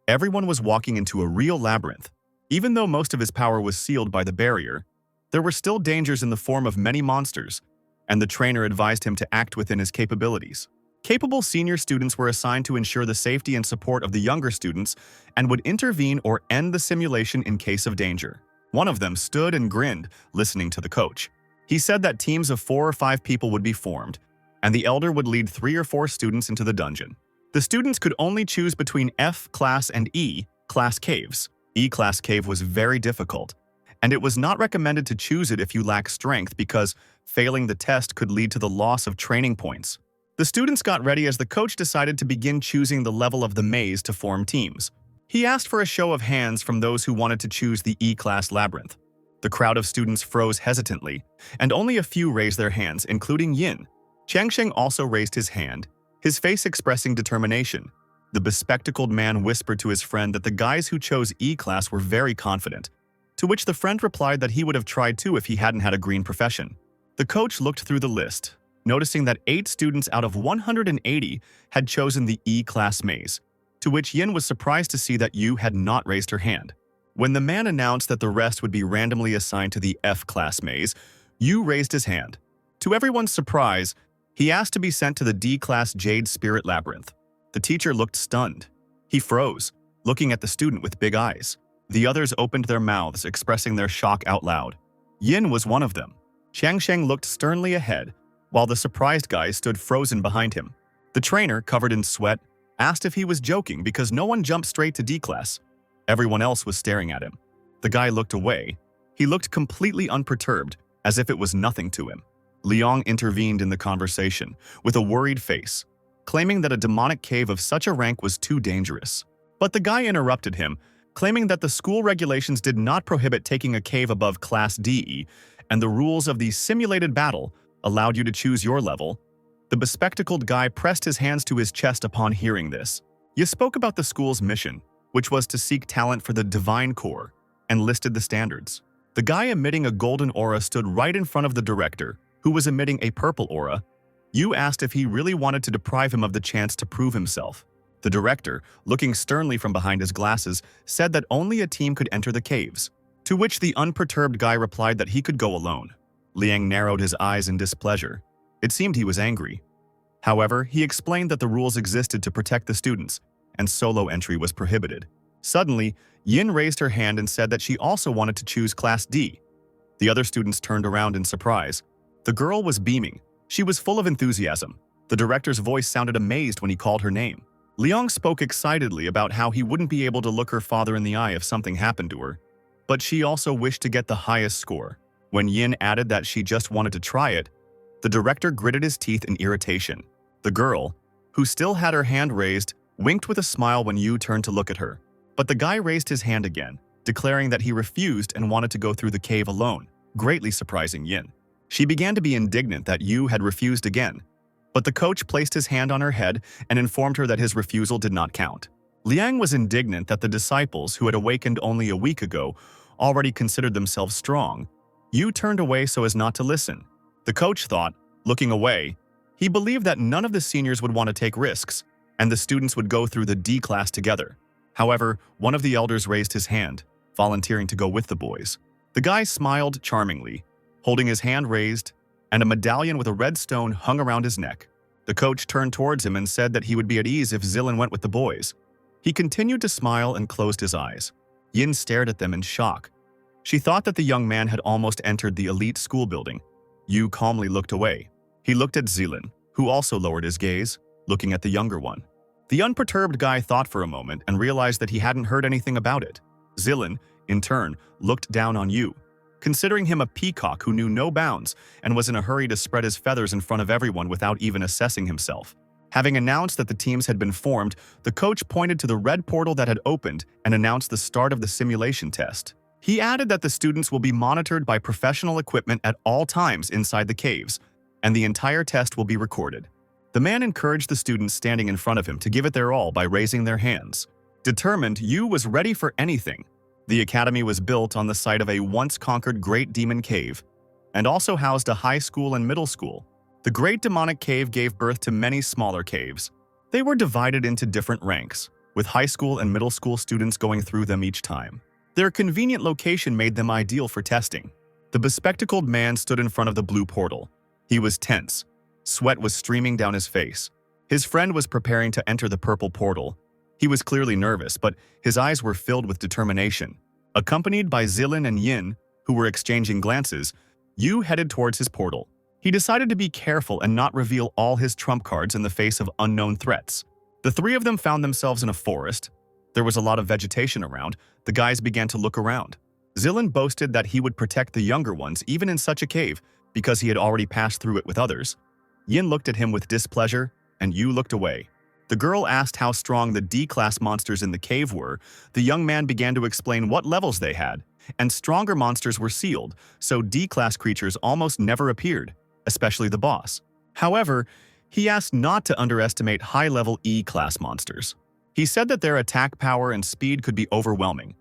everyone was walking into a real labyrinth. Even though most of his power was sealed by the barrier, there were still dangers in the form of many monsters, and the trainer advised him to act within his capabilities. Capable senior students were assigned to ensure the safety and support of the younger students and would intervene or end the simulation in case of danger. One of them stood and grinned, listening to the coach. He said that teams of 4 or 5 people would be formed, and the elder would lead 3 or 4 students into the dungeon. The students could only choose between F-class and E-class caves. E-class cave was very difficult, and it was not recommended to choose it if you lack strength because failing the test could lead to the loss of training points. The students got ready as the coach decided to begin choosing the level of the maze to form teams. He asked for a show of hands from those who wanted to choose the E-class labyrinth. The crowd of students froze hesitantly, and only a few raised their hands, including Yin. Qiangsheng also raised his hand, his face expressing determination. The bespectacled man whispered to his friend that the guys who chose E-class were very confident, to which the friend replied that he would have tried too if he hadn't had a green profession. The coach looked through the list, noticing that 8 students out of 180 had chosen the E-class maze, to which Yin was surprised to see that Yu had not raised her hand. When the man announced that the rest would be randomly assigned to the F-class maze, Yu raised his hand. To everyone's surprise, he asked to be sent to the D-class Jade Spirit Labyrinth. The teacher looked stunned. He froze, looking at the student with big eyes. The others opened their mouths, expressing their shock out loud. Yin was one of them. Qiangsheng looked sternly ahead, while the surprised guy stood frozen behind him. The trainer, covered in sweat, asked if he was joking because no one jumped straight to D-class. Everyone else was staring at him. The guy looked away. He looked completely unperturbed, as if it was nothing to him. Liang intervened in the conversation, with a worried face, claiming that a demonic cave of such a rank was too dangerous. But the guy interrupted him, claiming that the school regulations did not prohibit taking a cave above Class DE, and the rules of the simulated battle allowed you to choose your level. The bespectacled guy pressed his hands to his chest upon hearing this. You spoke about the school's mission, which was to seek talent for the Divine Core, and listed the standards. The guy emitting a golden aura stood right in front of the director, who was emitting a purple aura. Yu asked if he really wanted to deprive him of the chance to prove himself. The director, looking sternly from behind his glasses, said that only a team could enter the caves, to which the unperturbed guy replied that he could go alone. Liang narrowed his eyes in displeasure. It seemed he was angry. However, he explained that the rules existed to protect the students, and solo entry was prohibited. Suddenly, Yin raised her hand and said that she also wanted to choose Class D. The other students turned around in surprise. The girl was beaming. She was full of enthusiasm. The director's voice sounded amazed when he called her name. Liang spoke excitedly about how he wouldn't be able to look her father in the eye if something happened to her, but she also wished to get the highest score. When Yin added that she just wanted to try it, the director gritted his teeth in irritation. The girl, who still had her hand raised, winked with a smile when Yu turned to look at her. But the guy raised his hand again, declaring that he refused and wanted to go through the cave alone, greatly surprising Yin. She began to be indignant that Yu had refused again, but the coach placed his hand on her head and informed her that his refusal did not count. Liang was indignant that the disciples, who had awakened only a week ago, already considered themselves strong. Yu turned away so as not to listen. The coach thought, looking away, he believed that none of the seniors would want to take risks, and the students would go through the D class together. However, one of the elders raised his hand, volunteering to go with the boys. The guy smiled charmingly, holding his hand raised, and a medallion with a red stone hung around his neck. The coach turned towards him and said that he would be at ease if Zilin went with the boys. He continued to smile and closed his eyes. Yin stared at them in shock. She thought that the young man had almost entered the elite school building. Yu calmly looked away. He looked at Zilin, who also lowered his gaze, looking at the younger one. The unperturbed guy thought for a moment and realized that he hadn't heard anything about it. Zilin, in turn, looked down on Yu, considering him a peacock who knew no bounds and was in a hurry to spread his feathers in front of everyone without even assessing himself. Having announced that the teams had been formed, the coach pointed to the red portal that had opened and announced the start of the simulation test. He added that the students will be monitored by professional equipment at all times inside the caves, and the entire test will be recorded. The man encouraged the students standing in front of him to give it their all by raising their hands. Determined, Yu was ready for anything. The academy was built on the site of a once-conquered Great Demon Cave, and also housed a high school and middle school. The Great Demonic Cave gave birth to many smaller caves. They were divided into different ranks, with high school and middle school students going through them each time. Their convenient location made them ideal for testing. The bespectacled man stood in front of the blue portal. He was tense. Sweat was streaming down his face. His friend was preparing to enter the purple portal. He was clearly nervous, but his eyes were filled with determination. Accompanied by Zilin and Yin, who were exchanging glances, Yu headed towards his portal. He decided to be careful and not reveal all his trump cards in the face of unknown threats. The three of them found themselves in a forest. There was a lot of vegetation around. The guys began to look around. Zilin boasted that he would protect the younger ones even in such a cave because he had already passed through it with others. Yin looked at him with displeasure, and Yu looked away. The girl asked how strong the D-class monsters in the cave were. The young man began to explain what levels they had, and stronger monsters were sealed, so D-class creatures almost never appeared, especially the boss. However, he asked not to underestimate high-level E-class monsters. He said that their attack power and speed could be overwhelming,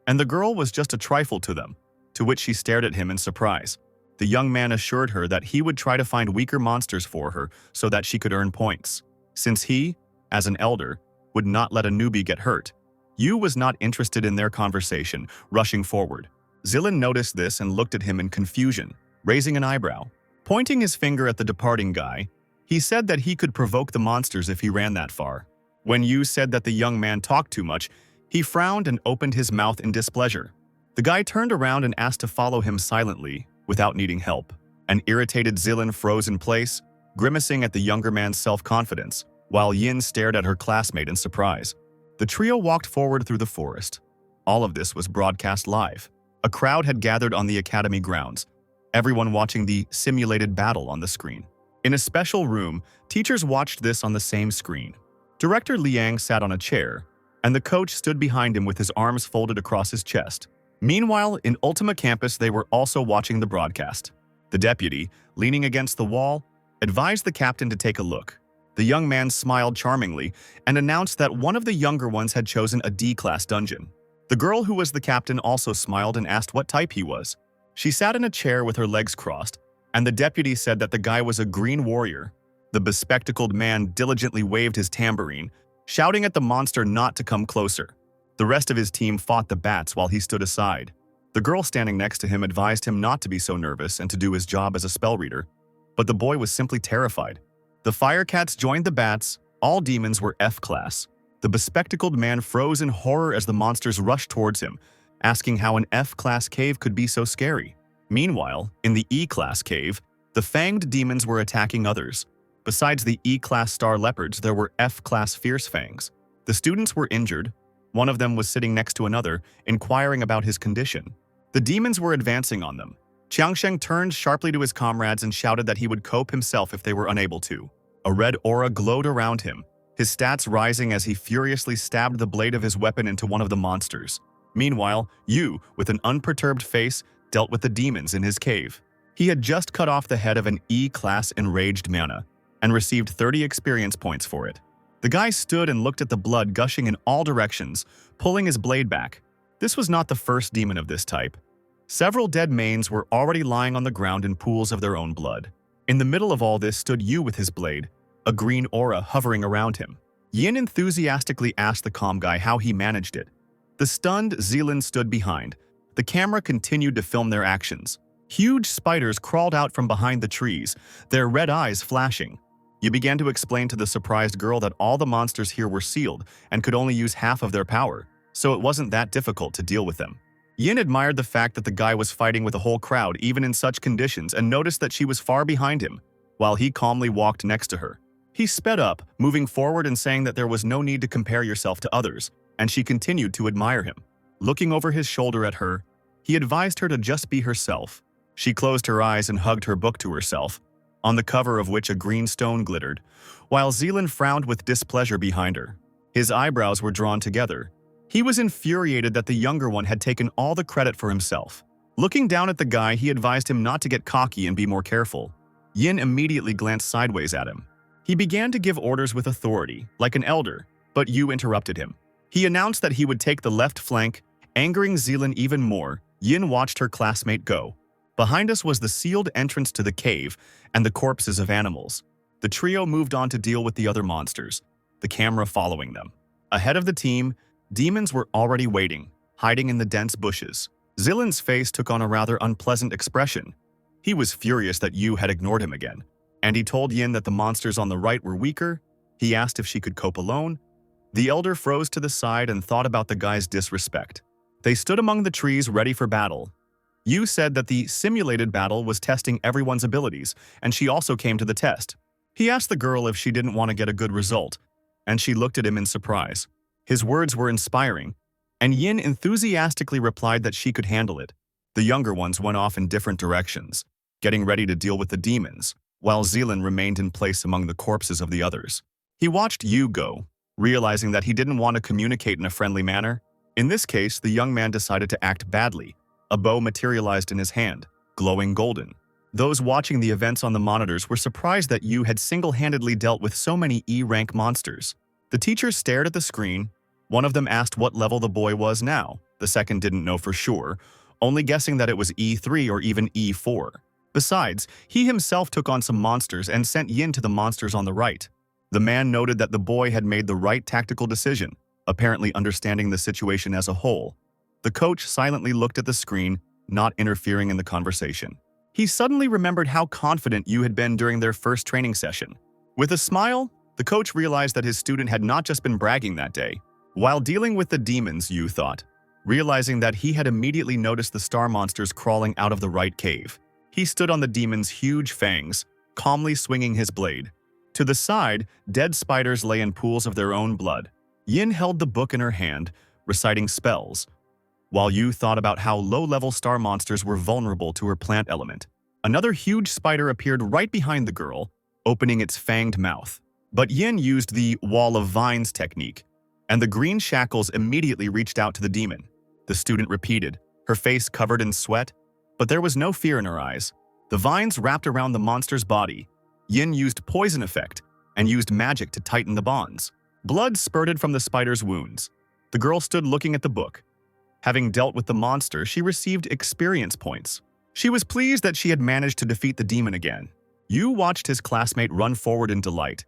and the girl was just a trifle to them, to which she stared at him in surprise. The young man assured her that he would try to find weaker monsters for her so that she could earn points. Since he, as an elder, would not let a newbie get hurt, Yu was not interested in their conversation, rushing forward. Zilin noticed this and looked at him in confusion, raising an eyebrow. Pointing his finger at the departing guy, he said that he could provoke the monsters if he ran that far. When Yu said that the young man talked too much, he frowned and opened his mouth in displeasure. The guy turned around and asked to follow him silently, without needing help. An irritated Zilin froze in place, grimacing at the younger man's self-confidence, while Yin stared at her classmate in surprise. The trio walked forward through the forest. All of this was broadcast live. A crowd had gathered on the academy grounds, everyone watching the simulated battle on the screen. In a special room, teachers watched this on the same screen. Director Liang sat on a chair, and the coach stood behind him with his arms folded across his chest. Meanwhile, in Ultima Campus, they were also watching the broadcast. The deputy, leaning against the wall, advised the captain to take a look. The young man smiled charmingly and announced that one of the younger ones had chosen a D-class dungeon. The girl who was the captain also smiled and asked what type he was. She sat in a chair with her legs crossed, and the deputy said that the guy was a green warrior. The bespectacled man diligently waved his tambourine, shouting at the monster not to come closer. The rest of his team fought the bats while he stood aside. The girl standing next to him advised him not to be so nervous and to do his job as a spell reader, but the boy was simply terrified. The Firecats joined the bats. All demons were F-class. The bespectacled man froze in horror as the monsters rushed towards him, asking how an F-class cave could be so scary. Meanwhile, in the E-class cave, the fanged demons were attacking others. Besides the E-class star leopards, there were F-class fierce fangs. The students were injured. One of them was sitting next to another, inquiring about his condition. The demons were advancing on them. Qiangsheng turned sharply to his comrades and shouted that he would cope himself if they were unable to. A red aura glowed around him, his stats rising as he furiously stabbed the blade of his weapon into one of the monsters. Meanwhile, Yu, with an unperturbed face, dealt with the demons in his cave. He had just cut off the head of an E-class enraged mana and received 30 experience points for it. The guy stood and looked at the blood gushing in all directions, pulling his blade back. This was not the first demon of this type. Several dead mains were already lying on the ground in pools of their own blood. In the middle of all this stood Yu with his blade, a green aura hovering around him. Yin enthusiastically asked the calm guy how he managed it. The stunned Zealand stood behind. The camera continued to film their actions. Huge spiders crawled out from behind the trees, their red eyes flashing. Yu began to explain to the surprised girl that all the monsters here were sealed and could only use half of their power, so it wasn't that difficult to deal with them. Yin admired the fact that the guy was fighting with a whole crowd even in such conditions and noticed that she was far behind him, while he calmly walked next to her. He sped up, moving forward and saying that there was no need to compare yourself to others, and she continued to admire him. Looking over his shoulder at her, he advised her to just be herself. She closed her eyes and hugged her book to herself, on the cover of which a green stone glittered, while Zealand frowned with displeasure behind her. His eyebrows were drawn together. He was infuriated that the younger one had taken all the credit for himself. Looking down at the guy, he advised him not to get cocky and be more careful. Yin immediately glanced sideways at him. He began to give orders with authority, like an elder, but Yu interrupted him. He announced that he would take the left flank, angering Zealand even more. Yin watched her classmate go. Behind us was the sealed entrance to the cave and the corpses of animals. The trio moved on to deal with the other monsters, the camera following them. Ahead of the team, demons were already waiting, hiding in the dense bushes. Zealand's face took on a rather unpleasant expression. He was furious that Yu had ignored him again, and he told Yin that the monsters on the right were weaker. He asked if she could cope alone. The elder froze to the side and thought about the guy's disrespect. They stood among the trees ready for battle. Yu said that the simulated battle was testing everyone's abilities, and she also came to the test. He asked the girl if she didn't want to get a good result, and she looked at him in surprise. His words were inspiring, and Yin enthusiastically replied that she could handle it. The younger ones went off in different directions, getting ready to deal with the demons, while Zealand remained in place among the corpses of the others. He watched Yu go, realizing that he didn't want to communicate in a friendly manner. In this case, the young man decided to act badly. A bow materialized in his hand, glowing golden. Those watching the events on the monitors were surprised that Yu had single-handedly dealt with so many E-rank monsters. The teachers stared at the screen. One of them asked what level the boy was now. The second didn't know for sure, only guessing that it was E3 or even E4. Besides, he himself took on some monsters and sent Yin to the monsters on the right. The man noted that the boy had made the right tactical decision, apparently understanding the situation as a whole. The coach silently looked at the screen, not interfering in the conversation. He suddenly remembered how confident Yu had been during their first training session. With a smile, the coach realized that his student had not just been bragging that day. While dealing with the demons, Yu thought, realizing that he had immediately noticed the star monsters crawling out of the right cave. He stood on the demon's huge fangs, calmly swinging his blade. To the side, dead spiders lay in pools of their own blood. Yin held the book in her hand, reciting spells, while Yu thought about how low-level star monsters were vulnerable to her plant element. Another huge spider appeared right behind the girl, opening its fanged mouth. But Yin used the wall of vines technique, and the green shackles immediately reached out to the demon. The student repeated, her face covered in sweat, but there was no fear in her eyes. The vines wrapped around the monster's body. Yin used poison effect and used magic to tighten the bonds. Blood spurted from the spider's wounds. The girl stood looking at the book. Having dealt with the monster, she received experience points. She was pleased that she had managed to defeat the demon again. Yu watched his classmate run forward in delight,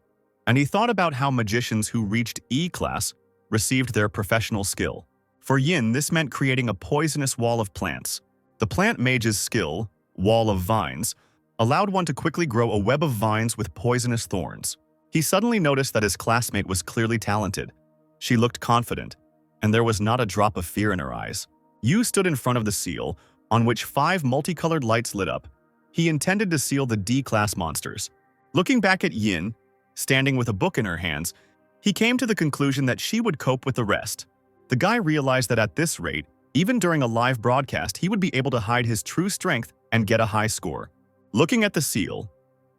and he thought about how magicians who reached E-class received their professional skill. For Yin, this meant creating a poisonous wall of plants. The plant mage's skill, Wall of Vines, allowed one to quickly grow a web of vines with poisonous thorns. He suddenly noticed that his classmate was clearly talented. She looked confident, and there was not a drop of fear in her eyes. Yu stood in front of the seal, on which 5 multicolored lights lit up. He intended to seal the D-class monsters. Looking back at Yin, standing with a book in her hands, he came to the conclusion that she would cope with the rest. The guy realized that at this rate, even during a live broadcast, he would be able to hide his true strength and get a high score. Looking at the seal,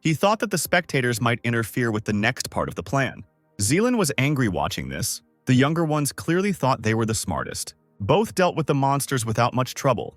he thought that the spectators might interfere with the next part of the plan. Zealand was angry watching this. The younger ones clearly thought they were the smartest. Both dealt with the monsters without much trouble,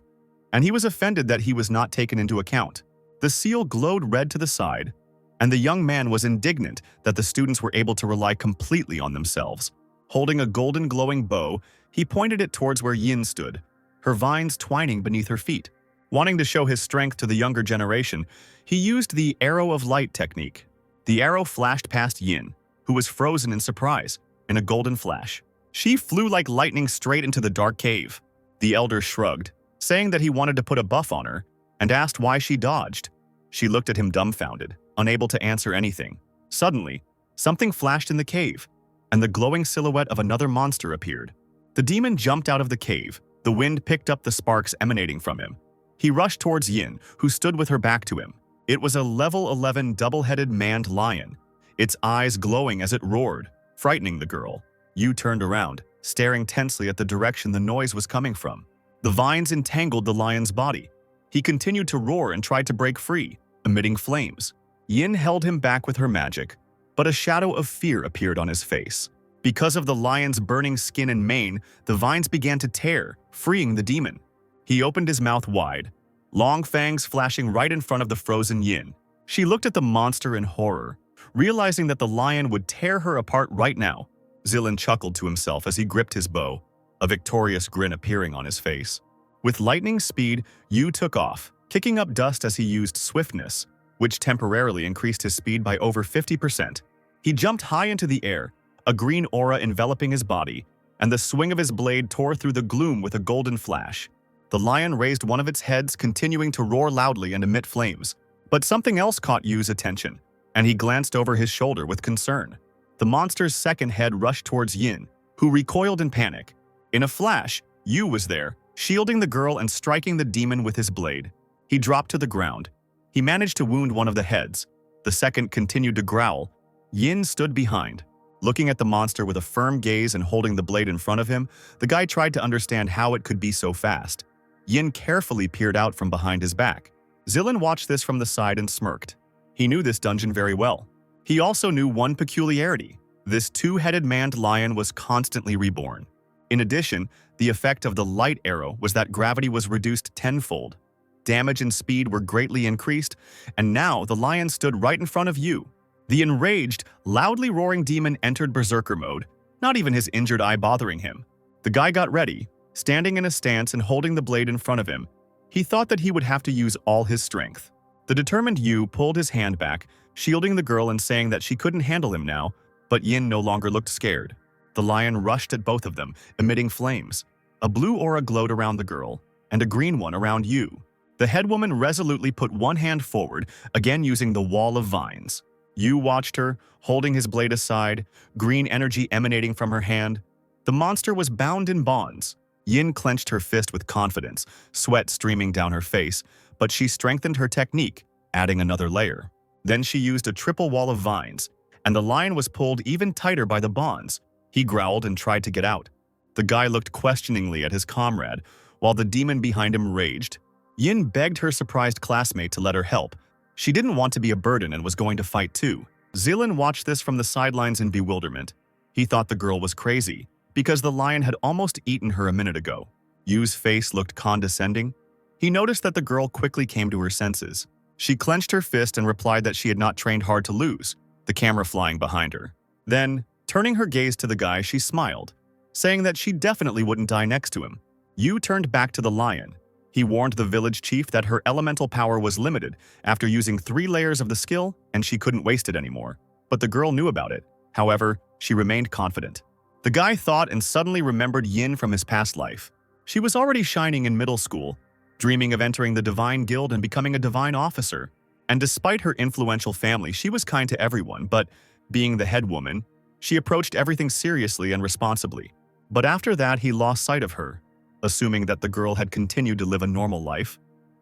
and he was offended that he was not taken into account. The seal glowed red to the side, and the young man was indignant that the students were able to rely completely on themselves. Holding a golden glowing bow, he pointed it towards where Yin stood, her vines twining beneath her feet. Wanting to show his strength to the younger generation, he used the arrow of light technique. The arrow flashed past Yin, who was frozen in surprise, in a golden flash. She flew like lightning straight into the dark cave. The elder shrugged, saying that he wanted to put a buff on her, and asked why she dodged. She looked at him dumbfounded, unable to answer anything. Suddenly, something flashed in the cave, and the glowing silhouette of another monster appeared. The demon jumped out of the cave. The wind picked up the sparks emanating from him. He rushed towards Yin, who stood with her back to him. It was a level 11 double-headed maned lion, its eyes glowing as it roared, frightening the girl. Yu turned around, staring tensely at the direction the noise was coming from. The vines entangled the lion's body. He continued to roar and tried to break free, emitting flames. Yin held him back with her magic, but a shadow of fear appeared on his face. Because of the lion's burning skin and mane, the vines began to tear, freeing the demon. He opened his mouth wide, long fangs flashing right in front of the frozen Yin. She looked at the monster in horror, realizing that the lion would tear her apart right now. Zilin chuckled to himself as he gripped his bow, a victorious grin appearing on his face. With lightning speed, Yu took off, kicking up dust as he used swiftness, which temporarily increased his speed by over 50%. He jumped high into the air, a green aura enveloping his body, and the swing of his blade tore through the gloom with a golden flash. The lion raised one of its heads, continuing to roar loudly and emit flames. But something else caught Yu's attention, and he glanced over his shoulder with concern. The monster's second head rushed towards Yin, who recoiled in panic. In a flash, Yu was there, shielding the girl and striking the demon with his blade. He dropped to the ground. He managed to wound one of the heads. The second continued to growl. Yin stood behind, looking at the monster with a firm gaze and holding the blade in front of him. The guy tried to understand how it could be so fast. Yin carefully peered out from behind his back. Zilin watched this from the side and smirked. He knew this dungeon very well. He also knew one peculiarity. This two-headed maned lion was constantly reborn. In addition, the effect of the light arrow was that gravity was reduced tenfold. Damage and speed were greatly increased, and now the lion stood right in front of Yu. The enraged, loudly roaring demon entered berserker mode, not even his injured eye bothering him. The guy got ready, standing in a stance and holding the blade in front of him. He thought that he would have to use all his strength. The determined Yu pulled his hand back, shielding the girl and saying that she couldn't handle him now, but Yin no longer looked scared. The lion rushed at both of them, emitting flames. A blue aura glowed around the girl, and a green one around Yu. The head woman resolutely put one hand forward, again using the wall of vines. Yu watched her, holding his blade aside, green energy emanating from her hand. The monster was bound in bonds. Yin clenched her fist with confidence, sweat streaming down her face, but she strengthened her technique, adding another layer. Then she used a triple wall of vines, and the lion was pulled even tighter by the bonds. He growled and tried to get out. The guy looked questioningly at his comrade, while the demon behind him raged. Yin begged her surprised classmate to let her help. She didn't want to be a burden and was going to fight too. Zilin watched this from the sidelines in bewilderment. He thought the girl was crazy, because the lion had almost eaten her a minute ago. Yu's face looked condescending. He noticed that the girl quickly came to her senses. She clenched her fist and replied that she had not trained hard to lose, the camera flying behind her. Then, turning her gaze to the guy, she smiled, saying that she definitely wouldn't die next to him. Yu turned back to the lion. He warned the village chief that her elemental power was limited after using 3 layers of the skill, and she couldn't waste it anymore. But the girl knew about it. However, she remained confident. The guy thought and suddenly remembered Yin from his past life. She was already shining in middle school, dreaming of entering the Divine Guild and becoming a divine officer. And despite her influential family, she was kind to everyone, but being the head woman, she approached everything seriously and responsibly. But after that, he lost sight of her, assuming that the girl had continued to live a normal life,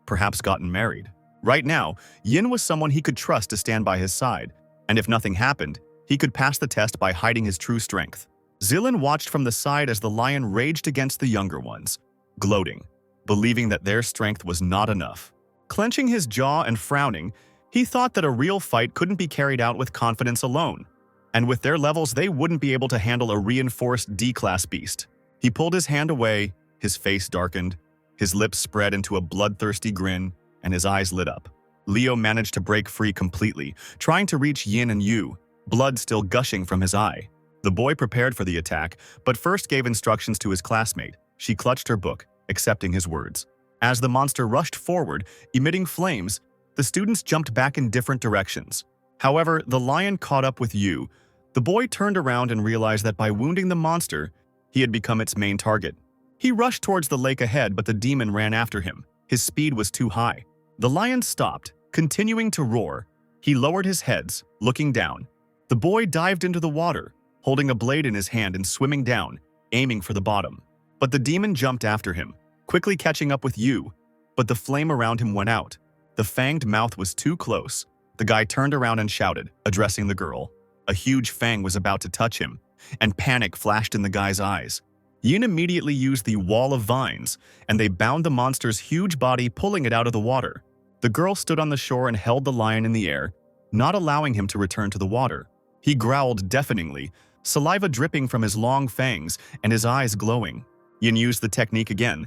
perhaps gotten married. Right now, Yin was someone he could trust to stand by his side, and if nothing happened, he could pass the test by hiding his true strength. Zilin watched from the side as the lion raged against the younger ones, gloating, believing that their strength was not enough. Clenching his jaw and frowning, he thought that a real fight couldn't be carried out with confidence alone, and with their levels they wouldn't be able to handle a reinforced D-class beast. He pulled his hand away, His face darkened, his lips spread into a bloodthirsty grin, and his eyes lit up. Leo managed to break free completely, trying to reach Yin and Yu, blood still gushing from his eye. The boy prepared for the attack, but first gave instructions to his classmate. She clutched her book, accepting his words. As the monster rushed forward, emitting flames, the students jumped back in different directions. However, the lion caught up with Yu. The boy turned around and realized that by wounding the monster, he had become its main target. He rushed towards the lake ahead, but the demon ran after him. His speed was too high. The lion stopped, continuing to roar. He lowered his head, looking down. The boy dived into the water, holding a blade in his hand and swimming down, aiming for the bottom. But the demon jumped after him, quickly catching up with Yu. But the flame around him went out. The fanged mouth was too close. The guy turned around and shouted, addressing the girl. A huge fang was about to touch him, and panic flashed in the guy's eyes. Yin immediately used the wall of vines, and they bound the monster's huge body, pulling it out of the water. The girl stood on the shore and held the lion in the air, not allowing him to return to the water. He growled deafeningly, saliva dripping from his long fangs and his eyes glowing. Yin used the technique again.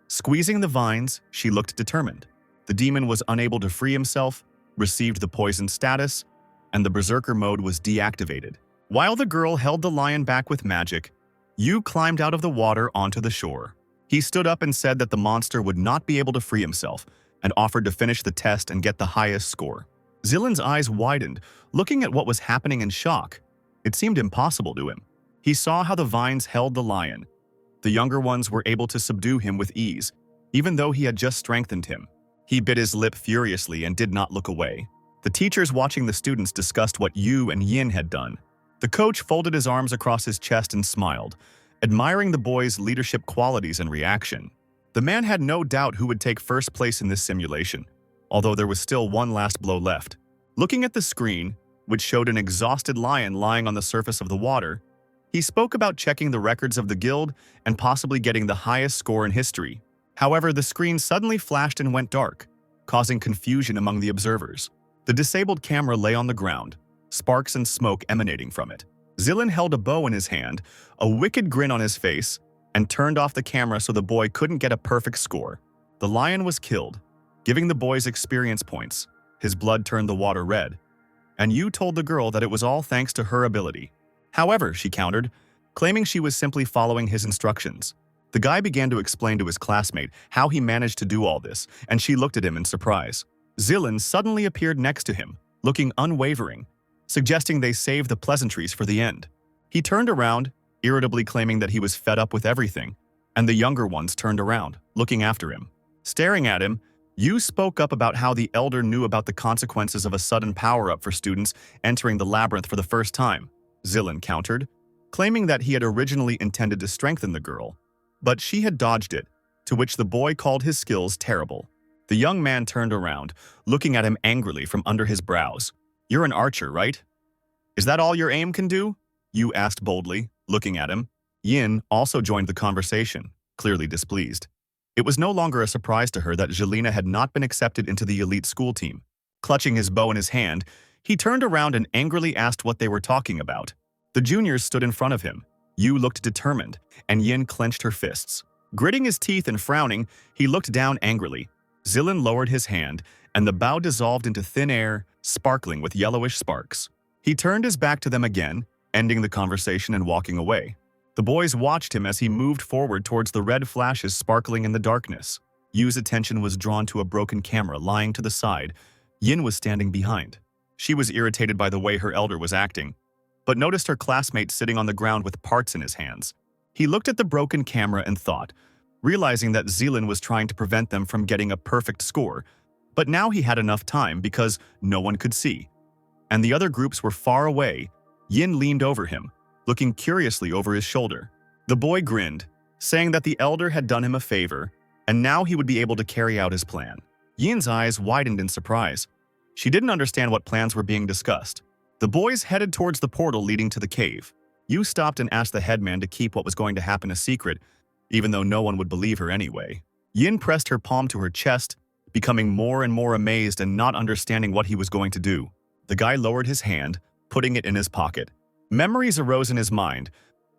Squeezing the vines, she looked determined. The demon was unable to free himself, received the poison status, and the berserker mode was deactivated. While the girl held the lion back with magic, Yu climbed out of the water onto the shore. He stood up and said that the monster would not be able to free himself, and offered to finish the test and get the highest score. Zilin's eyes widened, looking at what was happening in shock. It seemed impossible to him. He saw how the vines held the lion. The younger ones were able to subdue him with ease, even though he had just strengthened him. He bit his lip furiously and did not look away. The teachers watching the students discussed what Yu and Yin had done. The coach folded his arms across his chest and smiled, admiring the boys' leadership qualities and reaction. The man had no doubt who would take first place in this simulation, although there was still one last blow left. Looking at the screen, which showed an exhausted lion lying on the surface of the water, he spoke about checking the records of the guild and possibly getting the highest score in history. However, the screen suddenly flashed and went dark, causing confusion among the observers. The disabled camera lay on the ground, sparks and smoke emanating from it. Zilin held a bow in his hand, a wicked grin on his face, and turned off the camera so the boy couldn't get a perfect score. The lion was killed, giving the boys experience points. His blood turned the water red, and Yu told the girl that it was all thanks to her ability. However, she countered, claiming she was simply following his instructions. The guy began to explain to his classmate how he managed to do all this, and she looked at him in surprise. Zilin suddenly appeared next to him, looking unwavering, suggesting they save the pleasantries for the end. He turned around, irritably claiming that he was fed up with everything, and the younger ones turned around, looking after him. Staring at him, Yu spoke up about how the elder knew about the consequences of a sudden power-up for students entering the labyrinth for the first time. Zilin countered, claiming that he had originally intended to strengthen the girl, but she had dodged it, to which the boy called his skills terrible. The young man turned around, looking at him angrily from under his brows. "You're an archer, right? Is that all your aim can do?" Yu asked boldly, looking at him. Yin also joined the conversation, clearly displeased. It was no longer a surprise to her that Jelena had not been accepted into the elite school team. Clutching his bow in his hand, he turned around and angrily asked what they were talking about. The juniors stood in front of him. Yu looked determined, and Yin clenched her fists. Gritting his teeth and frowning, he looked down angrily. Zilin lowered his hand, and the bow dissolved into thin air, sparkling with yellowish sparks. He turned his back to them again, ending the conversation and walking away. The boys watched him as he moved forward towards the red flashes sparkling in the darkness. Yu's attention was drawn to a broken camera lying to the side. Yin was standing behind. She was irritated by the way her elder was acting, but noticed her classmate sitting on the ground with parts in his hands. He looked at the broken camera and thought, realizing that Zilin was trying to prevent them from getting a perfect score, but now he had enough time because no one could see. And the other groups were far away. Yin leaned over him, looking curiously over his shoulder. The boy grinned, saying that the elder had done him a favor, and now he would be able to carry out his plan. Yin's eyes widened in surprise. She didn't understand what plans were being discussed. The boys headed towards the portal leading to the cave. Yu stopped and asked the headman to keep what was going to happen a secret, even though no one would believe her anyway. Yin pressed her palm to her chest, becoming more and more amazed and not understanding what he was going to do. The guy lowered his hand, putting it in his pocket. Memories arose in his mind.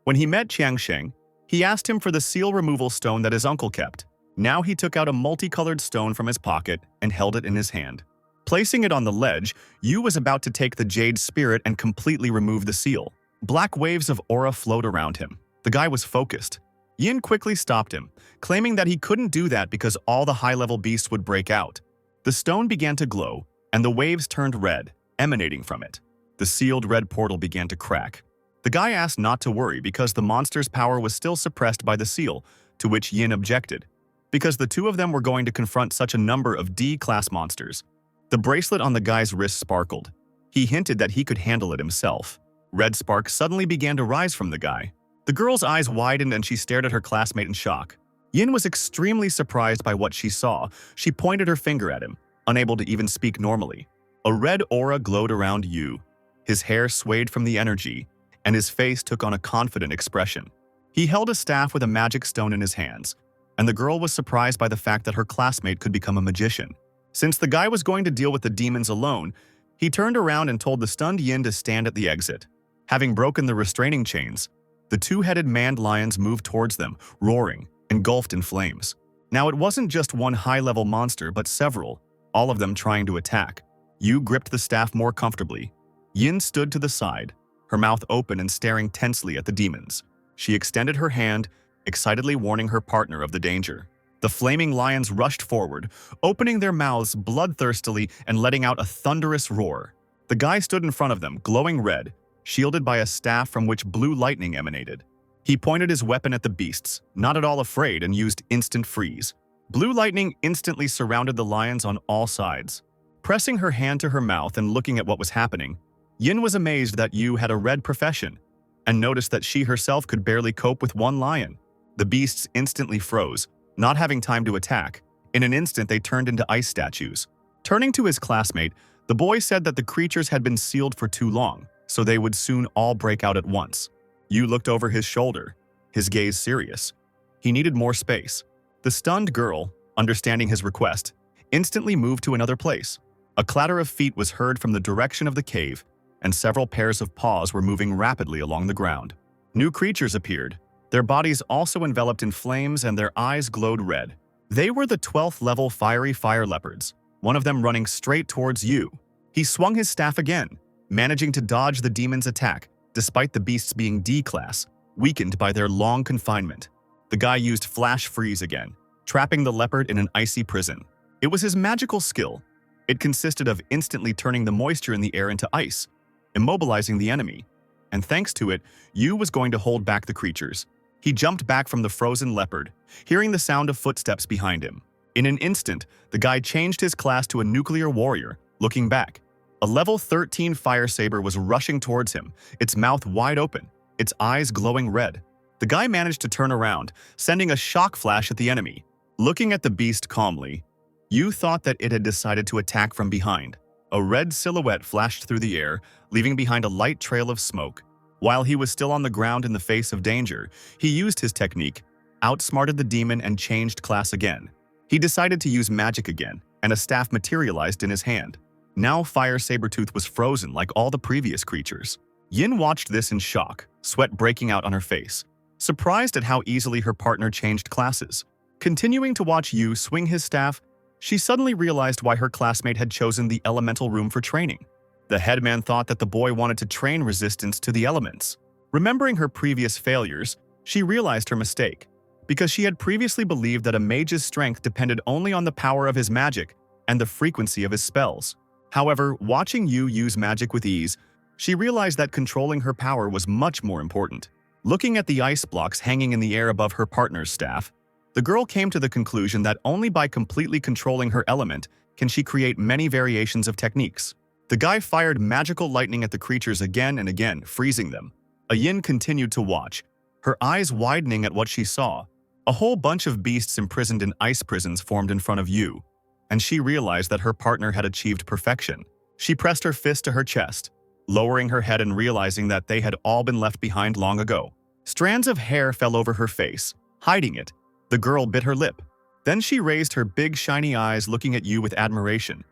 When he met Qiangsheng, He asked him for the seal removal stone that his uncle kept. Now he took out a multicolored stone from his pocket and held it in his hand. Placing it on the ledge, Yu was about to take the jade spirit and completely remove the seal. Black waves of aura flowed around him. The guy was focused. Yin quickly stopped him, claiming that he couldn't do that because all the high-level beasts would break out. The stone began to glow, and the waves turned red, emanating from it. The sealed red portal began to crack. The guy asked not to worry because the monster's power was still suppressed by the seal, to which Yin objected, because the two of them were going to confront such a number of D-class monsters. The bracelet on the guy's wrist sparkled. He hinted that he could handle it himself. Red sparks suddenly began to rise from the guy. The girl's eyes widened and she stared at her classmate in shock. Yin was extremely surprised by what she saw. She pointed her finger at him, unable to even speak normally. A red aura glowed around Yu. His hair swayed from the energy, and his face took on a confident expression. He held a staff with a magic stone in his hands, and the girl was surprised by the fact that her classmate could become a magician. Since the guy was going to deal with the demons alone, he turned around and told the stunned Yin to stand at the exit. Having broken the restraining chains, the two-headed maned lions moved towards them, roaring, engulfed in flames. Now it wasn't just one high-level monster, but several, all of them trying to attack. Yu gripped the staff more comfortably. Yin stood to the side, her mouth open and staring tensely at the demons. She extended her hand, excitedly warning her partner of the danger. The flaming lions rushed forward, opening their mouths bloodthirstily and letting out a thunderous roar. The guy stood in front of them, glowing red, shielded by a staff from which blue lightning emanated. He pointed his weapon at the beasts, not at all afraid, and used instant freeze. Blue lightning instantly surrounded the lions on all sides. Pressing her hand to her mouth and looking at what was happening, Yin was amazed that Yu had a red profession, and noticed that she herself could barely cope with one lion. The beasts instantly froze, not having time to attack. In an instant, they turned into ice statues. Turning to his classmate, the boy said that the creatures had been sealed for too long, so they would soon all break out at once. Yu looked over his shoulder, his gaze serious. He needed more space. The stunned girl, understanding his request, instantly moved to another place. A clatter of feet was heard from the direction of the cave, and several pairs of paws were moving rapidly along the ground. New creatures appeared, their bodies also enveloped in flames and their eyes glowed red. They were the 12th level fiery fire leopards, one of them running straight towards Yu. He swung his staff again, managing to dodge the demon's attack, despite the beasts being D-class, weakened by their long confinement. The guy used flash freeze again, trapping the leopard in an icy prison. It was his magical skill. It consisted of instantly turning the moisture in the air into ice, immobilizing the enemy. And thanks to it, Yu was going to hold back the creatures. He jumped back from the frozen leopard, hearing the sound of footsteps behind him. In an instant, the guy changed his class to a nuclear warrior, looking back. A level 13 fire saber was rushing towards him, its mouth wide open, its eyes glowing red. The guy managed to turn around, sending a shock flash at the enemy. Looking at the beast calmly, Yu thought that it had decided to attack from behind. A red silhouette flashed through the air, leaving behind a light trail of smoke. While he was still on the ground in the face of danger, he used his technique, outsmarted the demon and changed class again. He decided to use magic again, and a staff materialized in his hand. Now Fire Sabertooth was frozen like all the previous creatures. Yin watched this in shock, sweat breaking out on her face, surprised at how easily her partner changed classes. Continuing to watch Yu swing his staff, she suddenly realized why her classmate had chosen the elemental room for training. The headman thought that the boy wanted to train resistance to the elements. Remembering her previous failures, she realized her mistake, because she had previously believed that a mage's strength depended only on the power of his magic and the frequency of his spells. However, watching Yu use magic with ease, she realized that controlling her power was much more important. Looking at the ice blocks hanging in the air above her partner's staff, the girl came to the conclusion that only by completely controlling her element can she create many variations of techniques. The guy fired magical lightning at the creatures again and again, freezing them. Yin continued to watch, her eyes widening at what she saw. A whole bunch of beasts imprisoned in ice prisons formed in front of Yu, and she realized that her partner had achieved perfection. She pressed her fist to her chest, lowering her head and realizing that they had all been left behind long ago. Strands of hair fell over her face, hiding it. The girl bit her lip. Then she raised her big shiny eyes looking at Yu with admiration,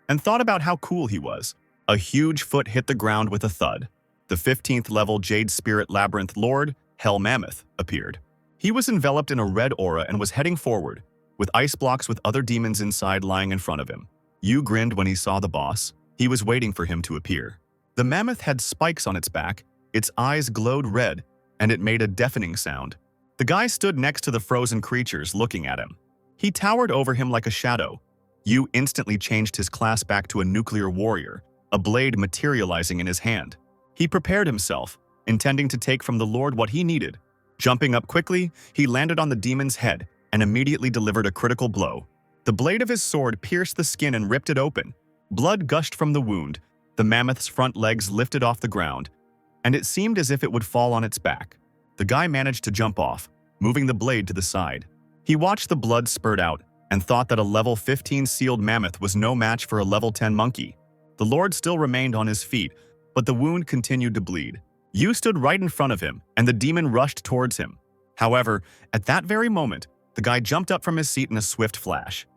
and thought about how cool he was. A huge foot hit the ground with a thud. The 15th level Jade Spirit Labyrinth Lord, Hell Mammoth, appeared. He was enveloped in a red aura and was heading forward, with ice blocks with other demons inside lying in front of him. Yu grinned when he saw the boss. He was waiting for him to appear. The mammoth had spikes on its back, its eyes glowed red, and it made a deafening sound. The guy stood next to the frozen creatures looking at him. He towered over him like a shadow. Yu instantly changed his class back to a nuclear warrior, a blade materializing in his hand. He prepared himself, intending to take from the Lord what he needed. Jumping up quickly, he landed on the demon's head and immediately delivered a critical blow. The blade of his sword pierced the skin and ripped it open. Blood gushed from the wound, the mammoth's front legs lifted off the ground, and it seemed as if it would fall on its back. The guy managed to jump off, moving the blade to the side. He watched the blood spurt out and thought that a level 15 sealed mammoth was no match for a level 10 monkey. The Lord still remained on his feet, but the wound continued to bleed. Yu stood right in front of him, and the demon rushed towards him. However, at that very moment, the guy jumped up from his seat in a swift flash.